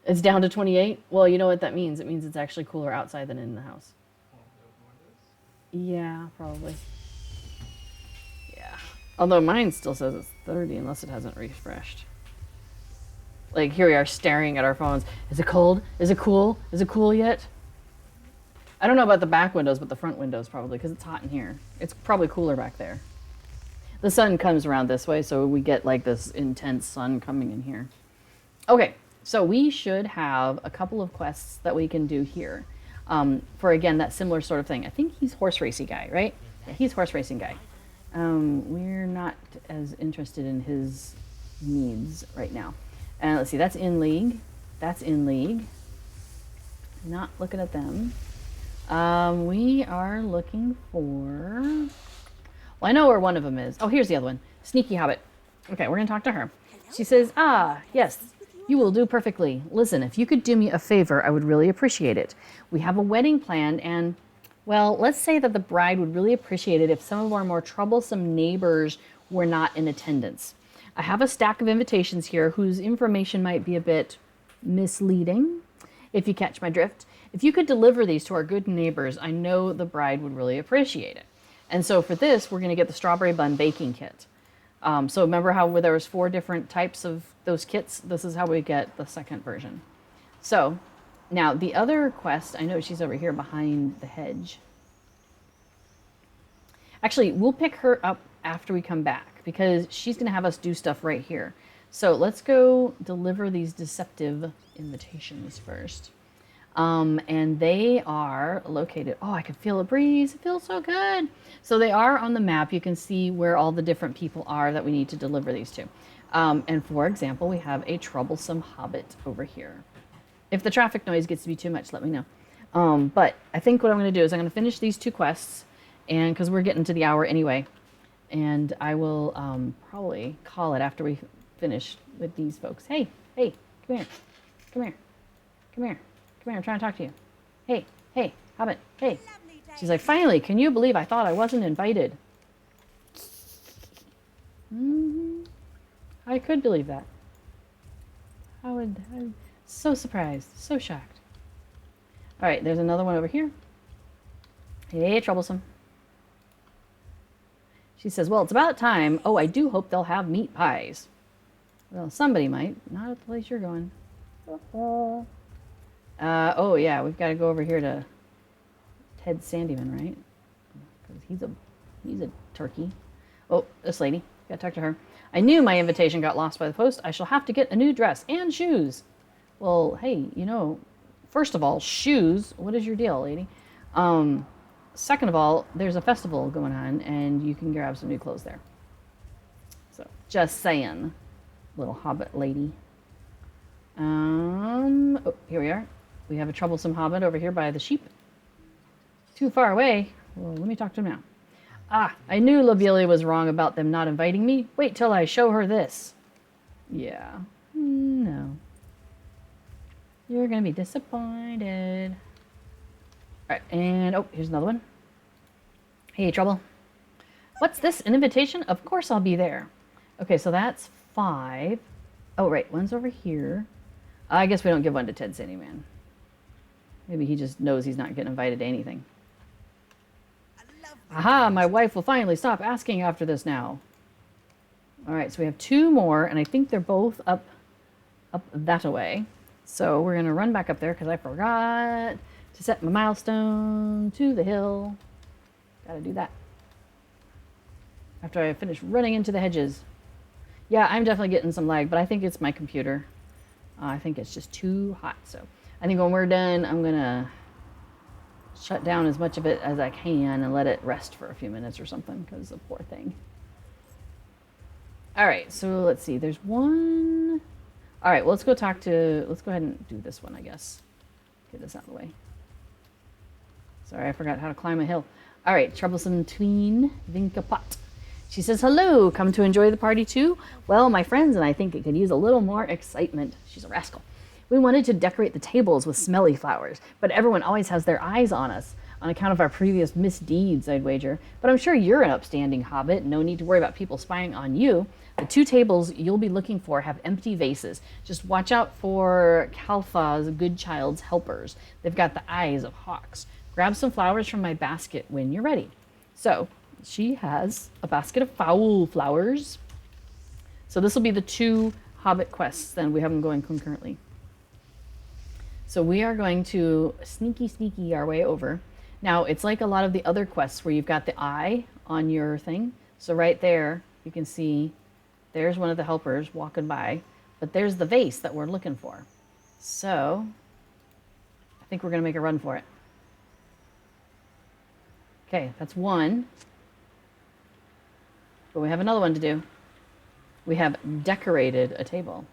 It's down to 28? Well, you know what that means. It means it's actually cooler outside than in the house. Want to open this? Yeah, probably. Yeah. Although mine still says it's 30 unless it hasn't refreshed. Like, here we are staring at our phones. Is it cold? Is it cool? Is it cool yet? I don't know about the back windows, but the front windows probably, because it's hot in here. It's probably cooler back there. The sun comes around this way, so we get like this intense sun coming in here. Okay, so we should have a couple of quests that we can do here. For, again, that similar sort of thing. I think he's horse racing guy, right? Yeah, he's horse racing guy. We're not as interested in his needs right now. And let's see, that's in league. That's in league. Not looking at them. We are looking for... Well, I know where one of them is. Oh, here's the other one. Sneaky Hobbit. Okay, we're going to talk to her. She says, yes, you will do perfectly. Listen, if you could do me a favor, I would really appreciate it. We have a wedding planned and, well, let's say that the bride would really appreciate it if some of our more troublesome neighbors were not in attendance. I have a stack of invitations here whose information might be a bit misleading, if you catch my drift. If you could deliver these to our good neighbors, I know the bride would really appreciate it. And so for this, we're going to get the strawberry bun baking kit. So remember how there was 4 different types of those kits? This is how we get the second version. So now the other quest, I know she's over here behind the hedge. Actually, we'll pick her up after we come back because she's going to have us do stuff right here. So let's go deliver these deceptive invitations first. And they are located, oh, I can feel a breeze. It feels so good. So they are on the map. You can see where all the different people are that we need to deliver these to. And for example, we have a troublesome hobbit over here. If the traffic noise gets to be too much, let me know. But I think what I'm going to do is I'm going to finish these 2 quests, and because we're getting to the hour anyway, and I will probably call it after we finish with these folks. Hey, come here, come here, come here. Come here, I'm trying to talk to you. Hey, Hobbit, hey. She's like, finally, can you believe I thought I wasn't invited? I could believe that. I'm so surprised, so shocked. All right, there's another one over here. Hey, troublesome. She says, well, it's about time. Oh, I do hope they'll have meat pies. Well, somebody might. Not at the place you're going. Oh yeah, we've got to go over here to Ted Sandyman, right? Because he's a turkey. Oh, this lady. Got to talk to her. I knew my invitation got lost by the post. I shall have to get a new dress and shoes. Well, hey, first of all, shoes. What is your deal, lady? Second of all, there's a festival going on, and you can grab some new clothes there. So, just saying, little hobbit lady. Oh, here we are. We have a troublesome hobbit over here by the sheep. Too far away. Well, let me talk to him now. I knew Lobelia was wrong about them not inviting me. Wait till I show her this. Yeah. No. You're going to be disappointed. All right, and here's another one. Hey, Trouble. What's this, an invitation? Of course I'll be there. Okay, so that's 5. Oh, right, one's over here. I guess we don't give one to Ted Sandyman. Maybe he just knows he's not getting invited to anything. Aha, my wife will finally stop asking after this now. All right, so we have 2 more, and I think they're both up that way. So we're going to run back up there because I forgot to set my milestone to the hill. Got to do that. After I finish running into the hedges. Yeah, I'm definitely getting some lag, but I think it's my computer. I think it's just too hot. So I think when we're done, I'm going to shut down as much of it as I can and let it rest for a few minutes or something because the poor thing. All right, so let's see. There's one. All right, well, let's go ahead and do this one, I guess. Get this out of the way. Sorry, I forgot how to climb a hill. All right, troublesome tween, Vinka Pot. She says, hello, come to enjoy the party too? Well, my friends and I think it could use a little more excitement. She's a rascal. We wanted to decorate the tables with smelly flowers, but everyone always has their eyes on us, on account of our previous misdeeds, I'd wager. But I'm sure you're an upstanding hobbit. No need to worry about people spying on you. The 2 tables you'll be looking for have empty vases. Just watch out for Kalfa's good child's helpers. They've got the eyes of hawks. Grab some flowers from my basket when you're ready. So she has a basket of foul flowers. So this will be the 2 hobbit quests, then we have them going concurrently. So we are going to sneaky our way over. Now, it's like a lot of the other quests where you've got the eye on your thing. So right there, you can see there's one of the helpers walking by, but there's the vase that we're looking for. So I think we're going to make a run for it. Okay, that's 1. But we have another one to do. We have decorated a table.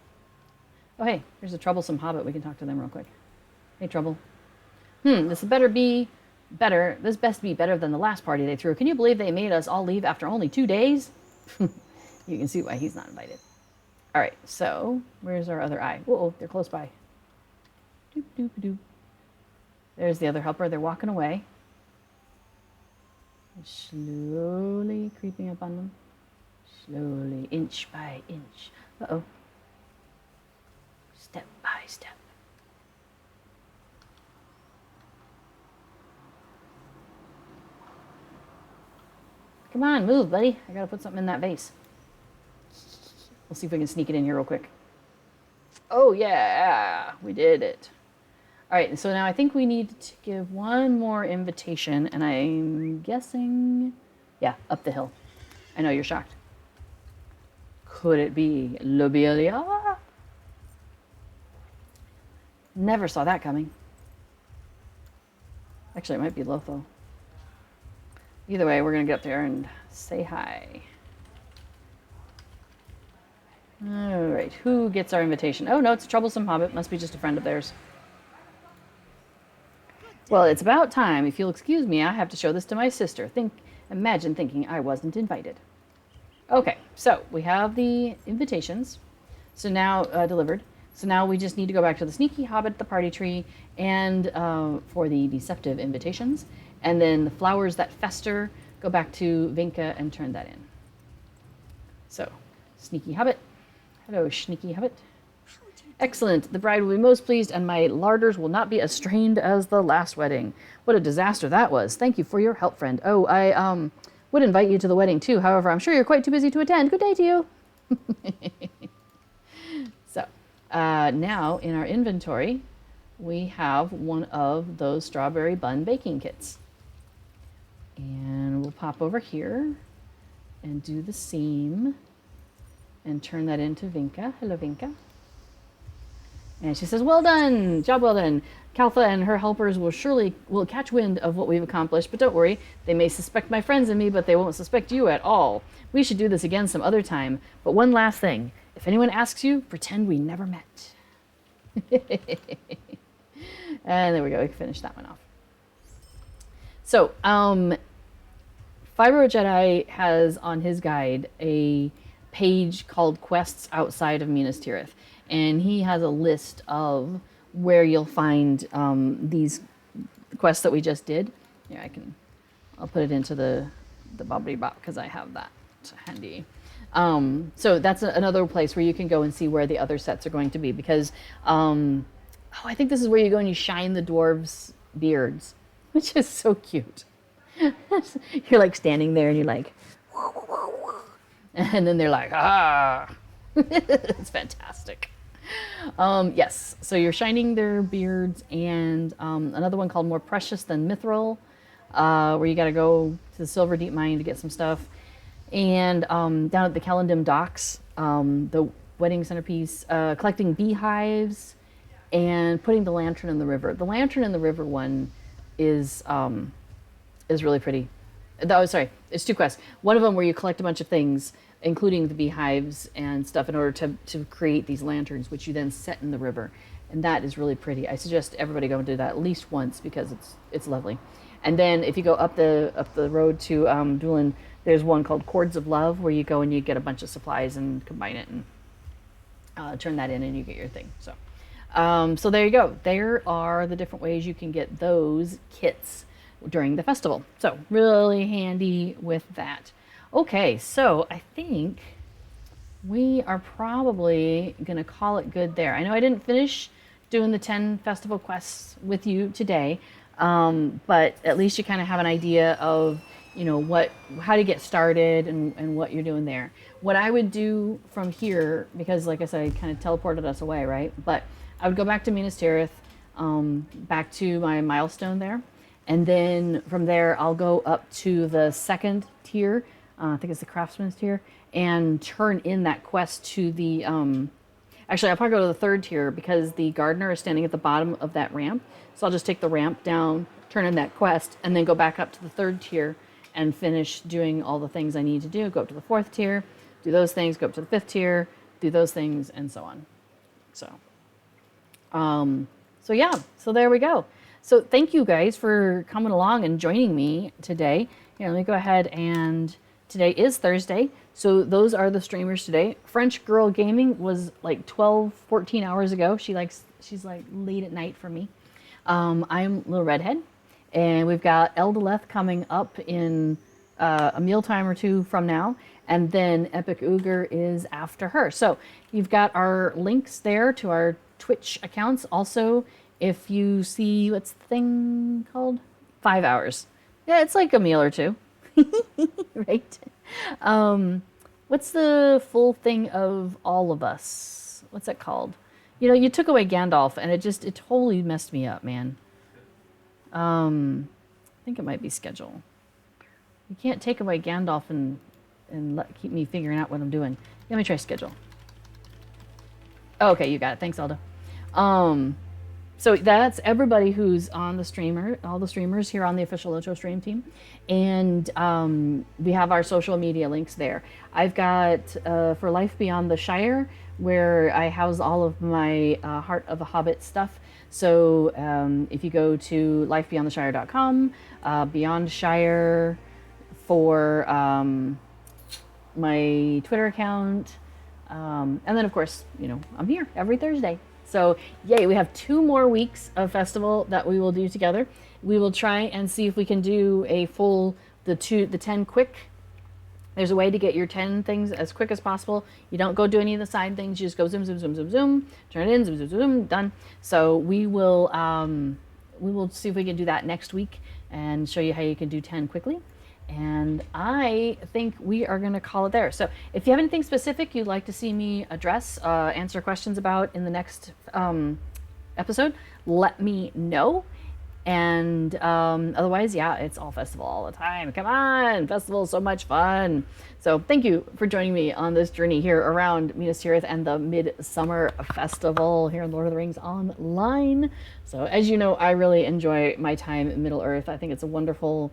Oh, hey, there's a troublesome hobbit. We can talk to them real quick. Hey, Trouble. This best be better than the last party they threw. Can you believe they made us all leave after only 2 days? You can see why he's not invited. All right, so where's our other eye? Uh-oh, they're close by. Doop, doop, doop. There's the other helper. They're walking away. Slowly creeping up on them. Slowly, inch by inch. Uh-oh. Step by step. Come on, move, buddy. I gotta put something in that vase. We'll see if we can sneak it in here real quick. Oh, yeah, we did it. All right, so now I think we need to give one more invitation, and I'm guessing, yeah, up the hill. I know you're shocked. Could it be Lobelia? Never saw that coming. Actually, it might be Lotho. Either way, we're going to get up there and say hi. All right, who gets our invitation? Oh, no, it's a troublesome hobbit. Must be just a friend of theirs. Well, it's about time. If you'll excuse me, I have to show this to my sister. Imagine thinking I wasn't invited. Okay, so we have the invitations. So now, delivered. So now we just need to go back to the sneaky hobbit at the party tree and for the deceptive invitations. And then the flowers that fester, go back to Vinka and turn that in. So, sneaky hobbit. Hello, sneaky hobbit. Excellent. The bride will be most pleased, and my larders will not be as strained as the last wedding. What a disaster that was. Thank you for your help, friend. Oh, I would invite you to the wedding, too. However, I'm sure you're quite too busy to attend. Good day to you. So, now in our inventory, we have one of those strawberry bun baking kits. And we'll pop over here and do the same and turn that into Vinka. Hello, Vinka. And she says, well done, job well done. Kalfa and her helpers will catch wind of what we've accomplished, but don't worry, they may suspect my friends and me, but they won't suspect you at all. We should do this again some other time. But one last thing, if anyone asks you, pretend we never met. And there we go, we can finish that one off. So, Fibro Jedi has on his guide a page called Quests Outside of Minas Tirith. And he has a list of where you'll find these quests that we just did. Yeah, I'll put it into the bobbity bop because I have that handy. So that's another place where you can go and see where the other sets are going to be because, I think this is where you go and you shine the dwarves' beards, which is so cute. You're like standing there and you're like, and then they're like, ah. It's fantastic. Yes, so you're shining their beards, and another one called More Precious Than Mithril, where you got to go to the Silver Deep Mine to get some stuff. And down at the Calendim docks, the wedding centerpiece, collecting beehives, and putting the lantern in the river. The lantern in the river one is really pretty. Oh, sorry, it's 2 quests. One of them where you collect a bunch of things, including the beehives and stuff, in order to create these lanterns, which you then set in the river. And that is really pretty. I suggest everybody go and do that at least once because it's lovely. And then if you go up the road to Doolin, there's one called Chords of Love, where you go and you get a bunch of supplies and combine it and turn that in and you get your thing. So So there you go. There are the different ways you can get those kits during the festival. So really handy with that. Okay, so I think we are probably going to call it good there. I know I didn't finish doing the 10 festival quests with you today, but at least you kind of have an idea of, how to get started and what you're doing there. What I would do from here, because like I said, I kind of teleported us away, right? But I would go back to Minas Tirith, back to my milestone there. And then from there, I'll go up to the second tier. I think it's the craftsman's tier, and turn in that quest to the. Actually, I'll probably go to the third tier because the gardener is standing at the bottom of that ramp. So I'll just take the ramp down, turn in that quest, and then go back up to the third tier and finish doing all the things I need to do. Go up to the fourth tier, do those things, go up to the fifth tier, do those things, and so on. So yeah, so there we go. So thank you guys for coming along and joining me today. Here, let me go ahead and today is Thursday. So those are the streamers today. French Girl Gaming was like 12, 14 hours ago. She's like late at night for me. I'm Little Redhead, and we've got Eldaleth coming up in a mealtime or two from now, and then Epic Uger is after her. So you've got our links there to our Twitch accounts. Also, if you see, what's the thing called? 5 hours. Yeah, it's like a meal or two. Right? What's the full thing of all of us? What's that called? You took away Gandalf, and it totally messed me up, man. I think it might be schedule. You can't take away Gandalf and keep me figuring out what I'm doing. Let me try schedule. Oh, okay, you got it. Thanks, Aldo. So that's everybody who's on the streamer, all the streamers here on the official LOTRO stream team. And we have our social media links there. I've got For Life Beyond the Shire, where I house all of my Heart of a Hobbit stuff. So if you go to lifebeyondtheshire.com, Beyond Shire for my Twitter account. And then, of course, I'm here every Thursday. So, yay, we have 2 more weeks of festival that we will do together. We will try and see if we can do a full, the 10 quick. There's a way to get your 10 things as quick as possible. You don't go do any of the side things. You just go zoom, zoom, zoom, zoom, zoom, turn it in, zoom, zoom, zoom, done. So we will see if we can do that next week and show you how you can do 10 quickly. And I think we are going to call it there. So if you have anything specific you'd like to see me address, answer questions about in the next episode, let me know. And otherwise, yeah, it's all festival all the time. Come on, festival is so much fun. So thank you for joining me on this journey here around Minas Tirith and the Midsummer Festival here in Lord of the Rings Online. So as you know, I really enjoy my time in Middle Earth. I think it's a wonderful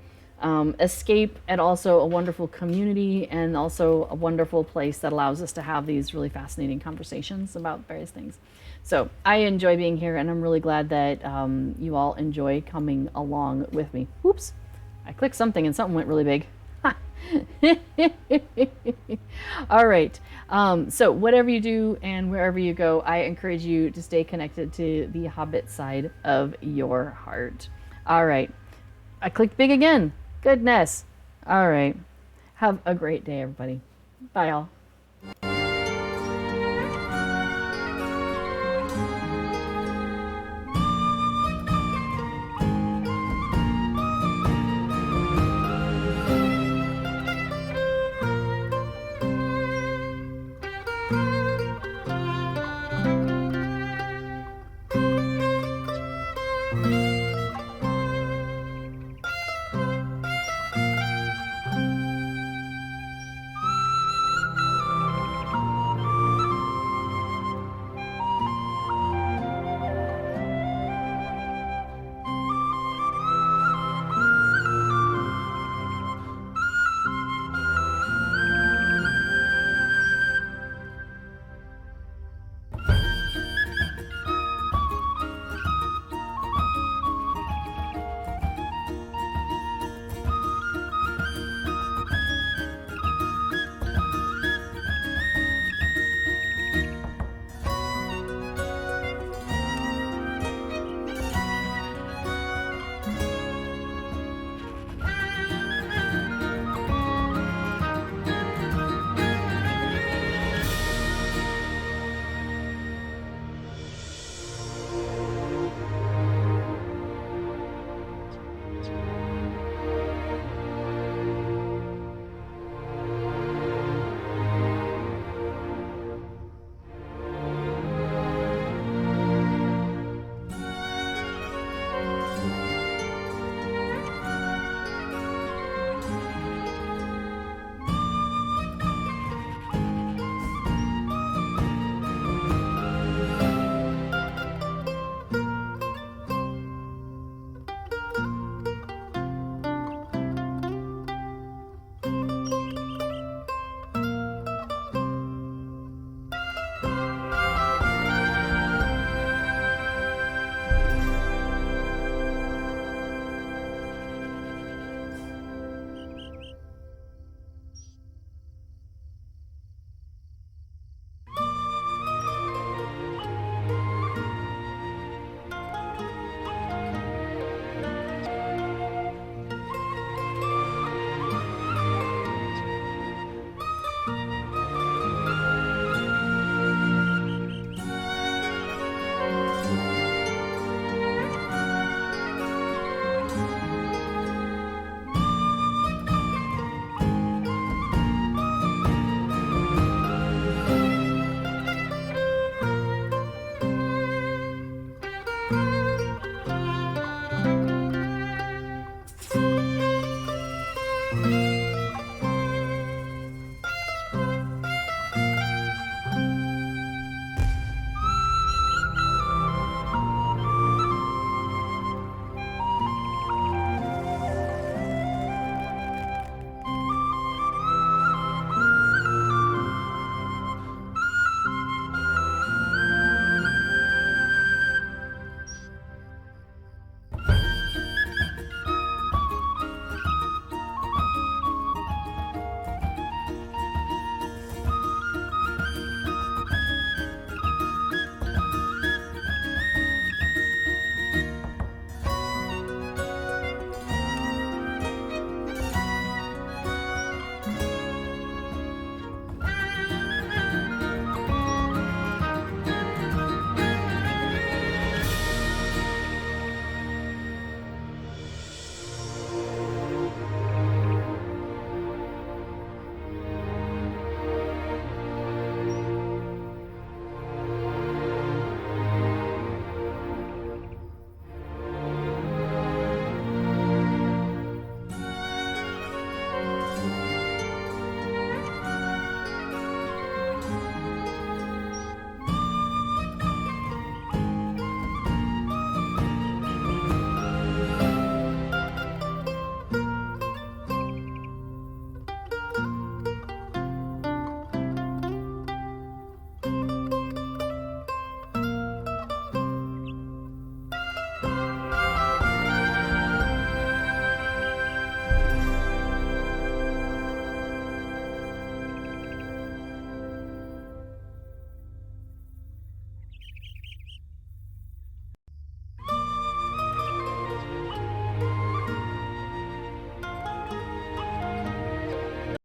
escape, and also a wonderful community, and also a wonderful place that allows us to have these really fascinating conversations about various things. So I enjoy being here, and I'm really glad that you all enjoy coming along with me. Oops, I clicked something and something went really big. All right. So whatever you do and wherever you go, I encourage you to stay connected to the Hobbit side of your heart. All right. I clicked big again. Goodness. All right. Have a great day, everybody. Bye, all.